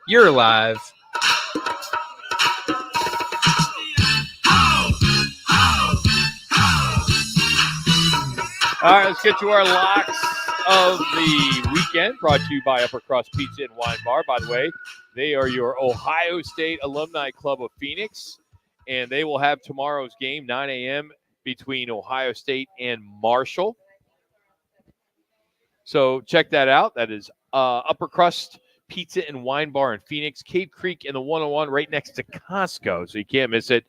[SPEAKER 13] You're live.
[SPEAKER 22] All right, let's get to our locks of the weekend, brought to you by Upper Cross Pizza and Wine Bar. By the way, they are your Ohio State Alumni Club of Phoenix.
[SPEAKER 2] and they will have tomorrow's game, 9 a.m., between Ohio State and Marshall. So check that out. That is Upper Crust Pizza and Wine Bar in Phoenix, Cave Creek in the 101 right next to Costco, so you can't miss it.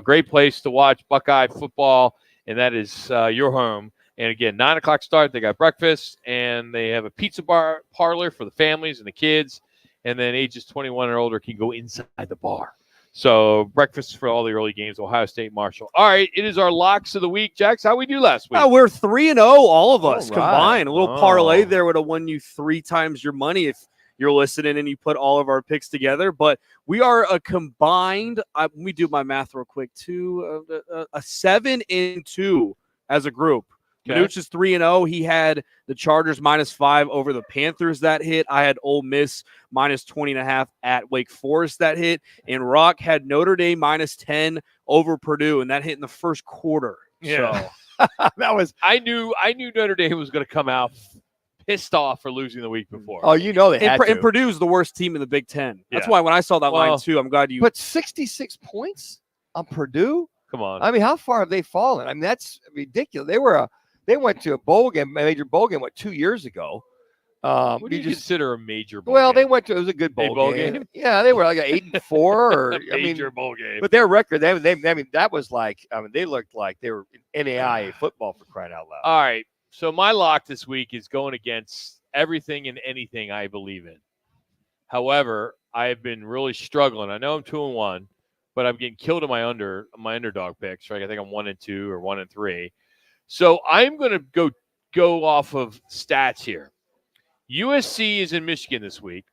[SPEAKER 2] Great place to watch Buckeye football, and that is your home. And again, 9 o'clock start. They got breakfast, and they have a pizza bar parlor for the families and the kids. And then ages 21 or older can go inside the bar. So breakfast for all the early games, Ohio State, Marshall. All right, it is our locks of the week. Jax, how we do last week?
[SPEAKER 3] We're 3-0, all of us
[SPEAKER 2] All right.
[SPEAKER 3] combined. A little parlay there would have won you 3 times your money if you're listening and you put all of our picks together. But we are a combined, let me do my math real quick, a 7-2 as a group.
[SPEAKER 2] Okay.
[SPEAKER 3] Manuch is 3-0. He had the Chargers -5 over the Panthers that hit. I had Ole Miss -20.5 at Wake Forest that hit. And Rock had Notre Dame -10 over Purdue, and that hit in the first quarter.
[SPEAKER 2] Yeah.
[SPEAKER 3] So
[SPEAKER 4] that was.
[SPEAKER 2] I knew Notre Dame was going to come out pissed off for losing the week before.
[SPEAKER 4] Oh, you know they had to.
[SPEAKER 3] And Purdue's the worst team in the Big Ten. That's
[SPEAKER 2] Yeah.
[SPEAKER 3] why when I saw that line too, I'm glad you.
[SPEAKER 4] But 66 points on Purdue.
[SPEAKER 2] Come on.
[SPEAKER 4] I mean, how far have they fallen? I mean, that's ridiculous. They went to a bowl game, a major bowl game, 2 years ago.
[SPEAKER 2] What do you consider a major bowl
[SPEAKER 4] Well,
[SPEAKER 2] game?
[SPEAKER 4] they went to. It was a good bowl game. Yeah, they were like 8-4 or
[SPEAKER 2] major bowl game.
[SPEAKER 4] But their record, they I mean, that was like. I mean, they looked like they were in NAIA football for crying out loud.
[SPEAKER 2] All right. So my lock this week is going against everything and anything I believe in. However, I have been really struggling. I know I'm 2-1, but I'm getting killed in my underdog picks. Right? I think I'm 1-2 or 1-3. So I'm going to go off of stats here. USC is in Michigan this week.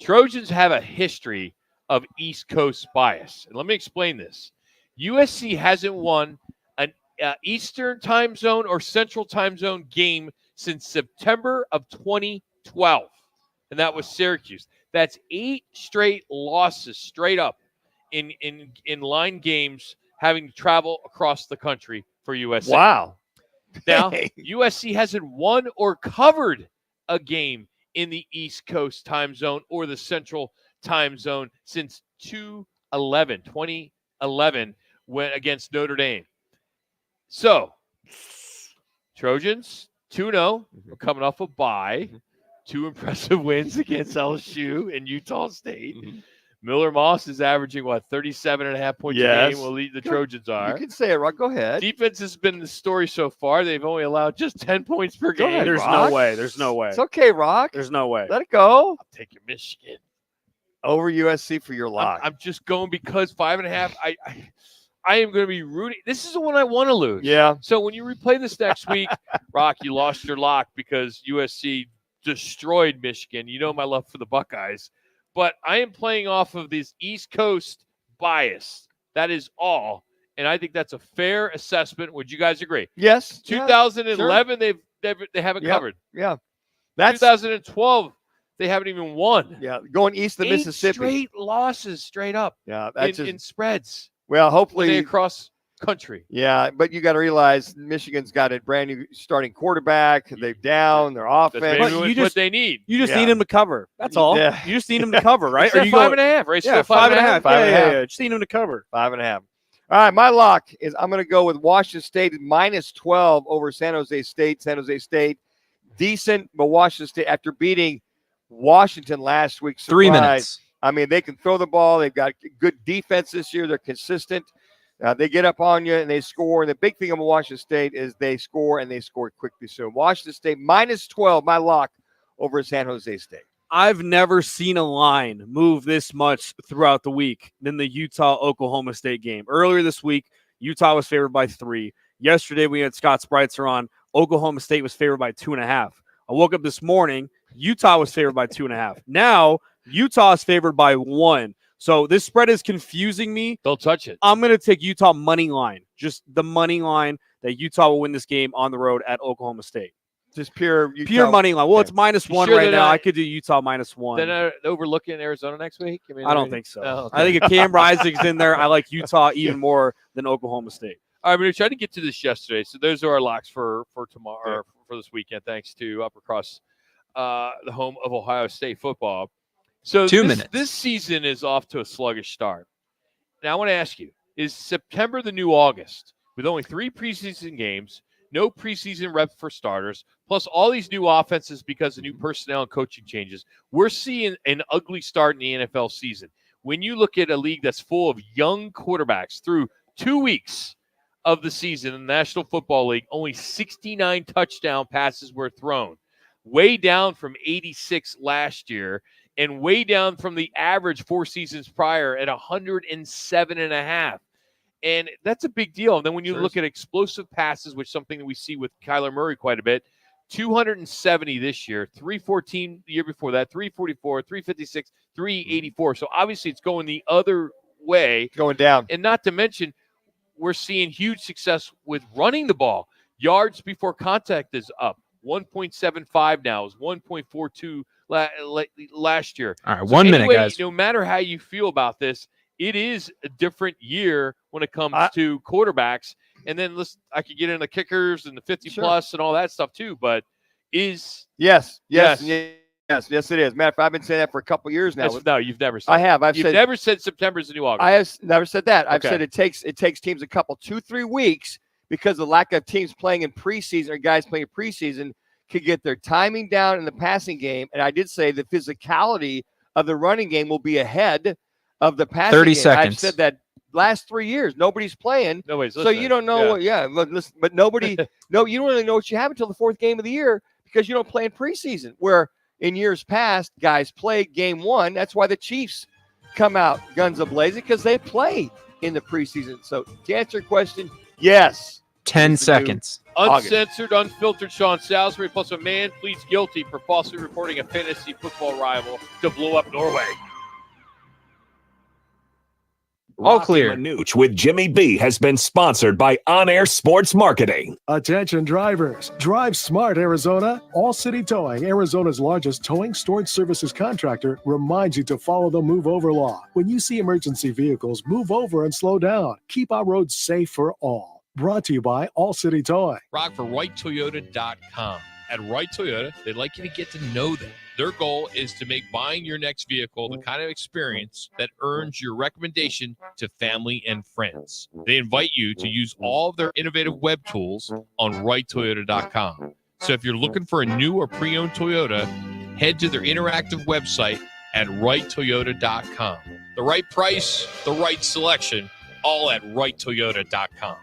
[SPEAKER 2] Trojans have a history of East Coast bias. And let me explain this. USC hasn't won an Eastern time zone or Central time zone game since September of 2012. And that was Syracuse. That's 8 straight losses straight up in line games, having to travel across the country for USC.
[SPEAKER 4] Wow.
[SPEAKER 2] Now, USC hasn't won or covered a game in the East Coast time zone or the Central time zone since 2011, when against Notre Dame. So, Trojans, 2-0. We're coming off a bye. 2 impressive wins against LSU and Utah State. Miller Moss is averaging, 37.5 points a game. Will lead the Trojans are.
[SPEAKER 4] You can say it, Rock. Go ahead.
[SPEAKER 2] Defense has been the story so far. They've only allowed just 10 points per game.
[SPEAKER 4] ahead,
[SPEAKER 3] There's
[SPEAKER 4] Rock.
[SPEAKER 3] no way. There's no way.
[SPEAKER 4] It's okay, Rock.
[SPEAKER 3] There's no way.
[SPEAKER 4] Let it go.
[SPEAKER 2] I'll take your Michigan
[SPEAKER 4] over USC for your lock.
[SPEAKER 2] I'm just going because 5.5. I am going to be rooting. This is the one I want to lose.
[SPEAKER 4] Yeah.
[SPEAKER 2] So when you replay this next week, Rock, you lost your lock because USC destroyed Michigan. You know my love for the Buckeyes. But I am playing off of this East Coast bias. That is all. And I think that's a fair assessment. Would you guys agree?
[SPEAKER 4] Yes.
[SPEAKER 2] 2011,
[SPEAKER 4] yeah,
[SPEAKER 2] sure. they haven't
[SPEAKER 4] Yep.
[SPEAKER 2] covered.
[SPEAKER 4] Yeah. That's
[SPEAKER 2] 2012, they haven't even won.
[SPEAKER 4] Yeah, going east of
[SPEAKER 2] 8
[SPEAKER 4] Mississippi.
[SPEAKER 2] straight losses straight up.
[SPEAKER 4] Yeah, that's
[SPEAKER 2] in spreads.
[SPEAKER 4] Well, hopefully
[SPEAKER 2] across country.
[SPEAKER 4] Yeah, but you got to realize Michigan's got a brand new starting quarterback. They're down. Their offense.
[SPEAKER 2] What they need.
[SPEAKER 3] You just need him to cover. That's all.
[SPEAKER 4] Yeah.
[SPEAKER 3] You just need him to cover, right?
[SPEAKER 2] Or you 5.5, right?
[SPEAKER 3] Yeah,
[SPEAKER 2] Still 5.5.
[SPEAKER 3] 5.5. Yeah. Just need him to cover.
[SPEAKER 4] 5.5. All right, my lock is I'm going to go with Washington State at -12 over San Jose State. San Jose State, decent, but Washington State, after beating Washington last week,
[SPEAKER 13] 3 minutes.
[SPEAKER 4] I mean, they can throw the ball. They've got good defense this year. They're consistent. They get up on you and they score. And the big thing about Washington State is they score and they score quickly. So Washington State -12, my lock over San Jose State.
[SPEAKER 3] I've never seen a line move this much throughout the week than the Utah-Oklahoma State game. Earlier this week, Utah was favored by 3. Yesterday, we had Scott Spreitzer on. Oklahoma State was favored by 2.5. I woke up this morning, Utah was favored by 2.5. Now, Utah is favored by 1. So this spread is confusing me.
[SPEAKER 2] Don't touch it.
[SPEAKER 3] I'm going to take Utah money line, just the money line that Utah will win this game on the road at Oklahoma State.
[SPEAKER 4] Just pure Utah.
[SPEAKER 3] Pure money line. Well, it's -1
[SPEAKER 2] sure
[SPEAKER 3] right now.
[SPEAKER 2] not,
[SPEAKER 3] I could do Utah -1.
[SPEAKER 2] Then overlooking Arizona next week?
[SPEAKER 3] I don't think so.
[SPEAKER 2] Oh, okay.
[SPEAKER 3] I think if Cam Rising's in there, I like Utah even more than Oklahoma State.
[SPEAKER 2] All right, we tried to get to this yesterday. So those are our locks for tomorrow, or for this weekend, thanks to Upper Crust, the home of Ohio State football. So
[SPEAKER 13] 2 minutes.
[SPEAKER 2] This season is off to a sluggish start. Now I want to ask you, is September the new August with only 3 preseason games, no preseason reps for starters, plus all these new offenses because of new personnel and coaching changes. We're seeing an ugly start in the NFL season. When you look at a league that's full of young quarterbacks through 2 weeks of the season in the National Football League, only 69 touchdown passes were thrown, way down from 86 last year and way down from the average 4 seasons prior at 107.5. And that's a big deal. And then when you look at explosive passes, which is something that we see with Kyler Murray quite a bit, 270 this year, 314 the year before that, 344, 356, 384. So obviously it's going the other way.
[SPEAKER 4] Going down.
[SPEAKER 2] And not to mention, we're seeing huge success with running the ball. Yards before contact is up. 1.75 now is 1.42 last year.
[SPEAKER 13] All right, 1 minute, guys.
[SPEAKER 2] No matter how you feel about this, it is a different year when it comes to quarterbacks. And then I could get into kickers and the 50-plus and all that stuff too. But Yes, it is. Matter of fact, I've been saying that for a couple years now.
[SPEAKER 4] No,
[SPEAKER 2] you've never said
[SPEAKER 4] I have.
[SPEAKER 2] You've never said September's the new August.
[SPEAKER 4] I have never said that. I've said it takes teams a couple, 2-3 weeks because of the lack of teams playing in preseason or guys playing in preseason could get their timing down in the passing game. And I did say the physicality of the running game will be ahead of the passing
[SPEAKER 13] 30
[SPEAKER 4] game.
[SPEAKER 13] seconds.
[SPEAKER 4] I've said that last 3 years. Nobody's playing.
[SPEAKER 2] Nobody's
[SPEAKER 4] so
[SPEAKER 2] listening.
[SPEAKER 4] you don't know. But nobody, you don't really know what you have until the 4th game of the year because you don't play in preseason. Where in years past, guys play game 1. That's why the Chiefs come out guns a-blazing because they play in the preseason. So to answer your question, yes.
[SPEAKER 13] 10 seconds.
[SPEAKER 2] Uncensored, unfiltered Sean Salisbury plus a man pleads guilty for falsely reporting a fantasy football rival to blow up Norway.
[SPEAKER 13] All clear.
[SPEAKER 1] Roc and Manuch with Jimmy B has been sponsored by On Air Sports Marketing.
[SPEAKER 7] Attention drivers. Drive smart, Arizona. All City Towing, Arizona's largest towing storage services contractor, reminds you to follow the move over law. When you see emergency vehicles, move over and slow down. Keep our roads safe for all. Brought to you by All City Towing.
[SPEAKER 8] Rock for WrightToyota.com. At Wright Toyota, they'd like you to get to know them. Their goal is to make buying your next vehicle the kind of experience that earns your recommendation to family and friends. They invite you to use all of their innovative web tools on WrightToyota.com. So if you're looking for a new or pre-owned Toyota, head to their interactive website at WrightToyota.com. The right price, the right selection, all at WrightToyota.com.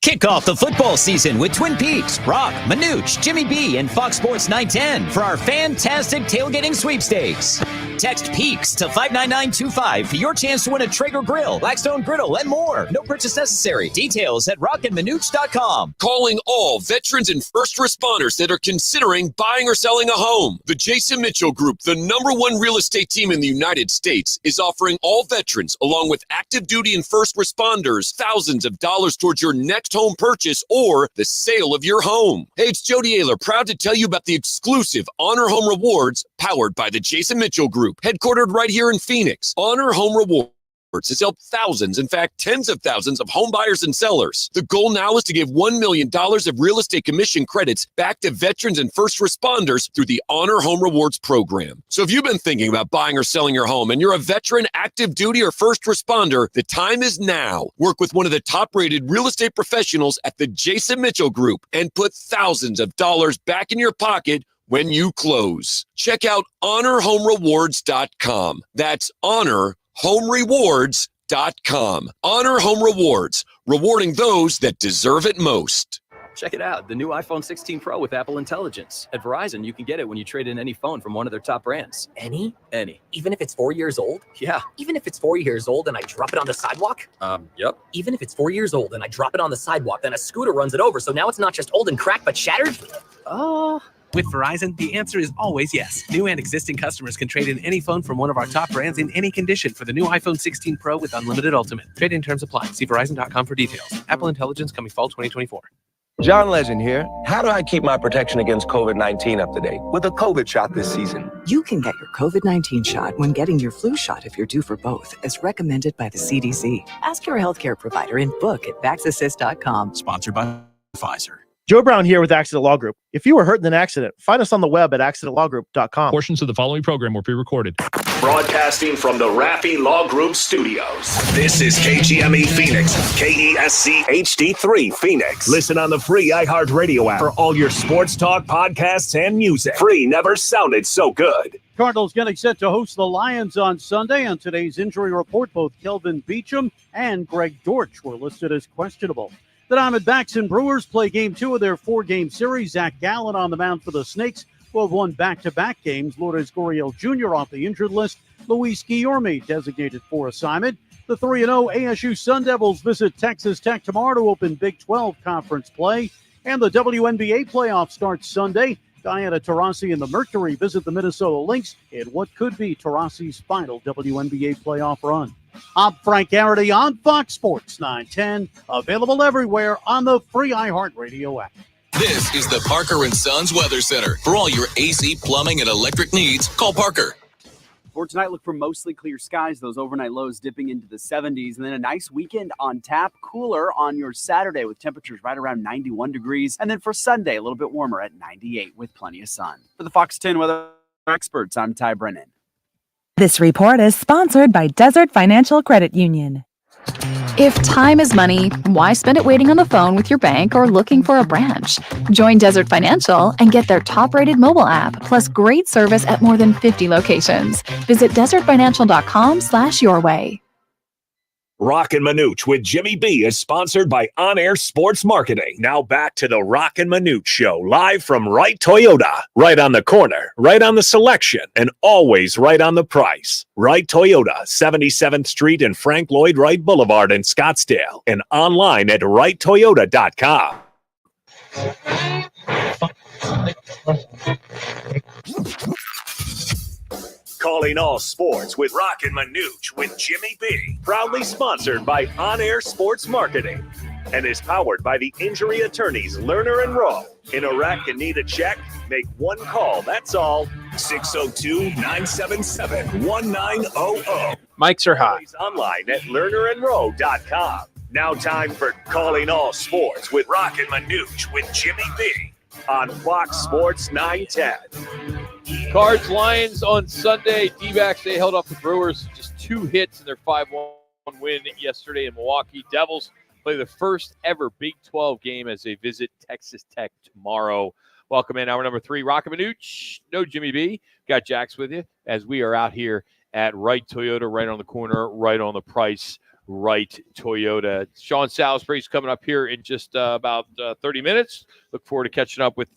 [SPEAKER 14] Kick off the football season with Twin Peaks, Roc, Manuch, Jimmy B, and Fox Sports 910 for our fantastic tailgating sweepstakes. Text PEAKS to 59925 for your chance to win a Traeger grill, Blackstone griddle, and more. No purchase necessary. Details at rocandmanuch.com.
[SPEAKER 15] Calling all veterans and first responders that are considering buying or selling a home. The Jason Mitchell Group, the #1 real estate team in the United States, is offering all veterans, along with active duty and first responders, thousands of dollars towards your next home purchase or the sale of your home. Hey, it's Jody Ayler, proud to tell you about the exclusive Honor Home Rewards powered by the Jason Mitchell Group, headquartered right here in Phoenix. Honor Home Rewards has helped thousands, in fact, tens of thousands of home buyers and sellers. The goal now is to give $1 million of real estate commission credits back to veterans and first responders through the Honor Home Rewards program. So if you've been thinking about buying or selling your home and you're a veteran, active duty, or first responder, the time is now. Work with one of the top-rated real estate professionals at the Jason Mitchell Group and put thousands of dollars back in your pocket when you close. Check out honorhomerewards.com. That's honorhomerewards.com. Honor Home Rewards, rewarding those that deserve it most.
[SPEAKER 19] Check it out, the new iPhone 16 Pro with Apple Intelligence. At Verizon, you can get it when you trade in any phone from one of their top brands.
[SPEAKER 20] Any?
[SPEAKER 19] Any.
[SPEAKER 20] Even if it's 4 years old?
[SPEAKER 19] Yeah.
[SPEAKER 20] Even if it's 4 years old and I drop it on the sidewalk?
[SPEAKER 19] Yep.
[SPEAKER 20] Even if it's 4 years old and I drop it on the sidewalk, then a scooter runs it over, so now it's not just old and cracked, but shattered?
[SPEAKER 21] With Verizon, the answer is always yes. New and existing customers can trade in any phone from one of our top brands in any condition for the new iPhone 16 Pro with Unlimited Ultimate. Trade-in terms apply. See Verizon.com for details. Apple Intelligence coming fall 2024.
[SPEAKER 25] John Legend here. How do I keep my protection against COVID-19 up to date? With a COVID shot this season.
[SPEAKER 27] You can get your COVID-19 shot when getting your flu shot if you're due for both, as recommended by the CDC. Ask your healthcare provider and book at VaxAssist.com.
[SPEAKER 28] Sponsored by Pfizer.
[SPEAKER 5] Joe Brown here with Accident Law Group. If you were hurt in an accident, find us on the web at accidentlawgroup.com.
[SPEAKER 6] Portions of the following program were pre-recorded.
[SPEAKER 1] Broadcasting from the Raffi Law Group studios. This is KGME Phoenix, KESC HD3 Phoenix. Listen on the free iHeartRadio app for all your sports talk, podcasts, and music. Free never sounded so good.
[SPEAKER 9] Cardinals getting set to host the Lions on Sunday. On today's injury report, both Kelvin Beachum and Greg Dortch were listed as questionable. The Diamondbacks and Brewers play Game 2 of their 4-game series. Zach Gallen on the mound for the Snakes, who have won back-to-back games. Lourdes Gurriel Jr. off the injured list. Luis Guillorme designated for assignment. The 3-0 ASU Sun Devils visit Texas Tech tomorrow to open Big 12 conference play. And the WNBA playoff starts Sunday. Diana Taurasi and the Mercury visit the Minnesota Lynx in what could be Taurasi's final WNBA playoff run. I'm Frank Garrity on Fox Sports 910, available everywhere on the free iHeartRadio app.
[SPEAKER 10] This is the Parker & Sons Weather Center. For all your AC, plumbing, and electric needs, call Parker.
[SPEAKER 11] For tonight, look for mostly clear skies, those overnight lows dipping into the 70s, and then a nice weekend on tap, cooler on your Saturday with temperatures right around 91 degrees, and then for Sunday, a little bit warmer at 98 with plenty of sun. For the Fox 10 Weather Experts, I'm Ty Brennan.
[SPEAKER 24] This report is sponsored by Desert Financial Credit Union.
[SPEAKER 26] If time is money, why spend it waiting on the phone with your bank or looking for a branch? Join Desert Financial and get their top-rated mobile app, plus great service at more than 50 locations. Visit desertfinancial.com/yourway.
[SPEAKER 1] Roc and Manuch with Jimmy B is sponsored by On Air Sports Marketing. Now back to the Roc and Manuch Show, live from Wright Toyota. Right on the corner, right on the selection, and always right on the price. Wright Toyota, 77th Street and Frank Lloyd Wright Boulevard in Scottsdale, and online at wrighttoyota.com. Calling all sports with Roc and Manuch with Jimmy B. Proudly sponsored by On Air Sports Marketing and is powered by the injury attorneys Lerner and Rowe. In a wreck and need a check? Make one call. That's all. 602-977-1900.
[SPEAKER 13] Mics are hot.
[SPEAKER 1] Online at lernerandrowe.com. Now time for Calling All Sports with Roc and Manuch with Jimmy B. on Fox Sports 910.
[SPEAKER 2] Cards Lions on Sunday. D-backs, they held up the Brewers. Just 2 hits in their 5-1 win yesterday in Milwaukee. Devils play the first ever Big 12 game as they visit Texas Tech tomorrow. Welcome in hour number 3. Roc and Manuch. No Jimmy B. Got Jax with you as we are out here at Wright Toyota, right on the corner, right on the price. Wright Toyota. Sean Salisbury's coming up here in just about 30 minutes. Look forward to catching up with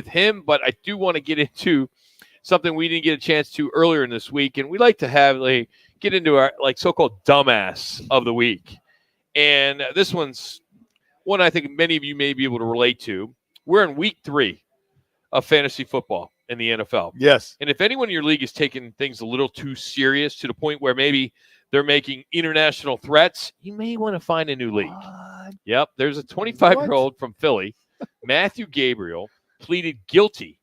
[SPEAKER 2] him. But I do want to get into something we didn't get a chance to earlier in this week, and we like to have get into our so-called dumbass of the week. And this one's one I think many of you may be able to relate to. We're in week 3 of fantasy football in the NFL.
[SPEAKER 4] Yes.
[SPEAKER 2] And if anyone in your league is taking things a little too serious to the point where maybe they're making international threats, you may want to find a new league. Yep. There's a 25-year-old from Philly, Matthew Gabriel, pleaded guilty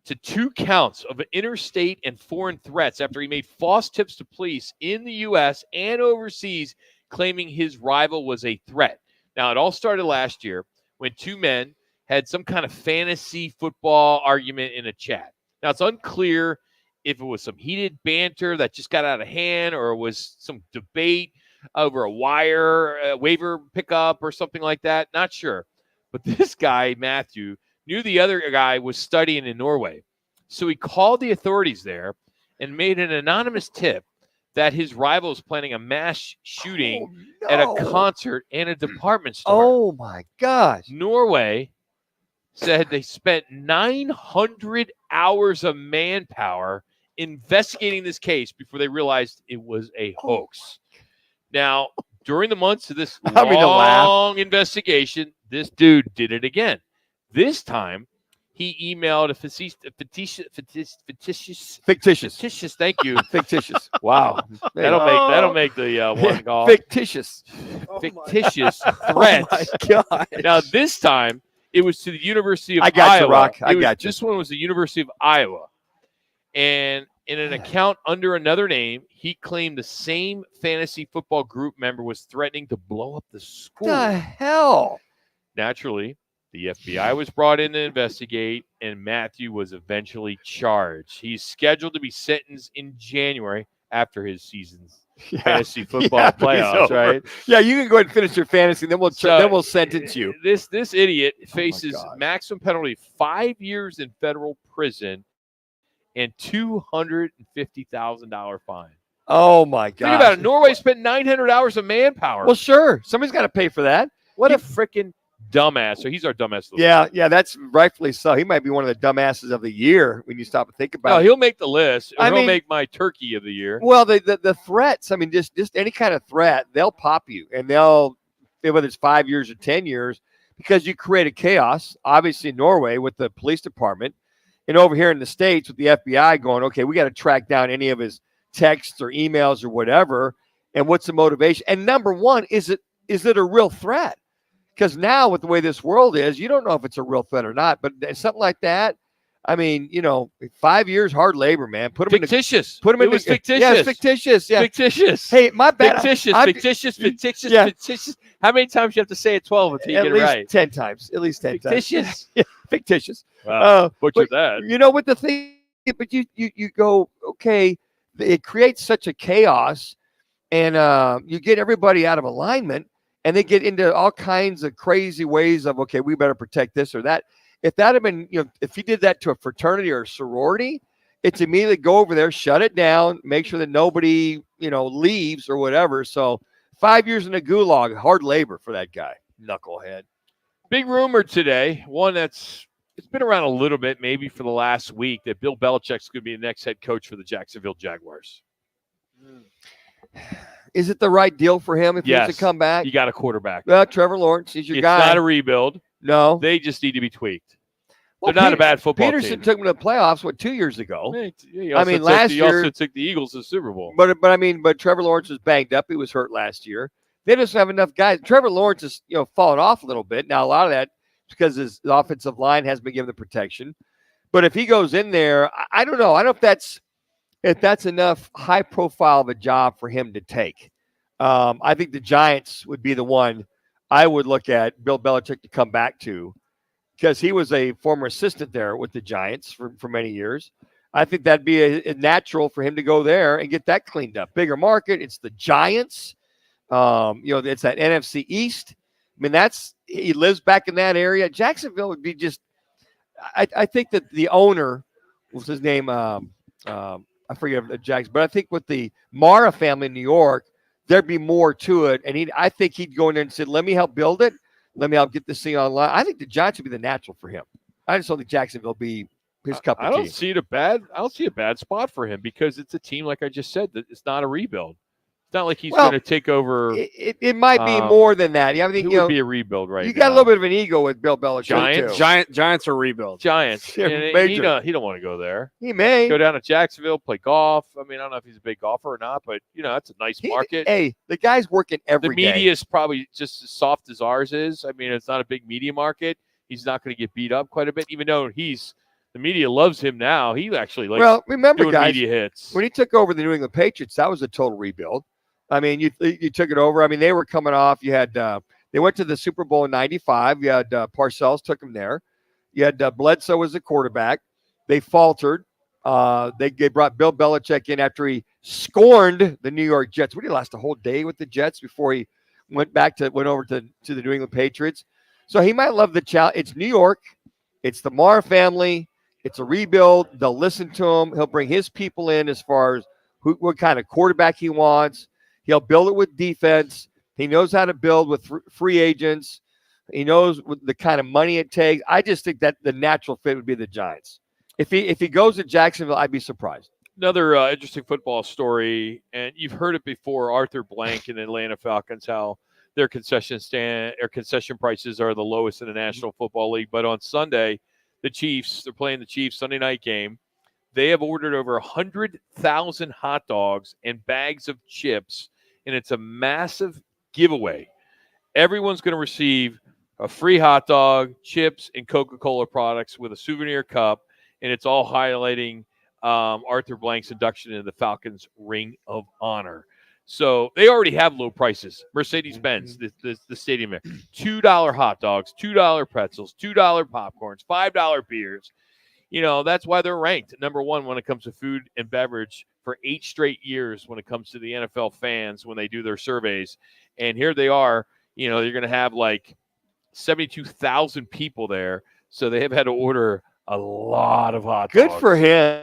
[SPEAKER 2] to 2 counts of interstate and foreign threats after he made false tips to police in the U.S. and overseas, claiming his rival was a threat. Now, it all started last year when 2 men had some kind of fantasy football argument in a chat. Now, it's unclear if it was some heated banter that just got out of hand or it was some debate over a waiver pickup or something like that. Not sure. But this guy, Matthew, knew the other guy was studying in Norway. So he called the authorities there and made an anonymous tip that his rival was planning a mass shooting at a concert and a department store.
[SPEAKER 4] Oh, my gosh.
[SPEAKER 2] Norway said they spent 900 hours of manpower investigating this case before they realized it was a hoax. Now, during the months of this long investigation, this dude did it again. This time, he emailed a fictitious. Thank you.
[SPEAKER 4] Fictitious.
[SPEAKER 2] Wow, that'll make the one call.
[SPEAKER 4] Fictitious.
[SPEAKER 2] Fictitious threats.
[SPEAKER 4] Oh my God.
[SPEAKER 2] Now this time it was to the University of
[SPEAKER 4] I got
[SPEAKER 2] Iowa.
[SPEAKER 4] you, Rock. I got you.
[SPEAKER 2] This one was the University of Iowa, and in an account under another name, he claimed the same fantasy football group member was threatening to blow up the school.
[SPEAKER 4] The hell?
[SPEAKER 2] Naturally, The FBI was brought in to investigate, and Matthew was eventually charged. He's scheduled to be sentenced in January after his season's fantasy football playoffs, right?
[SPEAKER 4] Yeah, you can go ahead and finish your fantasy, then we'll sentence you.
[SPEAKER 2] This idiot faces maximum penalty 5 years in federal prison and $250,000 fine.
[SPEAKER 4] Oh my God!
[SPEAKER 2] Think about it. Norway spent 900 hours of manpower.
[SPEAKER 4] Well, sure, somebody's got to pay for that.
[SPEAKER 2] What a freaking dumbass! So he's our dumbass. Of the
[SPEAKER 4] week. Yeah, that's rightfully so. He might be one of the dumbasses of the year when you stop and think about it.
[SPEAKER 2] No, he'll make the list. He'll make my turkey of the year.
[SPEAKER 4] Well, the threats. I mean, just any kind of threat, they'll pop you, and they'll, whether it's 5 years or 10 years, because you created chaos. Obviously, in Norway with the police department, and over here in the States with the FBI going, okay, we got to track down any of his texts or emails or whatever, and what's the motivation? And number one, is it a real threat? Because now with the way this world is, you don't know if it's a real threat or not. But something like that, I mean, 5 years hard labor, man. Put them
[SPEAKER 2] fictitious.
[SPEAKER 4] It was fictitious. Yeah, it's fictitious. Yeah,
[SPEAKER 2] fictitious.
[SPEAKER 4] Hey, my bad.
[SPEAKER 2] Fictitious. Fictitious. How many times you have to say it? 12 until you get it right.
[SPEAKER 4] 10 times. At least 10
[SPEAKER 2] fictitious.
[SPEAKER 4] Times. Yeah, fictitious.
[SPEAKER 2] Wow. Butchered that.
[SPEAKER 4] With the thing, but you go, okay, it creates such a chaos, and you get everybody out of alignment, and they get into all kinds of crazy ways of, okay, we better protect this or that. If that had been, if he did that to a fraternity or a sorority, it's immediately go over there, shut it down, make sure that nobody, leaves or whatever. So 5 years in a gulag, hard labor for that guy, knucklehead.
[SPEAKER 2] Big rumor today, one it's been around a little bit, maybe for the last week, that Bill Belichick's going to be the next head coach for the Jacksonville Jaguars.
[SPEAKER 4] Is it the right deal for him if he has to come back?
[SPEAKER 2] You got a quarterback.
[SPEAKER 4] Trevor Lawrence, he's your guy.
[SPEAKER 2] It's not a rebuild.
[SPEAKER 4] No.
[SPEAKER 2] They just need to be tweaked. They're not a bad football
[SPEAKER 4] Peterson
[SPEAKER 2] team.
[SPEAKER 4] took them to the playoffs, 2 years ago?
[SPEAKER 2] Last year. He also took the Eagles to the Super Bowl.
[SPEAKER 4] But Trevor Lawrence was banged up. He was hurt last year. They just have enough guys. Trevor Lawrence is, fallen off a little bit. Now, a lot of that is because his offensive line hasn't been given the protection. But if he goes in there, I don't know. I don't know if that's enough high profile of a job for him to take. I think the Giants would be the one I would look at Bill Belichick to come back to, because he was a former assistant there with the Giants for many years. I think that'd be a natural for him to go there and get that cleaned up. Bigger market. It's the Giants. It's that NFC East. I mean, he lives back in that area. Jacksonville would be just, I think that the owner, what's his name? I forget Jackson, but I think with the Mara family in New York, there'd be more to it. And I think he'd go in there and say, let me help build it. Let me help get this thing online. I think the Giants would be the natural for him. I just don't think Jacksonville will be his cup of tea.
[SPEAKER 2] I don't see a bad spot for him, because it's a team, like I just said, that it's not a rebuild. It's not like he's going to take over.
[SPEAKER 4] It might be more than that. I think,
[SPEAKER 2] it would be a rebuild right now.
[SPEAKER 4] You got a little bit of an ego with Bill Belichick.
[SPEAKER 13] Giants are rebuild.
[SPEAKER 2] Giants. He don't want to go there.
[SPEAKER 4] He may
[SPEAKER 2] go down to Jacksonville, play golf. I mean, I don't know if he's a big golfer or not, but that's a nice market.
[SPEAKER 4] Hey, the guy's working every day.
[SPEAKER 2] The media is probably just as soft as ours is. I mean, it's not a big media market. He's not going to get beat up quite a bit, even though the media loves him now. He actually
[SPEAKER 4] remember,
[SPEAKER 2] doing
[SPEAKER 4] guys,
[SPEAKER 2] media hits.
[SPEAKER 4] When he took over the New England Patriots, that was a total rebuild. I mean, you took it over. I mean, they were coming off. You had they went to the Super Bowl in '95. You had Parcells took them there. You had Bledsoe as the quarterback. They faltered. They brought Bill Belichick in after he scorned the New York Jets. What, did he last a whole day with the Jets before he went over to the New England Patriots? So he might love the challenge. It's New York. It's the Mara family. It's a rebuild. They'll listen to him. He'll bring his people in as far as what kind of quarterback he wants. He'll build it with defense. He knows how to build with free agents. He knows the kind of money it takes. I just think that the natural fit would be the Giants. If he goes to Jacksonville, I'd be surprised.
[SPEAKER 2] Another interesting football story, and you've heard it before, Arthur Blank and the Atlanta Falcons, how their concession prices are the lowest in the National Football League. But on Sunday, they're playing the Chiefs Sunday night game. They have ordered over 100,000 hot dogs and bags of chips, and it's a massive giveaway. Everyone's going to receive a free hot dog, chips, and Coca-Cola products with a souvenir cup, and it's all highlighting Arthur Blank's induction into the Falcons Ring of Honor. So they already have low prices. Mercedes-Benz, the stadium there, $2 hot dogs, $2 pretzels, $2 popcorns, $5 beers. That's why they're ranked number one when it comes to food and beverage for 8 straight years when it comes to the NFL fans when they do their surveys. And here they are, you're going to have like 72,000 people there. So they have had to order a lot of hot dogs.
[SPEAKER 4] Good for him.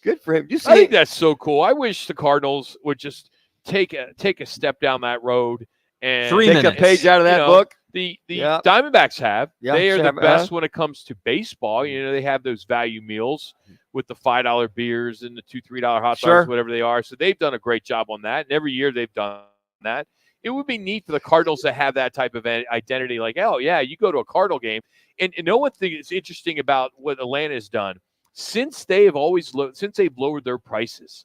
[SPEAKER 4] Good for him.
[SPEAKER 2] I think that's so cool. I wish the Cardinals would just take a step down that road and
[SPEAKER 4] take a page out of that book.
[SPEAKER 2] The Diamondbacks have.
[SPEAKER 4] Yeah,
[SPEAKER 2] they are the best when it comes to baseball. They have those value meals with the $5 beers and the $2-3 hot dogs, whatever they are. So they've done a great job on that. And every year they've done that. It would be neat for the Cardinals to have that type of identity. Like, oh, yeah, you go to a Cardinal game. And one thing that's interesting about what Atlanta has done, since they've lowered their prices,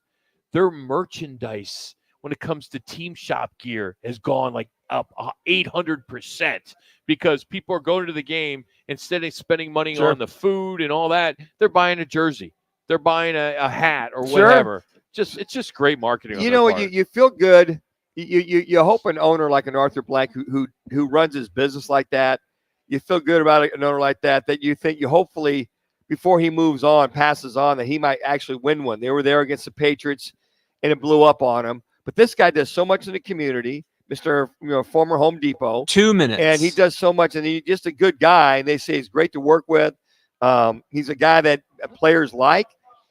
[SPEAKER 2] their merchandise when it comes to team shop gear has gone like up 800% because people are going to the game instead of spending money on the food and all that. They're buying a jersey, they're buying a hat or whatever. It's just great marketing.
[SPEAKER 4] You feel good. You hope an owner like an Arthur Blank who runs his business like that. You feel good about an owner like that you think you hopefully before he passes on, that he might actually win one. They were there against the Patriots and it blew up on him. But this guy does so much in the community, Mr. Former Home Depot.
[SPEAKER 13] 2 minutes.
[SPEAKER 4] And he does so much, and he's just a good guy. And they say he's great to work with. He's a guy that players like.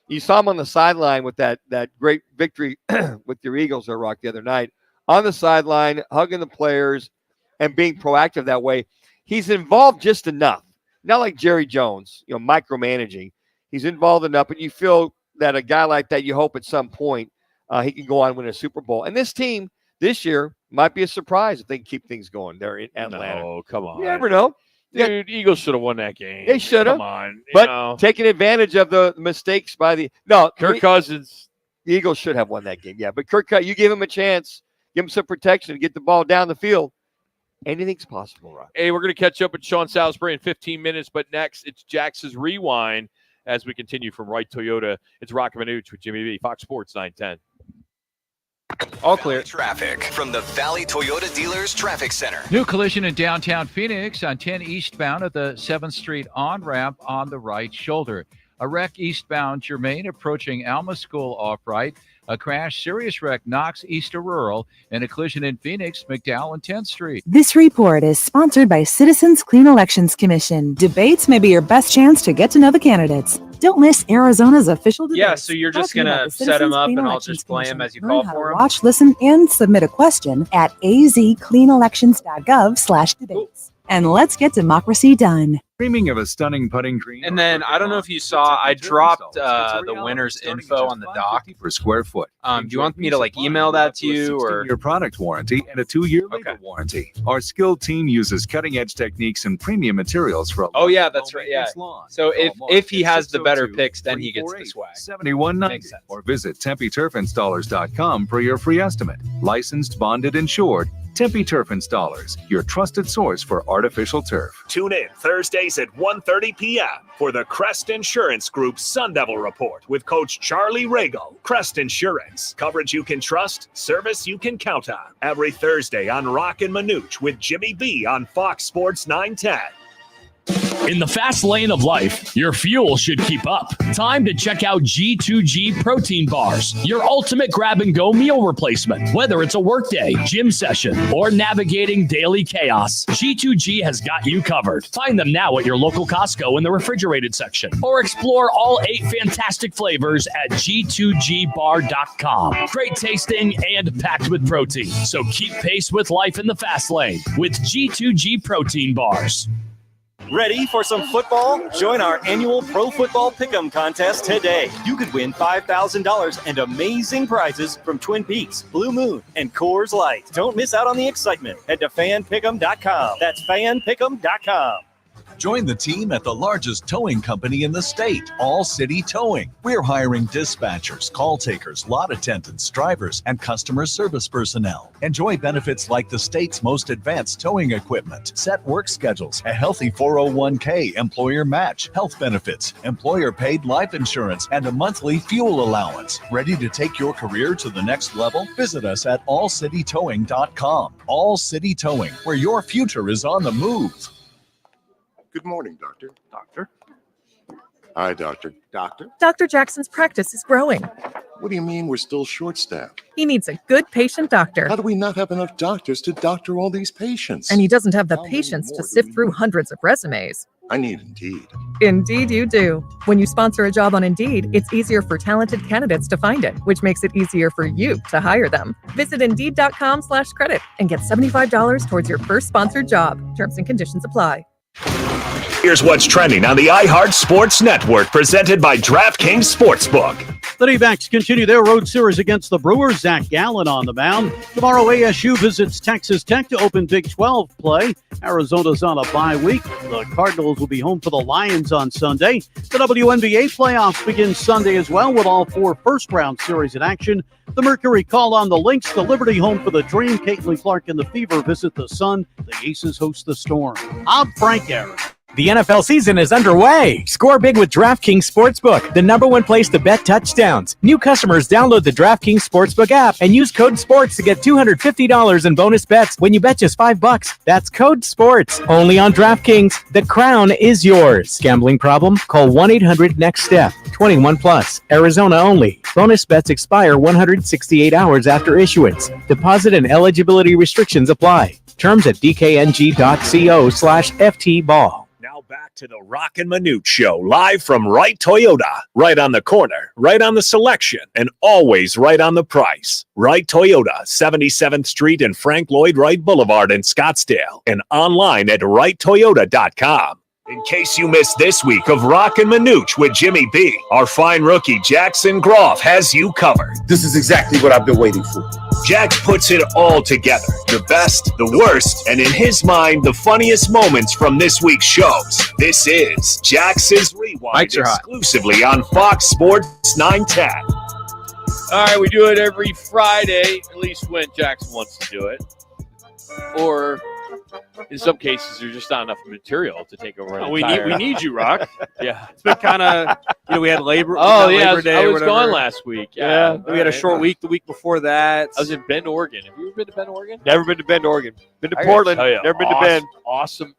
[SPEAKER 4] You saw him on the sideline with that great victory with your Eagles there, Rock, the other night. On the sideline, hugging the players and being proactive that way. He's involved just enough. Not like Jerry Jones, micromanaging. He's involved enough, and you feel that a guy like that, you hope at some point, he can go on and win a Super Bowl. And this team this year might be a surprise if they can keep things going there in Atlanta.
[SPEAKER 2] Oh, come on.
[SPEAKER 4] You never know.
[SPEAKER 2] Dude, Eagles should have won that game.
[SPEAKER 4] They should have.
[SPEAKER 2] Come on.
[SPEAKER 4] But taking advantage of the mistakes by
[SPEAKER 2] Kirk Cousins.
[SPEAKER 4] The Eagles should have won that game, yeah. But Kirk Cousins, you give him a chance, give him some protection to get the ball down the field. Anything's possible, Rob.
[SPEAKER 2] Hey, we're going to catch up with Sean Salisbury in 15 minutes, but next it's Jax's Rewind as we continue from Wright Toyota. It's Roc and Manuch with Jimmy B, Fox Sports 910.
[SPEAKER 3] All clear. Traffic from the Valley Toyota Dealers Traffic Center.
[SPEAKER 12] New collision in downtown Phoenix on 10 eastbound at the 7th Street on-ramp on the right shoulder. A wreck eastbound Germain approaching Alma School off-right. A crash, serious wreck, Knox East to Rural, and a collision in Phoenix, McDowell and 10th Street.
[SPEAKER 24] This report is sponsored by Citizens Clean Elections Commission. Debates may be your best chance to get to know the candidates. Don't miss Arizona's official debates.
[SPEAKER 13] Yeah, so you're just going to set them up and I'll just play them as you call for them?
[SPEAKER 24] Watch, listen, and submit a question at azcleanelections.gov/debates. And let's get democracy done.
[SPEAKER 16] Dreaming of a stunning putting green.
[SPEAKER 13] And then I don't know if you saw, I dropped the winner's info on the dock
[SPEAKER 16] per square foot.
[SPEAKER 13] Do you want me to email that to you or
[SPEAKER 16] your product warranty and a 2-year labor warranty? Our skilled team uses cutting-edge techniques and premium materials for.
[SPEAKER 13] Oh yeah, that's right. Yeah. So if he has the better picks, then he gets the swag.
[SPEAKER 16] $71.90 or visit TempeTurfInstallers.com for your free estimate. Licensed, bonded, insured. Tempe Turf Installers, your trusted source for artificial turf.
[SPEAKER 1] Tune in Thursdays at 1:30 p.m. for the Crest Insurance Group Sun Devil Report with Coach Charlie Regal. Crest Insurance, coverage you can trust, service you can count on. Every Thursday on Roc and Manuch with Jimmy B on Fox Sports 910.
[SPEAKER 6] In the fast lane of life, your fuel should keep up. Time to check out G2G protein bars, your ultimate grab-and-go meal replacement. Whether it's a workday, gym session, or navigating daily chaos, G2G has got you covered. Find them now at your local Costco in the refrigerated section, or explore all 8 fantastic flavors at G2GBar.com. Great tasting and packed with protein, so keep pace with life in the fast lane with G2G protein bars.
[SPEAKER 17] Ready for some football? Join our annual Pro Football Pick'em contest today. You could win $5,000 and amazing prizes from Twin Peaks, Blue Moon, and Coors Light. Don't miss out on the excitement. Head to fanpick'em.com. That's fanpick'em.com.
[SPEAKER 7] Join the team at the largest towing company in the state, All City Towing. We're hiring dispatchers, call takers, lot attendants, drivers, and customer service personnel. Enjoy benefits like the state's most advanced towing equipment, set work schedules, a healthy 401k, employer match, health benefits, employer-paid life insurance, and a monthly fuel allowance. Ready to take your career to the next level? Visit us at allcitytowing.com. All City Towing, where your future is on the move.
[SPEAKER 8] Good morning, Doctor.
[SPEAKER 14] Doctor?
[SPEAKER 8] Hi, Doctor.
[SPEAKER 14] Doctor?
[SPEAKER 15] Dr. Jackson's practice is growing.
[SPEAKER 8] What do you mean we're still short-staffed?
[SPEAKER 15] He needs a good patient doctor.
[SPEAKER 8] How do we not have enough doctors to doctor all these patients?
[SPEAKER 15] And he doesn't have the patience to sift through hundreds of resumes.
[SPEAKER 8] I need Indeed.
[SPEAKER 15] Indeed you do. When you sponsor a job on Indeed, it's easier for talented candidates to find it, which makes it easier for you to hire them. Visit Indeed.com/credit and get $75 towards your first sponsored job. Terms and conditions apply.
[SPEAKER 1] Here's what's trending on the iHeart Sports Network, presented by DraftKings Sportsbook.
[SPEAKER 9] The D-backs continue their road series against the Brewers. Zach Gallen on the mound. Tomorrow, ASU visits Texas Tech to open Big 12 play. Arizona's on a bye week. The Cardinals will be home for the Lions on Sunday. The WNBA playoffs begin Sunday as well, with all 4 first-round series in action. The Mercury call on the Lynx. The Liberty home for the Dream. Caitlin Clark and the Fever visit the Sun. The Aces host the Storm. I'm Frank Aaron.
[SPEAKER 18] The NFL season is underway. Score big with DraftKings Sportsbook, the #1 place to bet touchdowns. New customers download the DraftKings Sportsbook app and use code SPORTS to get $250 in bonus bets when you bet just $5. That's code SPORTS. Only on DraftKings. The crown is yours. Gambling problem? Call 1-800-NEXT-STEP. 21 plus. Arizona only. Bonus bets expire 168 hours after issuance. Deposit and eligibility restrictions apply. Terms at dkng.co/ftball.
[SPEAKER 1] Now back to the Roc and Manuch Show, live from Wright Toyota. Right on the corner, right on the selection, and always right on the price. Wright Toyota, 77th Street and Frank Lloyd Wright Boulevard in Scottsdale, and online at wrighttoyota.com. In case you missed this week of Roc and Manuch with Jimmy B, our fine rookie Jackson Groff has you covered.
[SPEAKER 22] This is exactly what I've been waiting for.
[SPEAKER 1] Jack puts it all together, the best, the worst, and in his mind, the funniest moments from this week's shows. This is Jax's Rewind, exclusively on Fox Sports 910.
[SPEAKER 2] All right, we do it every Friday, at least when Jackson wants to do it. Or in some cases, there's just not enough material to take over.
[SPEAKER 13] We need you, Rock.
[SPEAKER 2] Yeah,
[SPEAKER 13] it's been kind of we had Labor.
[SPEAKER 2] Labor
[SPEAKER 13] Day.
[SPEAKER 2] I was
[SPEAKER 13] whatever.
[SPEAKER 2] gone last week.
[SPEAKER 13] Yeah, we had a short week. The week before that,
[SPEAKER 2] I was in Bend, Oregon. Have you ever been to Bend, Oregon?
[SPEAKER 4] Never been to Bend, Oregon. Been to Portland. Never been to Bend.
[SPEAKER 2] Awesome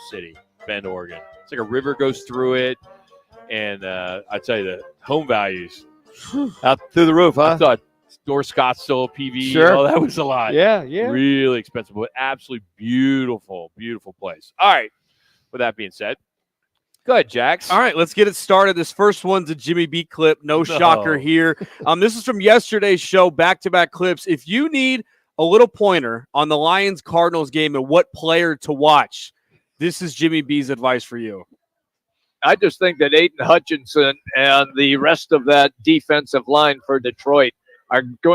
[SPEAKER 2] city, Bend, Oregon. It's like a river goes through it, and I tell you, the home values
[SPEAKER 4] out through the roof, huh?
[SPEAKER 2] I thought North Scottsdale, PV,
[SPEAKER 4] sure.
[SPEAKER 2] that was a lot.
[SPEAKER 4] Yeah.
[SPEAKER 2] Really expensive, but absolutely beautiful place. All right. With that being said, go ahead, Jax.
[SPEAKER 13] All right, let's get it started. This first one's a Jimmy B clip. No shocker here. This is from yesterday's show, back-to-back clips. If you need a little pointer on the Lions-Cardinals game and what player to watch, this is Jimmy B's advice for you.
[SPEAKER 23] I just think that Aiden Hutchinson and the rest of that defensive line for Detroit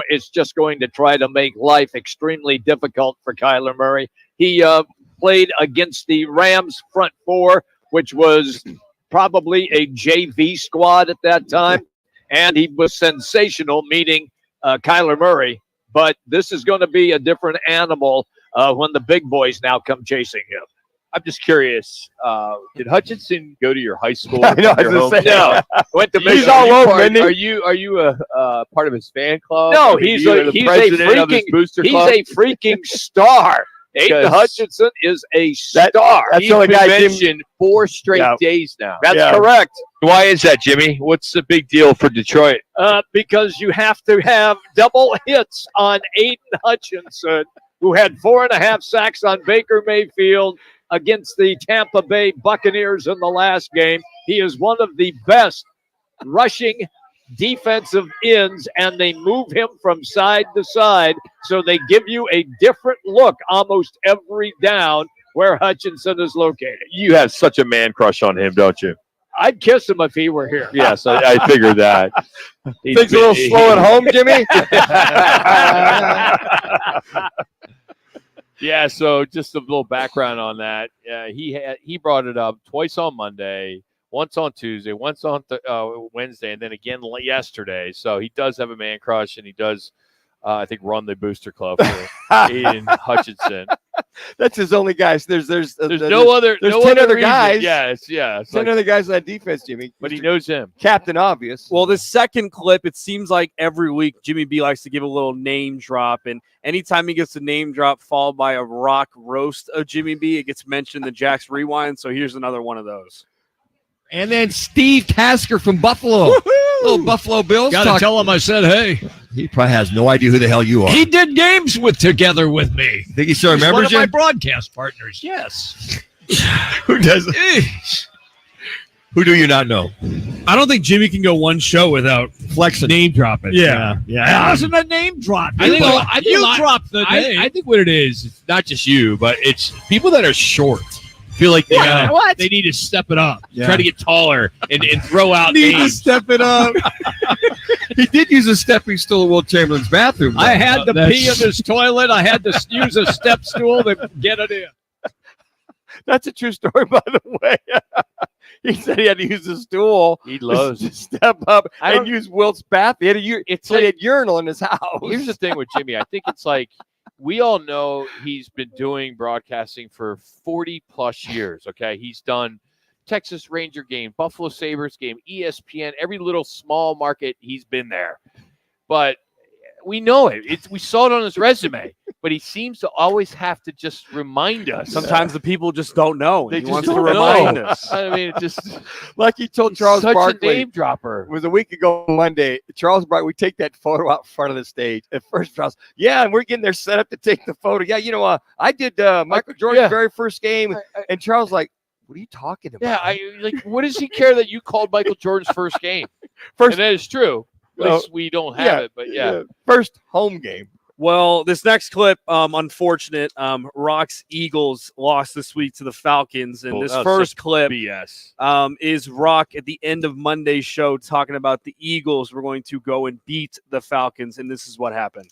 [SPEAKER 23] is just going to try to make life extremely difficult for Kyler Murray. He played against the Rams front four, which was probably a JV squad at that time, and he was sensational meeting Kyler Murray. But this is going to be a different animal when the big boys now come chasing him.
[SPEAKER 2] I'm just curious. Did Hutchinson go to your high school?
[SPEAKER 4] I know, I was gonna say.
[SPEAKER 2] No, went to
[SPEAKER 4] He's all over, isn't he?
[SPEAKER 2] Are you a part of his fan club?
[SPEAKER 23] No,
[SPEAKER 2] I mean,
[SPEAKER 23] he's
[SPEAKER 2] the president of his booster club?
[SPEAKER 23] a freaking star. Aiden Hutchinson is a star.
[SPEAKER 4] That's the only guy
[SPEAKER 23] mentioned 4 straight days now.
[SPEAKER 2] That's correct. Why is that, Jimmy? What's the big deal for Detroit?
[SPEAKER 23] Because you have to have double hits on Aiden Hutchinson, who had 4.5 sacks on Baker Mayfield against the Tampa Bay Buccaneers in the last game. He is one of the best rushing defensive ends, and they move him from side to side, so they give you a different look almost every down where Hutchinson is located.
[SPEAKER 2] You have such a man crush on him, don't you?
[SPEAKER 23] I'd kiss him if he were here.
[SPEAKER 2] Yes, I figured that.
[SPEAKER 4] Things a little slow at home, Jimmy?
[SPEAKER 2] Yeah, so just a little background on that. He brought it up twice on Monday, once on Tuesday, once on Wednesday, and then again yesterday. So he does have a man crush, and he does, I think, run the booster club for Aiden Hutchinson.
[SPEAKER 4] That's his only guys. There's
[SPEAKER 2] no other.
[SPEAKER 4] There's
[SPEAKER 2] no
[SPEAKER 4] 10
[SPEAKER 2] other
[SPEAKER 4] other
[SPEAKER 2] reason.
[SPEAKER 4] guys.
[SPEAKER 2] Yeah. It's
[SPEAKER 4] 10 other guys on that defense, Jimmy.
[SPEAKER 2] But he knows him.
[SPEAKER 4] Captain Obvious.
[SPEAKER 13] Well, this second clip, it seems like every week Jimmy B likes to give a little name drop, and anytime he gets a name drop followed by a Rock roast of Jimmy B, it gets mentioned in the Jack's Rewind. So here's another one of those.
[SPEAKER 5] And then Steve Tasker from Buffalo. Little Buffalo Bills.
[SPEAKER 14] Got to tell him I said, hey.
[SPEAKER 5] He probably has no idea who the hell you are.
[SPEAKER 14] He did games together with me.
[SPEAKER 5] Think he still remembers
[SPEAKER 14] He's one
[SPEAKER 5] you?
[SPEAKER 14] of my broadcast partners. Yes.
[SPEAKER 5] Who does? Who do you not know?
[SPEAKER 19] I don't think Jimmy can go one show without
[SPEAKER 5] flexing,
[SPEAKER 19] name dropping.
[SPEAKER 14] Yeah.
[SPEAKER 19] That wasn't a name drop.
[SPEAKER 14] I think,
[SPEAKER 19] You dropped the name.
[SPEAKER 14] I think what it is, it's not just you, but it's people that are short feel like they need to step it up, try to get taller, and throw out
[SPEAKER 19] Need
[SPEAKER 14] names.
[SPEAKER 19] to step it up.
[SPEAKER 5] He did use a stepping stool in Will Chamberlain's bathroom.
[SPEAKER 14] I had to pee in this toilet. I had to use a step stool to get it in.
[SPEAKER 4] That's a true story, by the way. He said he had to use a stool.
[SPEAKER 2] He loves
[SPEAKER 4] to step up and use Wilt's bath. He had he had urinal in his house.
[SPEAKER 2] Here's the thing with Jimmy. I think it's like we all know he's been doing broadcasting for 40 plus years. Okay. He's done Texas Ranger game, Buffalo Sabres game, ESPN, every little small market he's been there. But we know it. We saw it on his resume, but he seems to always have to just remind us.
[SPEAKER 13] Sometimes the people just don't know.
[SPEAKER 2] They
[SPEAKER 13] He
[SPEAKER 2] just
[SPEAKER 13] wants
[SPEAKER 2] don't
[SPEAKER 13] to remind
[SPEAKER 2] know.
[SPEAKER 13] us.
[SPEAKER 2] I mean, it just
[SPEAKER 4] like he told Charles
[SPEAKER 2] such
[SPEAKER 4] Barkley.
[SPEAKER 2] a name dropper.
[SPEAKER 4] It was a week ago Monday. Charles Barkley, we take that photo out front of the stage. At first, Charles, and we're getting there set up to take the photo. Yeah, I did Michael Jordan's very first game. And Charles like, what are you talking about?
[SPEAKER 2] Yeah, what does he care that you called Michael Jordan's first game? And that is true. At least we don't have it, but yeah.
[SPEAKER 4] First home game.
[SPEAKER 13] Well, this next clip, unfortunate. Rock's Eagles lost this week to the Falcons, and this first clip
[SPEAKER 2] BS.
[SPEAKER 13] Is Rock at the end of Monday's show talking about the Eagles were going to go and beat the Falcons, and this is what happened.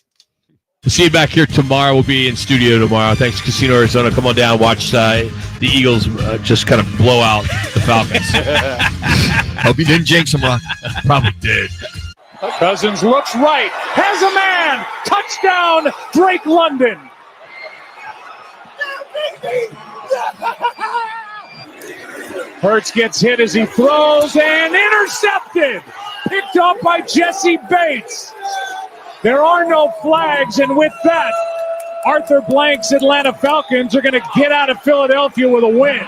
[SPEAKER 14] We'll see you back here tomorrow. We'll be in studio tomorrow. Thanks, Casino Arizona. Come on down, watch the Eagles just kind of blow out the Falcons.
[SPEAKER 5] Hope you didn't jinx them, Rock.
[SPEAKER 14] Probably did.
[SPEAKER 1] Cousins looks right, has a man, touchdown, Drake London. Hurts gets hit as he throws and intercepted, picked up by Jesse Bates. There are no flags, and with that, Arthur Blank's Atlanta Falcons are going to get out of Philadelphia with a win.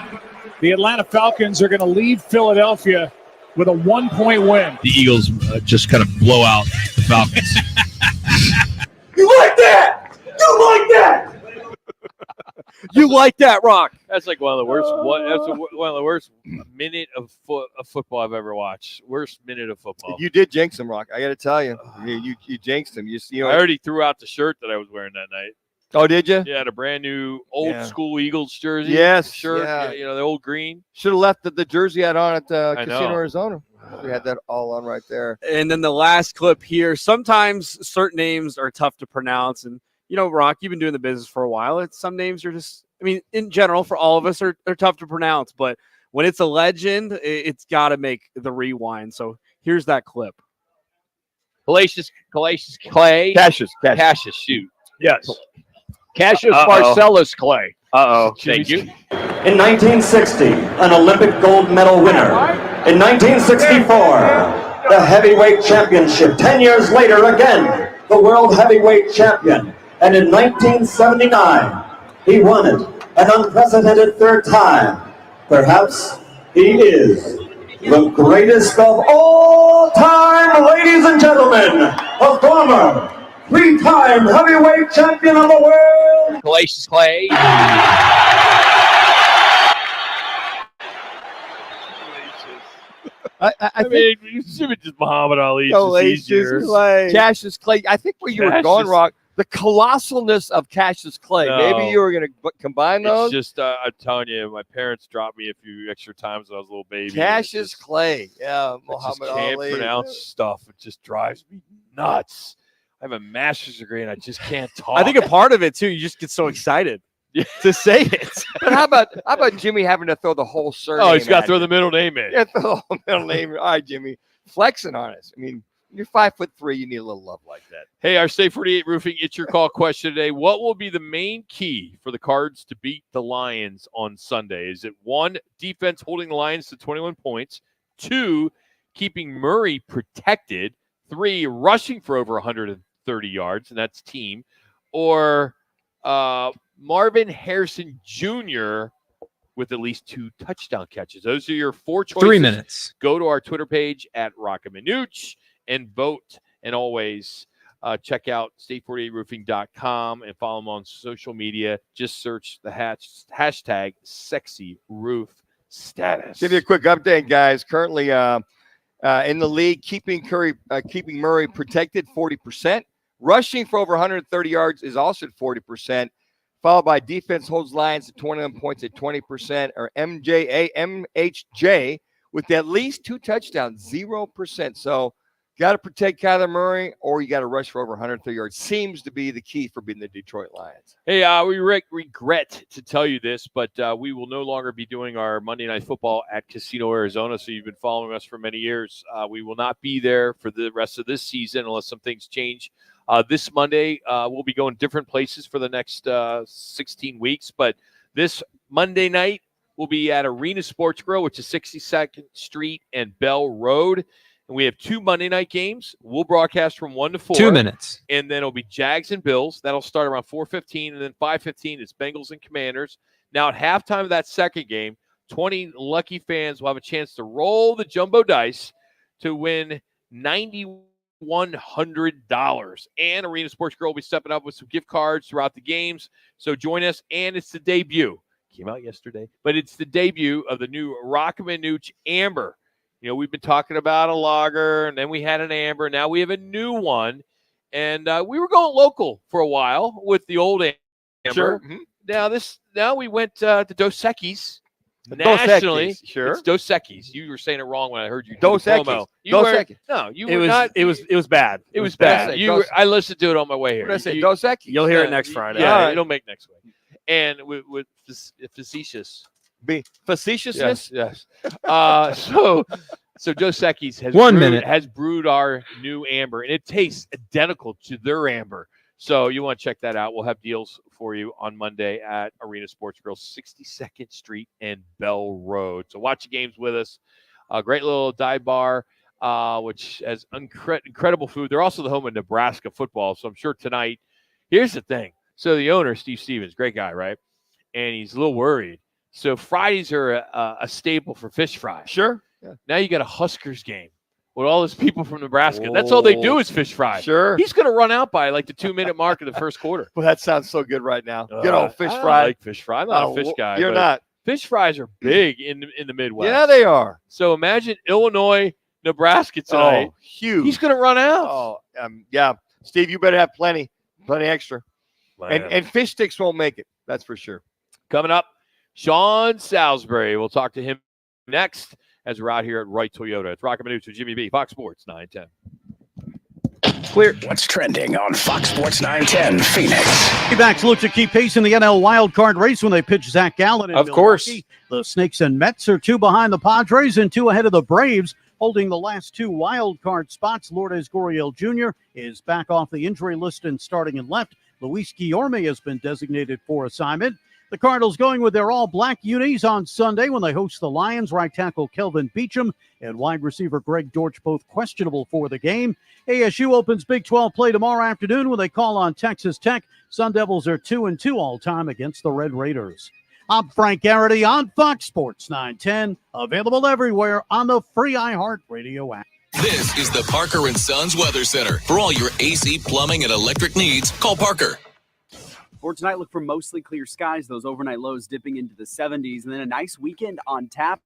[SPEAKER 1] The Atlanta Falcons are going to leave Philadelphia with a 1-point win.
[SPEAKER 14] The Eagles just kind of blow out the Falcons.
[SPEAKER 1] You like that? You like that?
[SPEAKER 13] You like that, Rock?
[SPEAKER 2] That's like one of the worst. One of the worst minute of football I've ever watched. Worst minute of football.
[SPEAKER 4] You did jinx him, Rock. I got to tell you, you jinxed him. I
[SPEAKER 2] already threw out the shirt that I was wearing that night.
[SPEAKER 4] Oh, did you?
[SPEAKER 2] Yeah, the brand new old school Eagles jersey.
[SPEAKER 4] Yes,
[SPEAKER 2] shirt.
[SPEAKER 4] yeah.
[SPEAKER 2] The old green.
[SPEAKER 4] Should have left the jersey I had on at Casino
[SPEAKER 2] know.
[SPEAKER 4] Arizona. We had that all on right there.
[SPEAKER 13] And then the last clip here. Sometimes certain names are tough to pronounce, and Rock, you've been doing the business for a while. Some names are just, in general, for all of us, are tough to pronounce. But when it's a legend, it's got to make the rewind. So here's that clip.
[SPEAKER 23] Cassius Clay.
[SPEAKER 4] Cassius,
[SPEAKER 23] shoot. Yes. Cassius Marcellus Clay. Thank you.
[SPEAKER 20] In 1960, an Olympic gold medal winner. In 1964, the heavyweight championship. 10 years later, again, the world heavyweight champion. And in 1979, he won it an unprecedented third time. Perhaps he is the greatest of all time, ladies and gentlemen, a former three-time heavyweight champion of the world,
[SPEAKER 23] Cassius Clay.
[SPEAKER 2] I mean, you should have just Muhammad Ali.
[SPEAKER 4] Cassius Clay. I think where you were going, Rock, the colossalness of Cassius Clay.
[SPEAKER 2] No.
[SPEAKER 4] Maybe you were going to combine those.
[SPEAKER 2] It's just, I'm telling you, my parents dropped me a few extra times when I was a little baby.
[SPEAKER 4] Cassius Clay. Yeah, Muhammad
[SPEAKER 2] can't
[SPEAKER 4] Ali.
[SPEAKER 2] pronounce stuff. It just drives me nuts. I have a master's degree and I just can't talk.
[SPEAKER 13] I think a part of it too, you just get so excited. to say it.
[SPEAKER 4] But how about Jimmy having to throw the whole surname?
[SPEAKER 2] Oh, he's got to
[SPEAKER 4] at
[SPEAKER 2] throw
[SPEAKER 4] you?
[SPEAKER 2] the middle name in.
[SPEAKER 4] Yeah, throw the whole middle name. All right, Jimmy, flexing on us. I mean, you're 5'3". You need a little love like that.
[SPEAKER 2] Hey, our State 48 Roofing, it's your call question today. What will be the main key for the Cards to beat the Lions on Sunday? Is it 1, defense holding the Lions to 21 points, 2, keeping Murray protected, 3, rushing for over 130 yards, and that's team, or Marvin Harrison Jr. with at least 2 touchdown catches? Those are your 4 choices.
[SPEAKER 5] 3 minutes.
[SPEAKER 2] Go to our Twitter page at Roc and Manuch and vote. And always check out state48roofing.com and follow them on social media. Just search the hashtag sexy roof status.
[SPEAKER 4] Give you a quick update, guys. Currently in the league, keeping Murray protected 40%. Rushing for over 130 yards is also at 40%. Followed by defense holds Lions at 21 points at 20%, or MHJ with at least 2 touchdowns, 0%. So got to protect Kyler Murray, or you got to rush for over 130 yards. Seems to be the key for beating the Detroit Lions.
[SPEAKER 2] Hey, we regret to tell you this, but we will no longer be doing our Monday Night Football at Casino Arizona. So you've been following us for many years. We will not be there for the rest of this season unless some things change. This Monday, we'll be going different places for the next 16 weeks. But this Monday night, we'll be at Arena Sports Grill, which is 62nd Street and Bell Road. And we have 2 Monday night games. We'll broadcast from 1 to 4.
[SPEAKER 5] 2 minutes.
[SPEAKER 2] And then it'll be Jags and Bills. That'll start around 4:15. And then 5:15 is Bengals and Commanders. Now, at halftime of that second game, 20 lucky fans will have a chance to roll the jumbo dice to win $9,100. And Arena Sports Grill will be stepping up with some gift cards throughout the games. So join us. And it's the debut. Came out yesterday. But it's the debut of the new Roc and Manuch Amber. You know, we've been talking about a lager, and then we had an amber. Now we have a new one. And we were going local for a while with the old amber.
[SPEAKER 4] Sure. Mm-hmm.
[SPEAKER 2] Now we went to Dos Equis. Nationally,
[SPEAKER 4] Equis, sure.
[SPEAKER 2] It's Dos Equis. You were saying it wrong when I heard you.
[SPEAKER 4] Dos
[SPEAKER 2] do the
[SPEAKER 4] Equis.
[SPEAKER 2] promo. You
[SPEAKER 4] Dos
[SPEAKER 2] were
[SPEAKER 4] Equis.
[SPEAKER 2] No, you
[SPEAKER 13] It
[SPEAKER 2] were
[SPEAKER 13] was
[SPEAKER 2] not.
[SPEAKER 13] it was bad.
[SPEAKER 2] It was bad. I listened to it on my way here.
[SPEAKER 4] What did I say?
[SPEAKER 2] You-
[SPEAKER 4] Dos Equis.
[SPEAKER 13] You'll hear it next Friday.
[SPEAKER 2] Yeah,
[SPEAKER 4] All right.
[SPEAKER 2] it'll make next week. And with facetious.
[SPEAKER 4] Be facetiousness.
[SPEAKER 2] Yes. So Dos Equis has brewed our new amber, and it tastes identical to their amber. So you want to check that out. We'll have deals for you on Monday at Arena Sports Grill, 62nd Street and Bell Road. So watch the games with us. A great little dive bar, which has incredible food. They're also the home of Nebraska football. So I'm sure tonight, here's the thing. So the owner, Steve Stevens, great guy, right? And he's a little worried. So Fridays are a staple for fish fry.
[SPEAKER 4] Sure. Yeah.
[SPEAKER 2] Now you got a Huskers game with all those people from Nebraska. That's all they do is fish fry.
[SPEAKER 4] Sure.
[SPEAKER 2] He's going to run out by like the 2-minute mark of the first quarter.
[SPEAKER 4] Well, that sounds so good right now. Good old fish
[SPEAKER 2] I
[SPEAKER 4] fry.
[SPEAKER 2] like fish fry. I'm not a fish guy.
[SPEAKER 4] You're
[SPEAKER 2] but
[SPEAKER 4] not.
[SPEAKER 2] Fish fries are big in the Midwest.
[SPEAKER 4] Yeah, they are.
[SPEAKER 2] So imagine Illinois, Nebraska tonight.
[SPEAKER 4] Oh, huge.
[SPEAKER 2] He's going to run out.
[SPEAKER 4] Oh, yeah. Steve, you better have plenty extra. And fish sticks won't make it. That's for sure.
[SPEAKER 2] Coming up, Sean Salisbury. We'll talk to him next as we're out here at Wright Toyota. It's Roc and Manuch with Jimmy B, Fox Sports 910.
[SPEAKER 1] Clear. What's trending on Fox Sports 910 Phoenix?
[SPEAKER 9] Backs look to keep pace in the NL wildcard race when they pitch Zach Gallen in
[SPEAKER 2] Of course.
[SPEAKER 9] Milwaukee. The Snakes and Mets are 2 behind the Padres and 2 ahead of the Braves, holding the last 2 wildcard spots. Lourdes Gurriel Jr. is back off the injury list and starting in left. Luis Guillorme has been designated for assignment. The Cardinals going with their all-black unis on Sunday when they host the Lions. Right tackle Kelvin Beachum and wide receiver Greg Dortch both questionable for the game. ASU opens Big 12 play tomorrow afternoon when they call on Texas Tech. Sun Devils are 2-2 all-time against the Red Raiders. I'm Frank Garrity on Fox Sports 910, available everywhere on the free iHeartRadio app.
[SPEAKER 3] This is the Parker & Sons Weather Center. For all your AC, plumbing, and electric needs, call Parker.
[SPEAKER 10] For tonight, look for mostly clear skies, those overnight lows dipping into the 70s, and then a nice weekend on tap.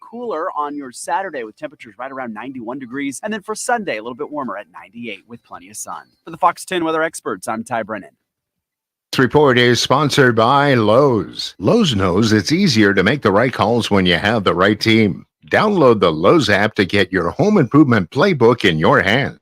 [SPEAKER 10] Cooler on your Saturday with temperatures right around 91 degrees. And then for Sunday, a little bit warmer at 98 with plenty of sun. For the Fox 10 weather experts, I'm Ty Brennan.
[SPEAKER 11] This report is sponsored by Lowe's. Lowe's knows it's easier to make the right calls when you have the right team. Download the Lowe's app to get your home improvement playbook in your hand.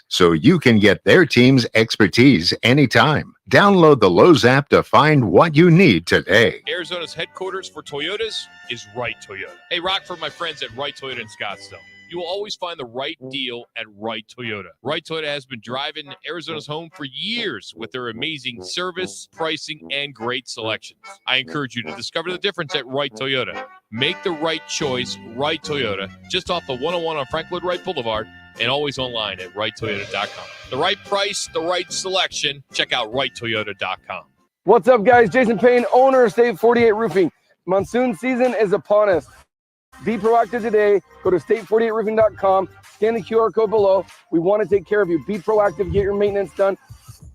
[SPEAKER 11] so you can get their team's expertise anytime. Download the Lowe's app to find what you need today.
[SPEAKER 14] Arizona's headquarters for Toyotas is Wright Toyota. Hey, Rock, for my friends at Wright Toyota in Scottsdale. You will always find the right deal at Wright Toyota. Wright Toyota has been driving Arizona's home for years with their amazing service, pricing, and great selections. I encourage you to discover the difference at Wright Toyota. Make the right choice, Wright Toyota, just off the 101 on Frank Lloyd Wright Boulevard, and always online at WrightToyota.com. The right price, the right selection. Check out WrightToyota.com.
[SPEAKER 12] What's up, guys? Jason Payne, owner of State 48 Roofing. Monsoon season is upon us. Be proactive today. Go to state48roofing.com. Scan the QR code below. We want to take care of you. Be proactive. Get your maintenance done.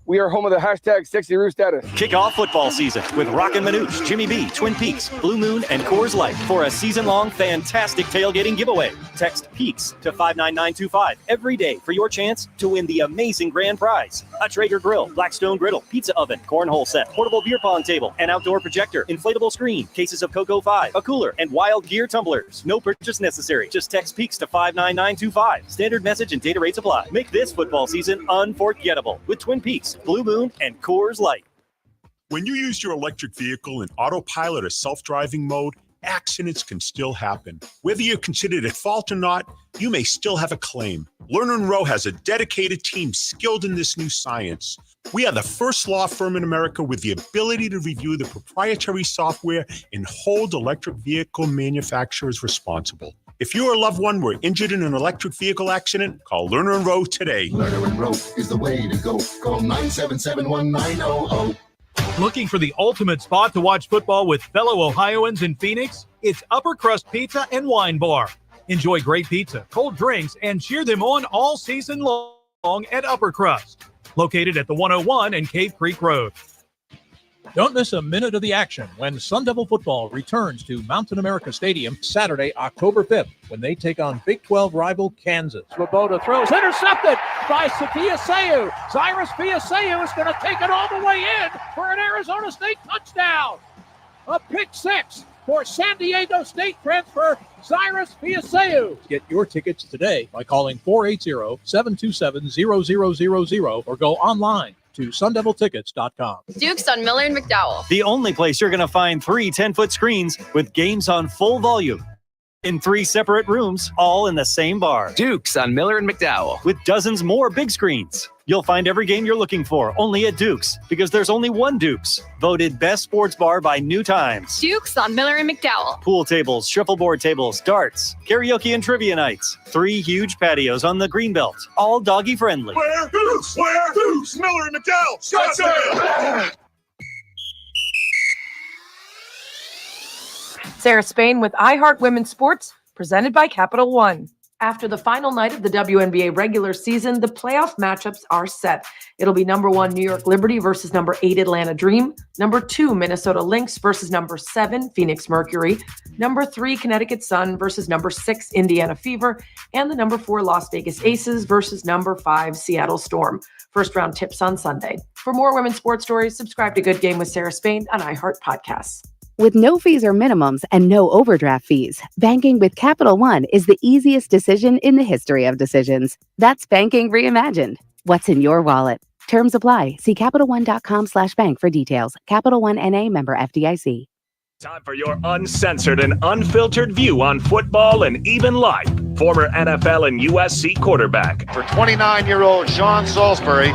[SPEAKER 12] We are home of the hashtag sexy roof status.
[SPEAKER 17] Kick off football season with Roc and Manuch, Jimmy B, Twin Peaks, Blue Moon, and Coors Light for a season-long fantastic tailgating giveaway. Text PEAKS to 59925 every day for your chance to win the amazing grand prize. A Traeger grill, Blackstone griddle, pizza oven, cornhole set, portable beer pong table, an outdoor projector, inflatable screen, cases of Cocoa 5, a cooler, and Wild Gear tumblers. No purchase necessary. Just text PEAKS to 59925. Standard message and data rates apply. Make this football season unforgettable with Twin Peaks, Blue Moon, and Coors Light.
[SPEAKER 16] When you use your electric vehicle in autopilot or self-driving mode, accidents can still happen. Whether you're considered at fault or not, you may still have a claim. Lerner & Rowe has a dedicated team skilled in this new science. We are the first law firm in America with the ability to review the proprietary software and hold electric vehicle manufacturers responsible. If you or a loved one were injured in an electric vehicle accident, call Lerner & Rowe today.
[SPEAKER 21] Lerner & Rowe is the way to go. Call 977-1900.
[SPEAKER 24] Looking for the ultimate spot to watch football with fellow Ohioans in Phoenix? It's Upper Crust Pizza and Wine Bar. Enjoy great pizza, cold drinks, and cheer them on all season long at Upper Crust. Located at the 101 and Cave Creek Road.
[SPEAKER 25] Don't miss a minute of the action when Sun Devil football returns to Mountain America Stadium Saturday, October 5th, when they take on Big 12 rival Kansas.
[SPEAKER 26] Swoboda throws, intercepted by Fiaseu. Cyrus Fiaseu is going to take it all the way in for an Arizona State touchdown. A pick six for San Diego State transfer Cyrus Fiaseu.
[SPEAKER 25] Get your tickets today by calling 480-727-0000 or go online to sundeviltickets.com.
[SPEAKER 27] Duke's on Miller and McDowell.
[SPEAKER 17] The only place you're going to find 3 10-foot screens with games on full volume. In 3 separate rooms, all in the same bar.
[SPEAKER 28] Duke's on Miller and McDowell.
[SPEAKER 17] With dozens more big screens. You'll find every game you're looking for only at Duke's, because there's only one Duke's. Voted best sports bar by New Times.
[SPEAKER 27] Duke's on Miller and McDowell.
[SPEAKER 17] Pool tables, shuffleboard tables, darts, karaoke and trivia nights. 3 huge patios on the Greenbelt, all doggy friendly.
[SPEAKER 16] Where Dukes? Where Dukes? Miller and McDowell. Scottsdale.
[SPEAKER 29] Sarah Spain with iHeart Women's Sports, presented by Capital One. After the final night of the WNBA regular season, the playoff matchups are set. It'll be number 1 New York Liberty versus number 8 Atlanta Dream, number 2 Minnesota Lynx versus number 7 Phoenix Mercury, number 3 Connecticut Sun versus number 6 Indiana Fever, and the number 4 Las Vegas Aces versus number 5 Seattle Storm. First round tips on Sunday. For more women's sports stories, subscribe to Good Game with Sarah Spain on iHeart Podcasts.
[SPEAKER 30] With no fees or minimums and no overdraft fees, banking with Capital One is the easiest decision in the history of decisions. That's banking reimagined. What's in your wallet? Terms apply. See CapitalOne.com/bank for details. Capital One N.A. member FDIC.
[SPEAKER 1] Time for your uncensored and unfiltered view on football and even life. Former NFL and USC quarterback.
[SPEAKER 31] For 29-year-old Sean Salisbury,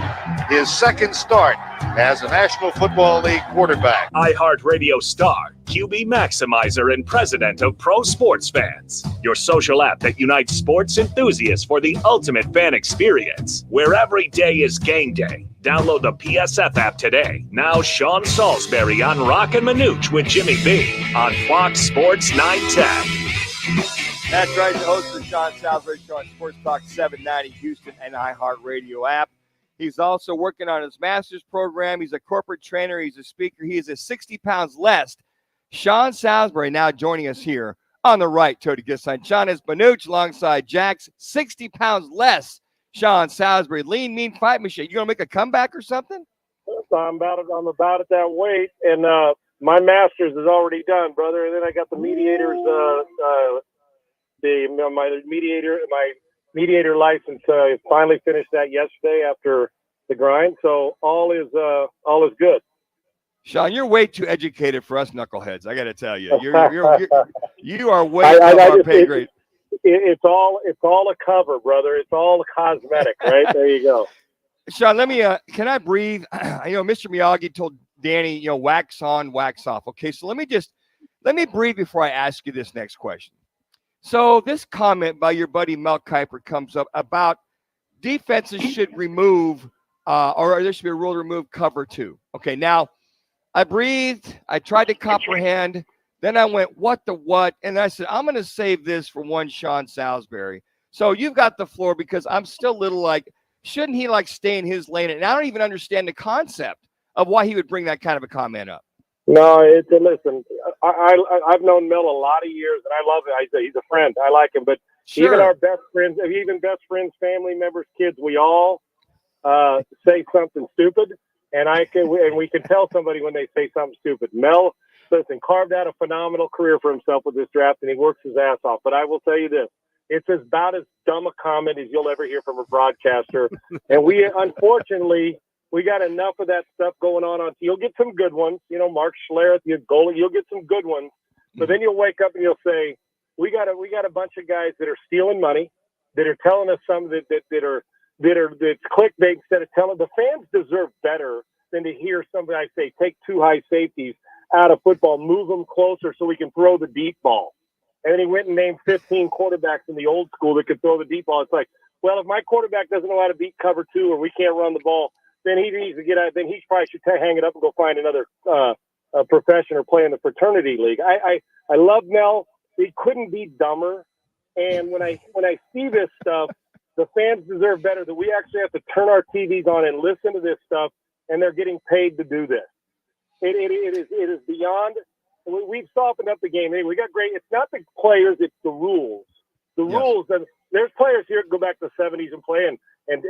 [SPEAKER 31] his second start as a National Football League quarterback.
[SPEAKER 1] iHeartRadio star, QB maximizer, and president of Pro Sports Fans. Your social app that unites sports enthusiasts for the ultimate fan experience, where every day is game day. Download the PSF app today. Now Sean Salisbury on Roc and Manuch with Jimmy B on Fox Sports 910.
[SPEAKER 4] That's right, the host of the Sean Salisbury Show on Sports Talk 790 Houston and iHeartRadio app. He's also working on his master's program. He's a corporate trainer. He's a speaker. He is a 60 pounds less. Sean Salisbury now joining us here on the right toe to get signed. Sean is Manuch alongside Jax, 60 pounds less. Sean Salisbury, lean, mean fight machine. You gonna make a comeback or something?
[SPEAKER 32] I'm about at that weight, and my master's is already done, brother. And then I got the mediators, my mediator license. Finally finished that yesterday after the grind. So all is good.
[SPEAKER 4] Sean, you're way too educated for us knuckleheads. I got to tell you, you are way above our pay grade.
[SPEAKER 32] It's all a cover, brother. It's all cosmetic, right? There you go.
[SPEAKER 4] Sean, let me. Can I breathe? Mr. Miyagi told Danny, wax on, wax off. Okay, so let me breathe before I ask you this next question. So this comment by your buddy Mel Kiper comes up about defenses should remove, or there should be a rule to remove cover 2. Okay, now I breathed. I tried to comprehend. Then I went, what? And I said, I'm going to save this for one Sean Salisbury. So you've got the floor because I'm still a little like, shouldn't he stay in his lane? And I don't even understand the concept of why he would bring that kind of a comment up.
[SPEAKER 32] No, listen, I've known Mel a lot of years, and I love it. He's a friend. I like him. But even our best friends, family members, kids, we all say something stupid. And we can tell somebody when they say something stupid. Mel, listen, carved out a phenomenal career for himself with this draft, and he works his ass off. But I will tell you this. It's about as dumb a comment as you'll ever hear from a broadcaster. And unfortunately, we got enough of that stuff going on. You'll get some good ones. Mark Schlereth, the goalie, you'll get some good ones. But then you'll wake up and you'll say, we got a bunch of guys that are stealing money, that are telling us something that's clickbait instead of telling. The fans deserve better than to hear somebody, I say, take 2 high safeties out of football, move them closer so we can throw the deep ball. And then he went and named 15 quarterbacks in the old school that could throw the deep ball. It's like, well, if my quarterback doesn't know how to beat cover 2 or we can't run the ball, then he needs to get out. Then he probably should hang it up and go find another profession or play in the fraternity league. I love Mel. He couldn't be dumber. And when I see this stuff, the fans deserve better, that we actually have to turn our TVs on and listen to this stuff, and they're getting paid to do this. It is beyond. We've softened up the game. We got great. It's not the players; it's the rules. The rules. And there's players here that go back to the 70s and play, and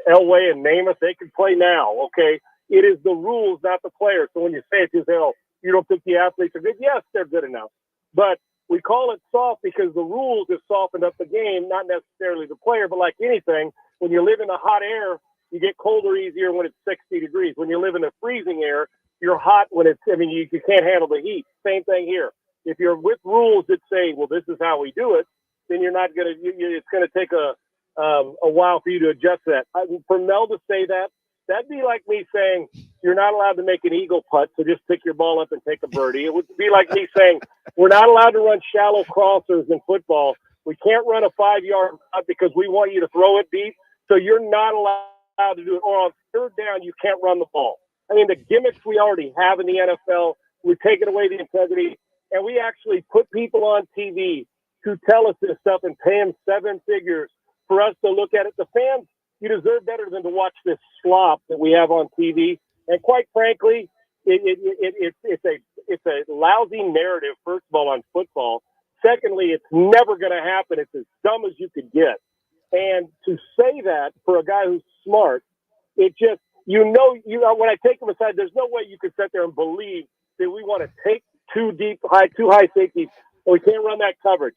[SPEAKER 32] Elway and Namath, they can play now. Okay, it is the rules, not the players. So when you say it, you say, "Oh, you don't think the athletes are good?" Yes, they're good enough, but we call it soft because the rules have softened up the game, not necessarily the player. But like anything, when you live in the hot air, you get colder easier when it's 60 degrees. When you live in the freezing air, you're hot when you can't handle the heat. Same thing here. If you're with rules that say, well, this is how we do it, then you're not going to, it's going to take a while for you to adjust that. For Mel to say that, that'd be like me saying, you're not allowed to make an eagle putt, so just pick your ball up and take a birdie. It would be like me saying, we're not allowed to run shallow crossers in football. We can't run a 5-yard putt because we want you to throw it deep, so you're not allowed to do it. Or on third down, you can't run the ball. I mean, the gimmicks we already have in the NFL, we've taken away the integrity, and we actually put people on TV who tell us this stuff and pay them 7 figures for us to look at it. The fans, you deserve better than to watch this slop that we have on TV. And quite frankly, it's a lousy narrative, first of all, on football. Secondly, it's never going to happen. It's as dumb as you could get. And to say that for a guy who's smart, it just, when I take him aside, there's no way you could sit there and believe that we want to take too high safeties, and we can't run that coverage.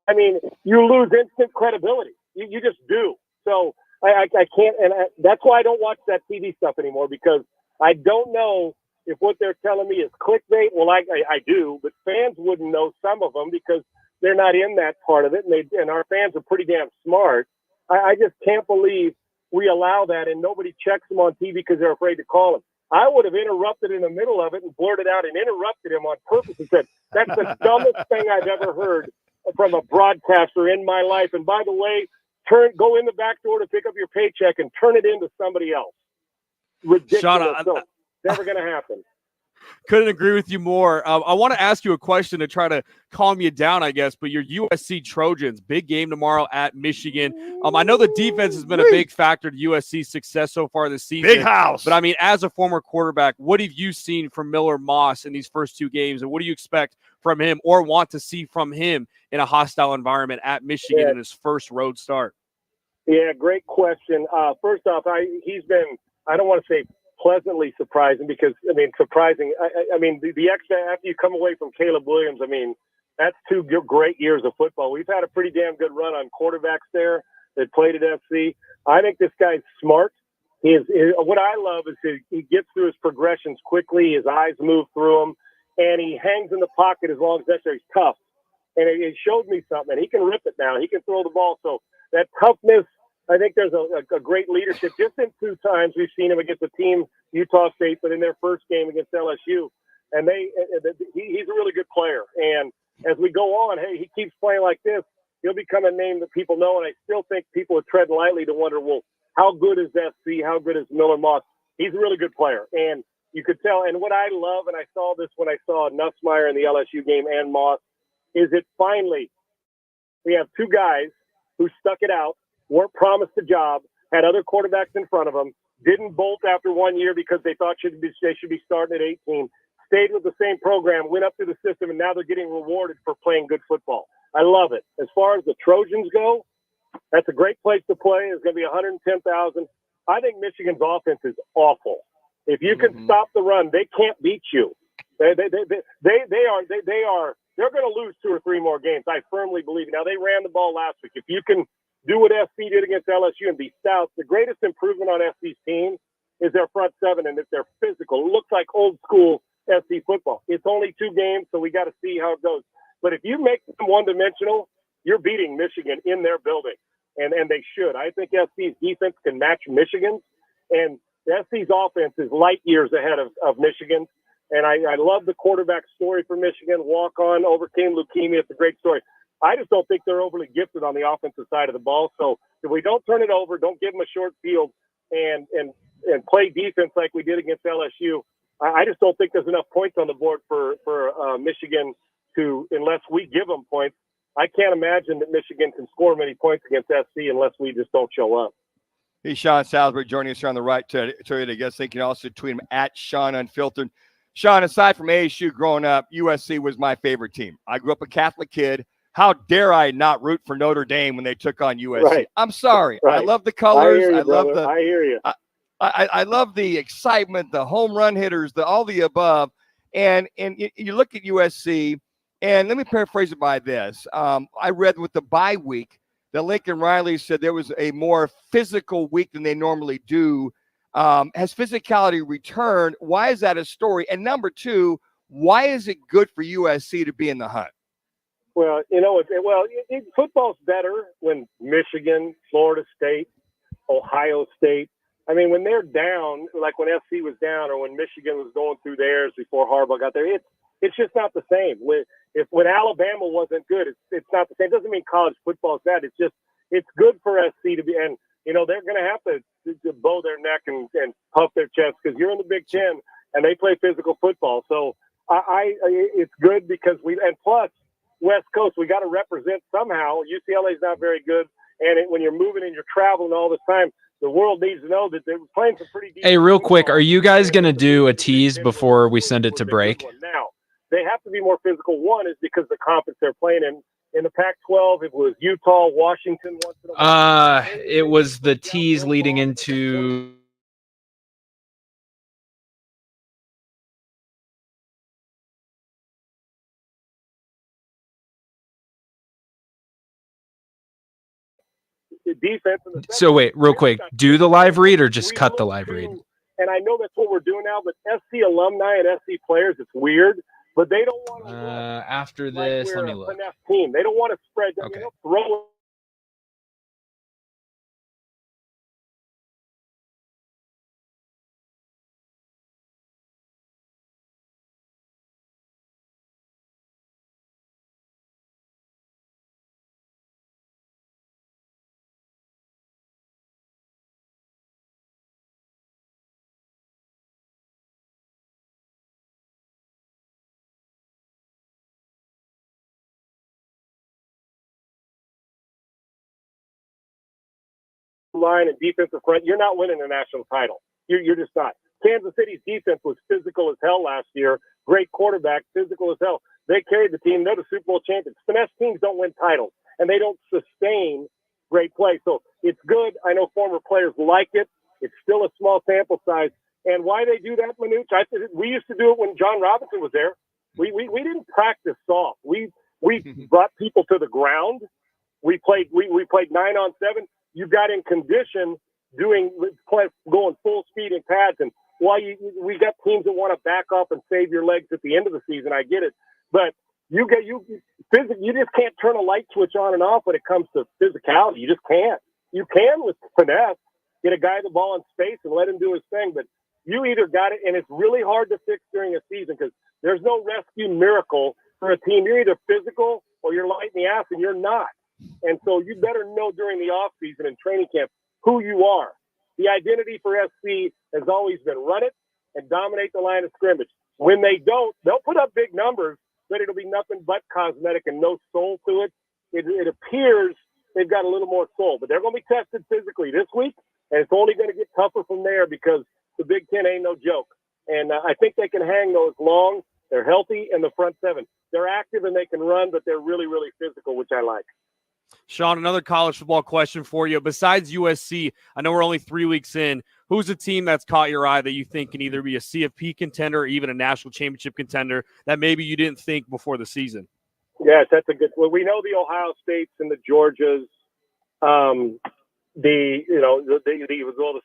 [SPEAKER 32] I mean, you lose instant credibility. You just do. So I can't, and that's why I don't watch that TV stuff anymore, because I don't know if what they're telling me is clickbait. Well, I do, but fans wouldn't know some of them because they're not in that part of it, and our fans are pretty damn smart. I just can't believe we allow that, and nobody checks them on TV because they're afraid to call him. I would have interrupted in the middle of it and blurted out and interrupted him on purpose and said, that's the dumbest thing I've ever heard from a broadcaster in my life. And by the way, go in the back door to pick up your paycheck and turn it into somebody else. Ridiculous.
[SPEAKER 2] Sean,
[SPEAKER 32] never going to happen.
[SPEAKER 2] Couldn't agree with you more. I want to ask you a question to try to calm you down, I guess, but your USC Trojans, big game tomorrow at Michigan. I know the defense has been a big factor to USC's success so far this season.
[SPEAKER 4] Big house.
[SPEAKER 2] But, I mean, as a former quarterback, what have you seen from Miller Moss in these first 2 games, and what do you expect from him or want to see from him in a hostile environment at Michigan in his first road start?
[SPEAKER 32] Yeah, great question. First off, he's been, I don't want to say pleasantly surprising because, surprising. I mean, the extra after you come away from Caleb Williams, that's 2 great years of football. We've had a pretty damn good run on quarterbacks there. that played at SC. I think this guy's smart. What I love is he gets through his progressions quickly. His eyes move through them, and he hangs in the pocket as long as necessary. He's tough, and it showed me something. He can rip it now. He can throw the ball. So that toughness, I think there's a great leadership. Just in 2 times we've seen him against a team, Utah State, but in their first game against LSU, and he's a really good player. And as we go on, hey, he keeps playing like this, he'll become a name that people know. And I still think people are treading lightly to wonder, well, how good is SC? How good is Miller Moss? He's a really good player. And you could tell. And what I love, and I saw this when I saw Nussmeier in the LSU game and Moss, is that finally we have 2 guys who stuck it out, weren't promised a job, had other quarterbacks in front of them, didn't bolt after 1 year because they thought they should be starting at 18, stayed with the same program, went up through the system, and now they're getting rewarded for playing good football. I love it. As far as the Trojans go, that's a great place to play. It's going to be 110,000. I think Michigan's offense is awful. If you can stop the run, they can't beat you. They're going to lose 2 or 3 more games. I firmly believe. Now, they ran the ball last week. If you can do what SC did against LSU and be stout, the greatest improvement on SC's team is their front 7 and that they're physical. It looks like old school SC football. It's only 2 games, so we got to see how it goes. But if you make them one-dimensional, you're beating Michigan in their building, and they should. I think SC's defense can match Michigan's, and SC's offense is light years ahead of Michigan's. And I love the quarterback story for Michigan. Walk on, overcame leukemia. It's a great story. I just don't think they're overly gifted on the offensive side of the ball. So if we don't turn it over, don't give them a short field, and play defense like we did against LSU, I just don't think there's enough points on the board for Michigan to, unless we give them points. I can't imagine that Michigan can score many points against SC unless we just don't show up.
[SPEAKER 4] He's Sean Salisbury joining us here on the right Toyota guest. They can also tweet him at Sean Unfiltered. Sean, aside from ASU growing up, USC was my favorite team. I grew up a Catholic kid. How dare I not root for Notre Dame when they took on USC?
[SPEAKER 32] Right.
[SPEAKER 4] I'm sorry.
[SPEAKER 32] Right.
[SPEAKER 4] I love the colors.
[SPEAKER 32] I hear you.
[SPEAKER 4] I love the excitement, the home run hitters, all the above. And you look at USC, and let me paraphrase it by this. I read with the bye week that Lincoln Riley said there was a more physical week than they normally do. Has physicality returned? Why is that a story? And number 2, why is it good for USC to be in the hunt?
[SPEAKER 32] Well, football's better when Michigan, Florida State, Ohio State. I mean, when they're down, like when SC was down or when Michigan was going through theirs before Harbaugh got there, it's just not the same. When Alabama wasn't good, it's not the same. It doesn't mean college football is bad. It's good for SC to be, and they're going to have to bow their neck and puff their chest because you're in the Big Ten and they play physical football. So it's good because and plus West Coast, we got to represent somehow. UCLA is not very good, and when you're moving and you're traveling all the time, the world needs to know that they're playing some pretty decent.
[SPEAKER 5] Hey, real quick, are you guys going to do a tease before we send it to break?
[SPEAKER 32] Now, they have to be more physical. One is because the conference they're playing in. In the Pac-12, it was Utah, Washington.
[SPEAKER 5] It was the tease leading into.
[SPEAKER 32] Defense.
[SPEAKER 5] So wait, real quick, do the live read or just cut the live read?
[SPEAKER 32] And I know that's what we're doing now, but SC alumni and SC players, it's weird. But they don't want to.
[SPEAKER 5] After this, let me look.
[SPEAKER 32] Finesse team. They don't want to spread.
[SPEAKER 5] Okay.
[SPEAKER 32] They'll throw. Line and defensive front, you're not winning a national title. You're just not. Kansas City's defense was physical as hell last year. Great quarterback, physical as hell. They carried the team. They're the Super Bowl champions. Finesse teams don't win titles, and they don't sustain great play. So it's good. I know former players like it. It's still a small sample size. And why they do that, Manuch? We used to do it when John Robinson was there. We didn't practice soft. We brought people to the ground. We played 9-on-7. you got in condition going full speed in pads. And while we got teams that want to back up and save your legs at the end of the season, I get it. But you just can't turn a light switch on and off when it comes to physicality. You just can't. You can with finesse, get a guy the ball in space and let him do his thing. But you either got it, and it's really hard to fix during a season because there's no rescue miracle for a team. You're either physical or you're light in the ass, and you're not. And so you better know during the off season and training camp who you are. The identity for SC has always been run it and dominate the line of scrimmage. When they don't, they'll put up big numbers, but it'll be nothing but cosmetic and no soul to it. It appears they've got a little more soul, but they're going to be tested physically this week, and it's only going to get tougher from there because the Big Ten ain't no joke. And I think they can hang those long. They're healthy in the front seven. They're active and they can run, but they're really, really physical, which I like.
[SPEAKER 2] Sean, another college football question for you. Besides USC, I know we're only 3 weeks in. Who's a team that's caught your eye that you think can either be a CFP contender or even a national championship contender that maybe you didn't think before the season?
[SPEAKER 32] Yes, that's a good. Well, we know the Ohio States and the Georgias. The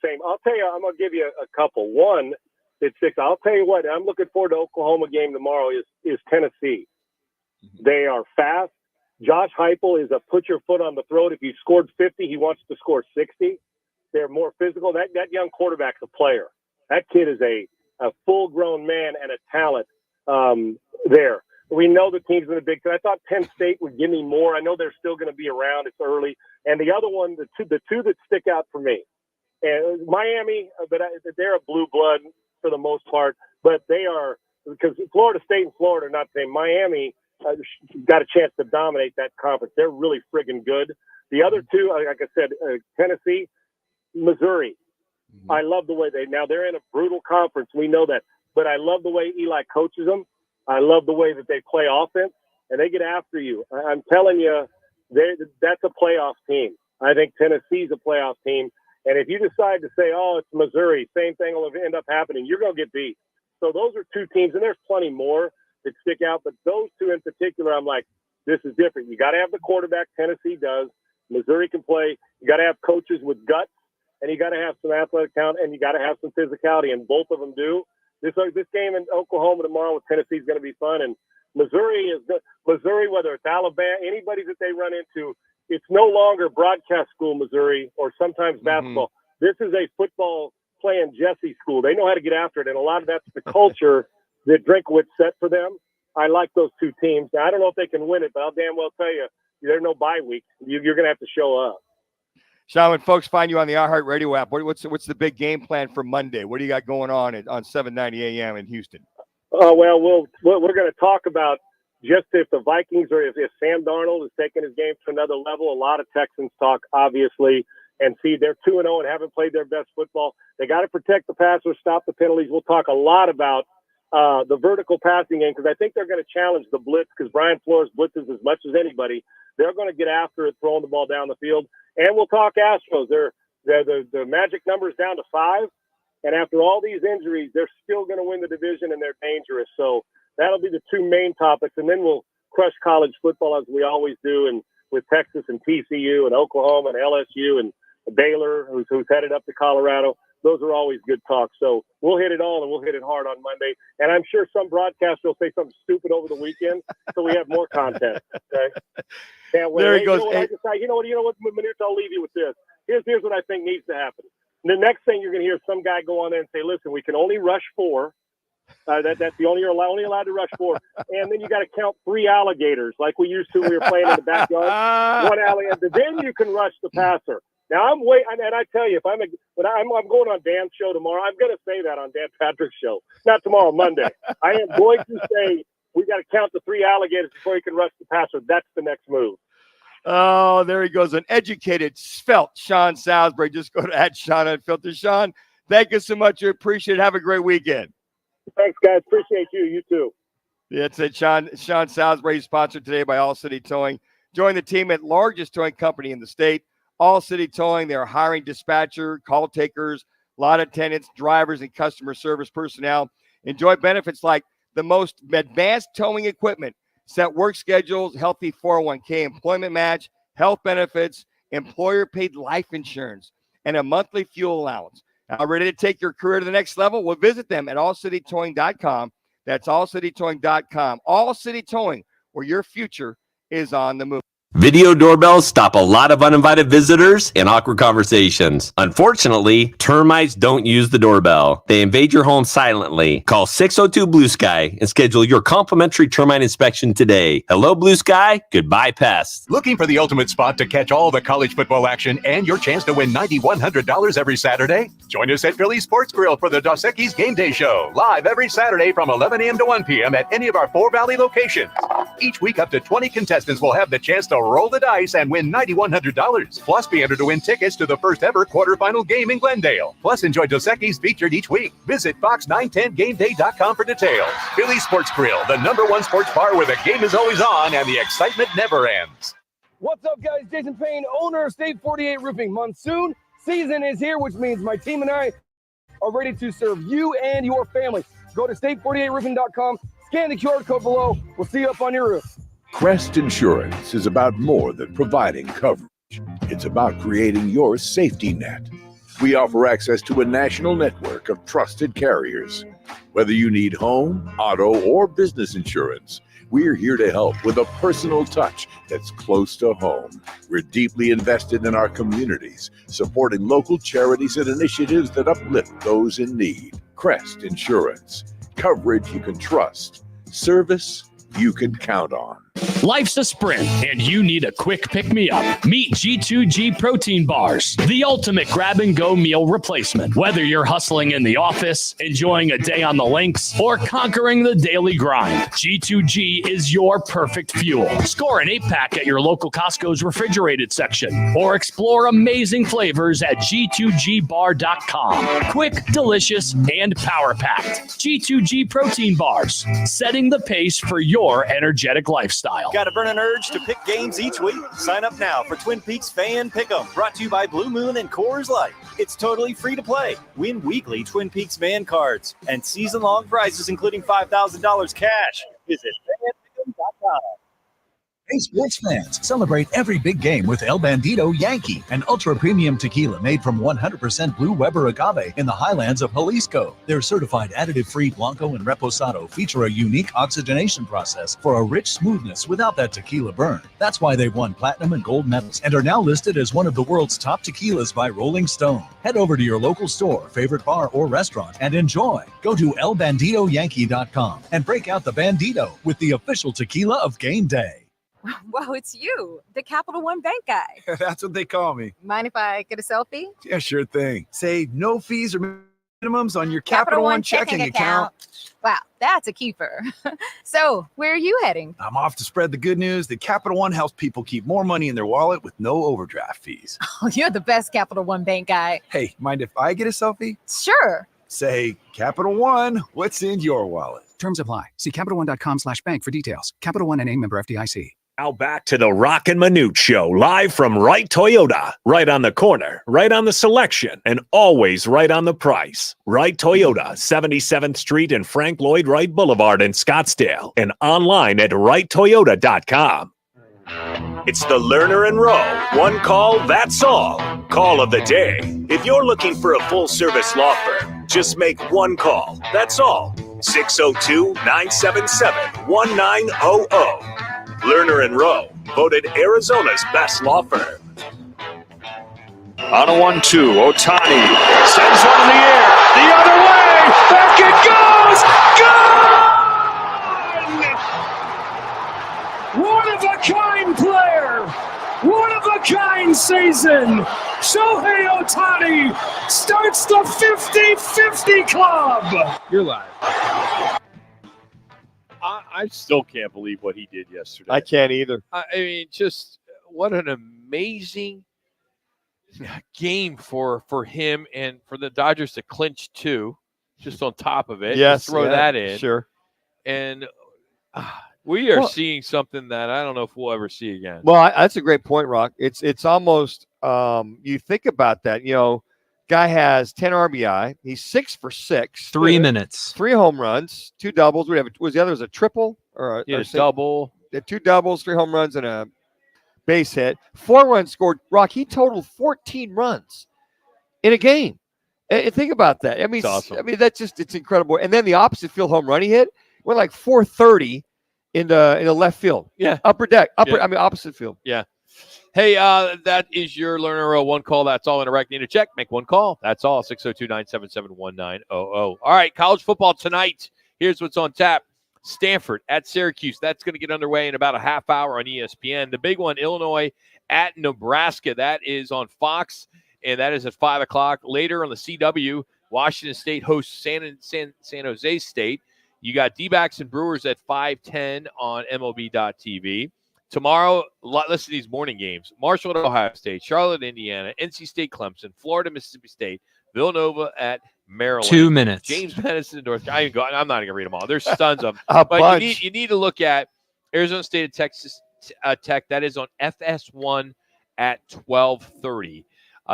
[SPEAKER 32] same. I'll tell you, I'm going to give you a couple. One, it's 6. I'll tell you what, I'm looking forward to Oklahoma game tomorrow is Tennessee. They are fast. Josh Heupel is a put your foot on the throat. If he scored 50, he wants to score 60. They're more physical. That young quarterback's a player. That kid is a full-grown man and a talent there. We know the teams in the Big Ten. I thought Penn State would give me more. I know they're still going to be around. It's early. And the other one, the two that stick out for me, and Miami, but they're a blue blood for the most part. But they are, because Florida State and Florida are not the same. Miami got a chance to dominate that conference. They're really friggin' good. The other two, like I said, Tennessee, Missouri. I love the way they're in a brutal conference. We know that. But I love the way Eli coaches them. I love the way that they play offense, and they get after you. I'm telling you, that's a playoff team. I think Tennessee's a playoff team. And if you decide to say, oh, it's Missouri, same thing will end up happening, you're going to get beat. So those are two teams, and there's plenty more that stick out. But those two in particular, I'm like, this is different. You got to have the quarterback. Tennessee does. Missouri can play. You got to have coaches with guts, and you got to have some athletic talent, and you got to have some physicality, and both of them do. This game in Oklahoma tomorrow with Tennessee is going to be fun, and Missouri, whether it's Alabama, anybody that they run into, it's no longer broadcast school Missouri or sometimes basketball. This is a football playing Jesse school. They know how to get after it, and a lot of that's the culture that Drinkwitz set for them. I like those two teams. Now, I don't know if they can win it, but I'll damn well tell you, there's no bye week. You're going to have to show up.
[SPEAKER 4] Sean, when folks find you on the iHeartRadio app, what's the big game plan for Monday? What do you got going on 7:90 a.m. in Houston?
[SPEAKER 32] Well, we're going to talk about just if the Vikings or if Sam Darnold is taking his game to another level. A lot of Texans talk, obviously, and see they're 2-0 and haven't played their best football. They got to protect the passer, stop the penalties. We'll talk a lot about the vertical passing game because I think they're going to challenge the blitz because Brian Flores blitzes as much as anybody. They're going to get after it, throwing the ball down the field. And we'll talk Astros. The magic number is down to 5. And after all these injuries, they're still going to win the division, and they're dangerous. So that'll be the two main topics. And then we'll crush college football as we always do, and with Texas and TCU and Oklahoma and LSU and Baylor, who's headed up to Colorado. Those are always good talks. So we'll hit it all, and we'll hit it hard on Monday. And I'm sure some broadcaster will say something stupid over the weekend, so we have more content. Okay.
[SPEAKER 4] There he goes.
[SPEAKER 32] You know what, Manuch, I'll leave you with this. Here's what I think needs to happen. The next thing you're going to hear some guy go on there and say, listen, we can only rush 4. That's the only you're only allowed to rush 4. And then you got to count 3 alligators like we used to when we were playing in the backyard. 1 alligator. Then you can rush the passer. Now and I tell you, when I'm going on Dan's show tomorrow, I'm going to say that on Dan Patrick's show. Not tomorrow, Monday. I am going to say we got to count the 3 alligators before you can rush the passer. That's the next move.
[SPEAKER 4] Oh, there he goes. An educated, svelte Sean Salisbury. Just go to @SeanUnfiltered. Sean, thank you so much. We appreciate it. Have a great weekend.
[SPEAKER 32] Thanks, guys. Appreciate you. You too.
[SPEAKER 4] That's it. Sean Salisbury, sponsored today by All City Towing. Join the team at largest towing company in the state. All City Towing. They're hiring dispatcher, call takers, lot attendants, drivers, and customer service personnel. Enjoy benefits like the most advanced towing equipment, set work schedules, healthy 401k employment match, health benefits, employer-paid life insurance, and a monthly fuel allowance. Now, ready to take your career to the next level? Well, visit them at allcitytowing.com. That's allcitytowing.com. All City Towing, where your future is on the move.
[SPEAKER 3] Video doorbells stop a lot of uninvited visitors and awkward conversations. Unfortunately, termites don't use the doorbell. They invade your home silently. Call 602 Blue Sky and schedule your complimentary termite inspection today. Hello, Blue Sky. Goodbye, pests.
[SPEAKER 6] Looking for the ultimate spot to catch all the college football action and your chance to win $9,100 every Saturday? Join us at Philly Sports Grill for the Dos Equis Game Day Show, live every Saturday from 11 a.m. to 1 p.m. at any of our 4 Valley locations. Each week, up to 20 contestants will have the chance to roll the dice and win $9,100. Plus, be entered to win tickets to the first ever quarterfinal game in Glendale. Plus, enjoy Dos Equis featured each week. Visit fox910gameday.com for details. Philly Sports Grill, the #1 sports bar where the game is always on and the excitement never ends.
[SPEAKER 12] What's up, guys? Jason Payne, owner of State 48 Roofing. Monsoon season is here, which means my team and I are ready to serve you and your family. Go to state48roofing.com, scan the QR code below. We'll see you up on your roof.
[SPEAKER 7] Crest Insurance is about more than providing coverage. It's about creating your safety net. We offer access to a national network of trusted carriers. Whether you need home, auto, or business insurance, we're here to help with a personal touch that's close to home. We're deeply invested in our communities, supporting local charities and initiatives that uplift those in need. Crest Insurance. Coverage you can trust. Service you can count on.
[SPEAKER 8] Life's a sprint, and you need a quick pick-me-up. Meet G2G Protein Bars, the ultimate grab-and-go meal replacement. Whether you're hustling in the office, enjoying a day on the links, or conquering the daily grind, G2G is your perfect fuel. Score an 8-pack at your local Costco's refrigerated section, or explore amazing flavors at G2GBar.com. Quick, delicious, and power-packed. G2G Protein Bars, setting the pace for your energetic lifestyle.
[SPEAKER 17] Got a burning urge to pick games each week? Sign up now for Twin Peaks Fan Pick'em, brought to you by Blue Moon and Coors Light. It's totally free to play. Win weekly Twin Peaks fan cards and season-long prizes, including $5,000 cash. Visit fanpick'em.com.
[SPEAKER 9] Hey, sports fans, celebrate every big game with El Bandito Yankee, an ultra-premium tequila made from 100% Blue Weber agave in the highlands of Jalisco. Their certified additive-free Blanco and Reposado feature a unique oxygenation process for a rich smoothness without that tequila burn. That's why they've won platinum and gold medals and are now listed as one of the world's top tequilas by Rolling Stone. Head over to your local store, favorite bar, or restaurant and enjoy. Go to elbanditoyankee.com and break out the Bandito with the official tequila of game day.
[SPEAKER 13] Whoa, it's you, the Capital One Bank guy.
[SPEAKER 15] That's what they call me.
[SPEAKER 13] Mind if I get a selfie?
[SPEAKER 15] Yeah, sure thing. Say no fees or minimums on your Capital One checking account.
[SPEAKER 13] Wow, that's a keeper. So, where are you heading?
[SPEAKER 15] I'm off to spread the good news that Capital One helps people keep more money in their wallet with no overdraft fees.
[SPEAKER 13] Oh, you're the best Capital One Bank guy.
[SPEAKER 15] Hey, mind if I get a selfie?
[SPEAKER 13] Sure.
[SPEAKER 15] Say, Capital One, what's in your wallet?
[SPEAKER 18] Terms apply. See CapitalOne.com/bank for details. Capital One NA, member FDIC.
[SPEAKER 1] Now back to the Roc and Manuch Show, live from Wright Toyota. Right on the corner, right on the selection, and always right on the price. Wright Toyota, 77th Street and Frank Lloyd Wright Boulevard in Scottsdale, and online at wrighttoyota.com. It's the Lerner and Rowe. One call, that's all. Call of the day. If you're looking for a full-service law firm, just make one call. That's all. 602-977-1900. Lerner and Rowe, voted Arizona's best law firm.
[SPEAKER 19] On a 1-2, Ohtani sends one in the air. The other way. Back it goes. Gone! One of a kind player. One of a kind season. Shohei Ohtani starts the 50-50 club.
[SPEAKER 2] You're live. I still can't believe what he did yesterday.
[SPEAKER 4] I can't either.
[SPEAKER 20] I mean, just what an amazing game for him and for the Dodgers to clinch two, just on top of it.
[SPEAKER 4] Yes,
[SPEAKER 20] throw that in.
[SPEAKER 4] Sure.
[SPEAKER 20] And we are seeing something that I don't know if we'll ever see again.
[SPEAKER 4] Well, that's a great point, Rock. It's almost you think about that. You know, guy has 10 RBI. He's 6 for 6.
[SPEAKER 5] 3 minutes.
[SPEAKER 4] 3 home runs, 2 doubles. Was the other was a triple or a
[SPEAKER 20] double?
[SPEAKER 4] 2 doubles, 3 home runs, and a base hit, 4 runs scored. Rock, he totaled 14 runs in a game. And think about that. I mean,
[SPEAKER 2] It's awesome.
[SPEAKER 4] that's just, it's incredible. And then the opposite field home run he hit went like 430 in the left field.
[SPEAKER 20] Yeah.
[SPEAKER 4] Opposite field.
[SPEAKER 20] Yeah. Hey, that is your Learner Row. One call. That's all. Interact. Need a check. Make one call. That's all. 602-977-1900. All right. College football tonight. Here's what's on tap. Stanford at Syracuse. That's going to get underway in about a half hour on ESPN. The big one, Illinois at Nebraska. That is on Fox, and that is at 5 o'clock. Later on the CW, Washington State hosts San Jose State. You got D-backs and Brewers at 5:10 on MLB.TV. Tomorrow, listen to these morning games. Marshall at Ohio State, Charlotte, Indiana, NC State, Clemson, Florida, Mississippi State, Villanova at Maryland.
[SPEAKER 5] 2 minutes.
[SPEAKER 20] James Madison, North Carolina. I'm not going to read them all. There's tons of them.
[SPEAKER 4] But
[SPEAKER 20] But you need to look at Arizona State at Texas Tech. That is on FS1 at 12:30.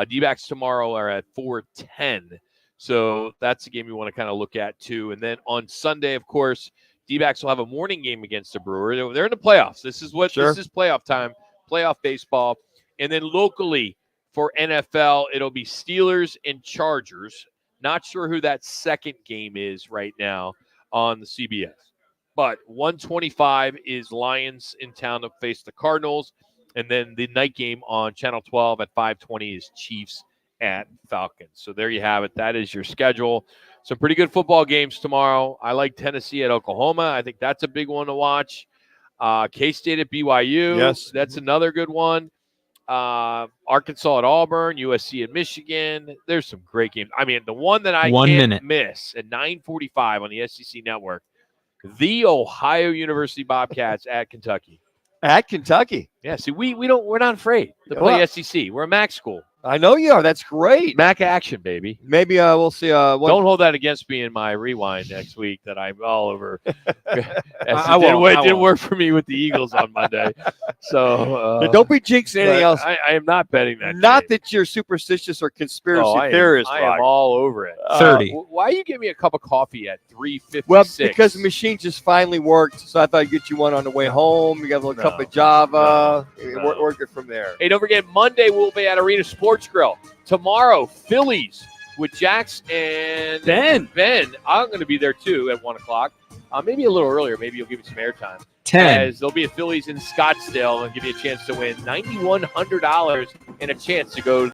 [SPEAKER 20] D-backs tomorrow are at 4:10. So that's a game you want to kind of look at too. And then on Sunday, of course, D-backs will have a morning game against the Brewers. They're in the playoffs. This is playoff time, playoff baseball. And then locally for NFL, it'll be Steelers and Chargers. Not sure who that second game is right now on the CBS. But 125 is Lions in town to face the Cardinals. And then the night game on Channel 12 at 5:20 is Chiefs at Falcons. So there you have it. That is your schedule. Some pretty good football games tomorrow. I like Tennessee at Oklahoma. I think that's a big one to watch. K-State at BYU.
[SPEAKER 4] Yes.
[SPEAKER 20] That's another good one. Arkansas at Auburn, USC at Michigan. There's some great games. I mean, the one that I
[SPEAKER 5] 1
[SPEAKER 20] can't
[SPEAKER 5] minute.
[SPEAKER 20] miss at 9:45 on the SEC Network, the Ohio University Bobcats at Kentucky.
[SPEAKER 4] At Kentucky.
[SPEAKER 20] Yeah, see, we're not afraid to play
[SPEAKER 4] Well,
[SPEAKER 20] SEC. We're a MAC school.
[SPEAKER 4] I know you are. That's great.
[SPEAKER 20] MAC action, baby.
[SPEAKER 4] Maybe we'll see.
[SPEAKER 20] Don't hold that against me in my rewind next week that I'm all over. It didn't work for me with the Eagles on Monday. So
[SPEAKER 4] don't be jinxing anything else.
[SPEAKER 20] I am not betting that.
[SPEAKER 4] Not that you're superstitious or conspiracy theorist.
[SPEAKER 20] I am all over it.
[SPEAKER 5] 30.
[SPEAKER 20] Why you give me a cup of coffee at 3:56?
[SPEAKER 4] Well, because the machine just finally worked, so I thought I'd get you one on the way home. You got a little cup of Java. Work it from there.
[SPEAKER 20] Hey, don't forget, Monday we'll be at Arena Sports Grill. Tomorrow, Phillies with Jax and Ben. I'm going to be there too at 1 o'clock. Maybe a little earlier. Maybe you'll give me some airtime.
[SPEAKER 5] 10.
[SPEAKER 20] As there'll be a Phillies in Scottsdale and give you a chance to win $9,100 and a chance to go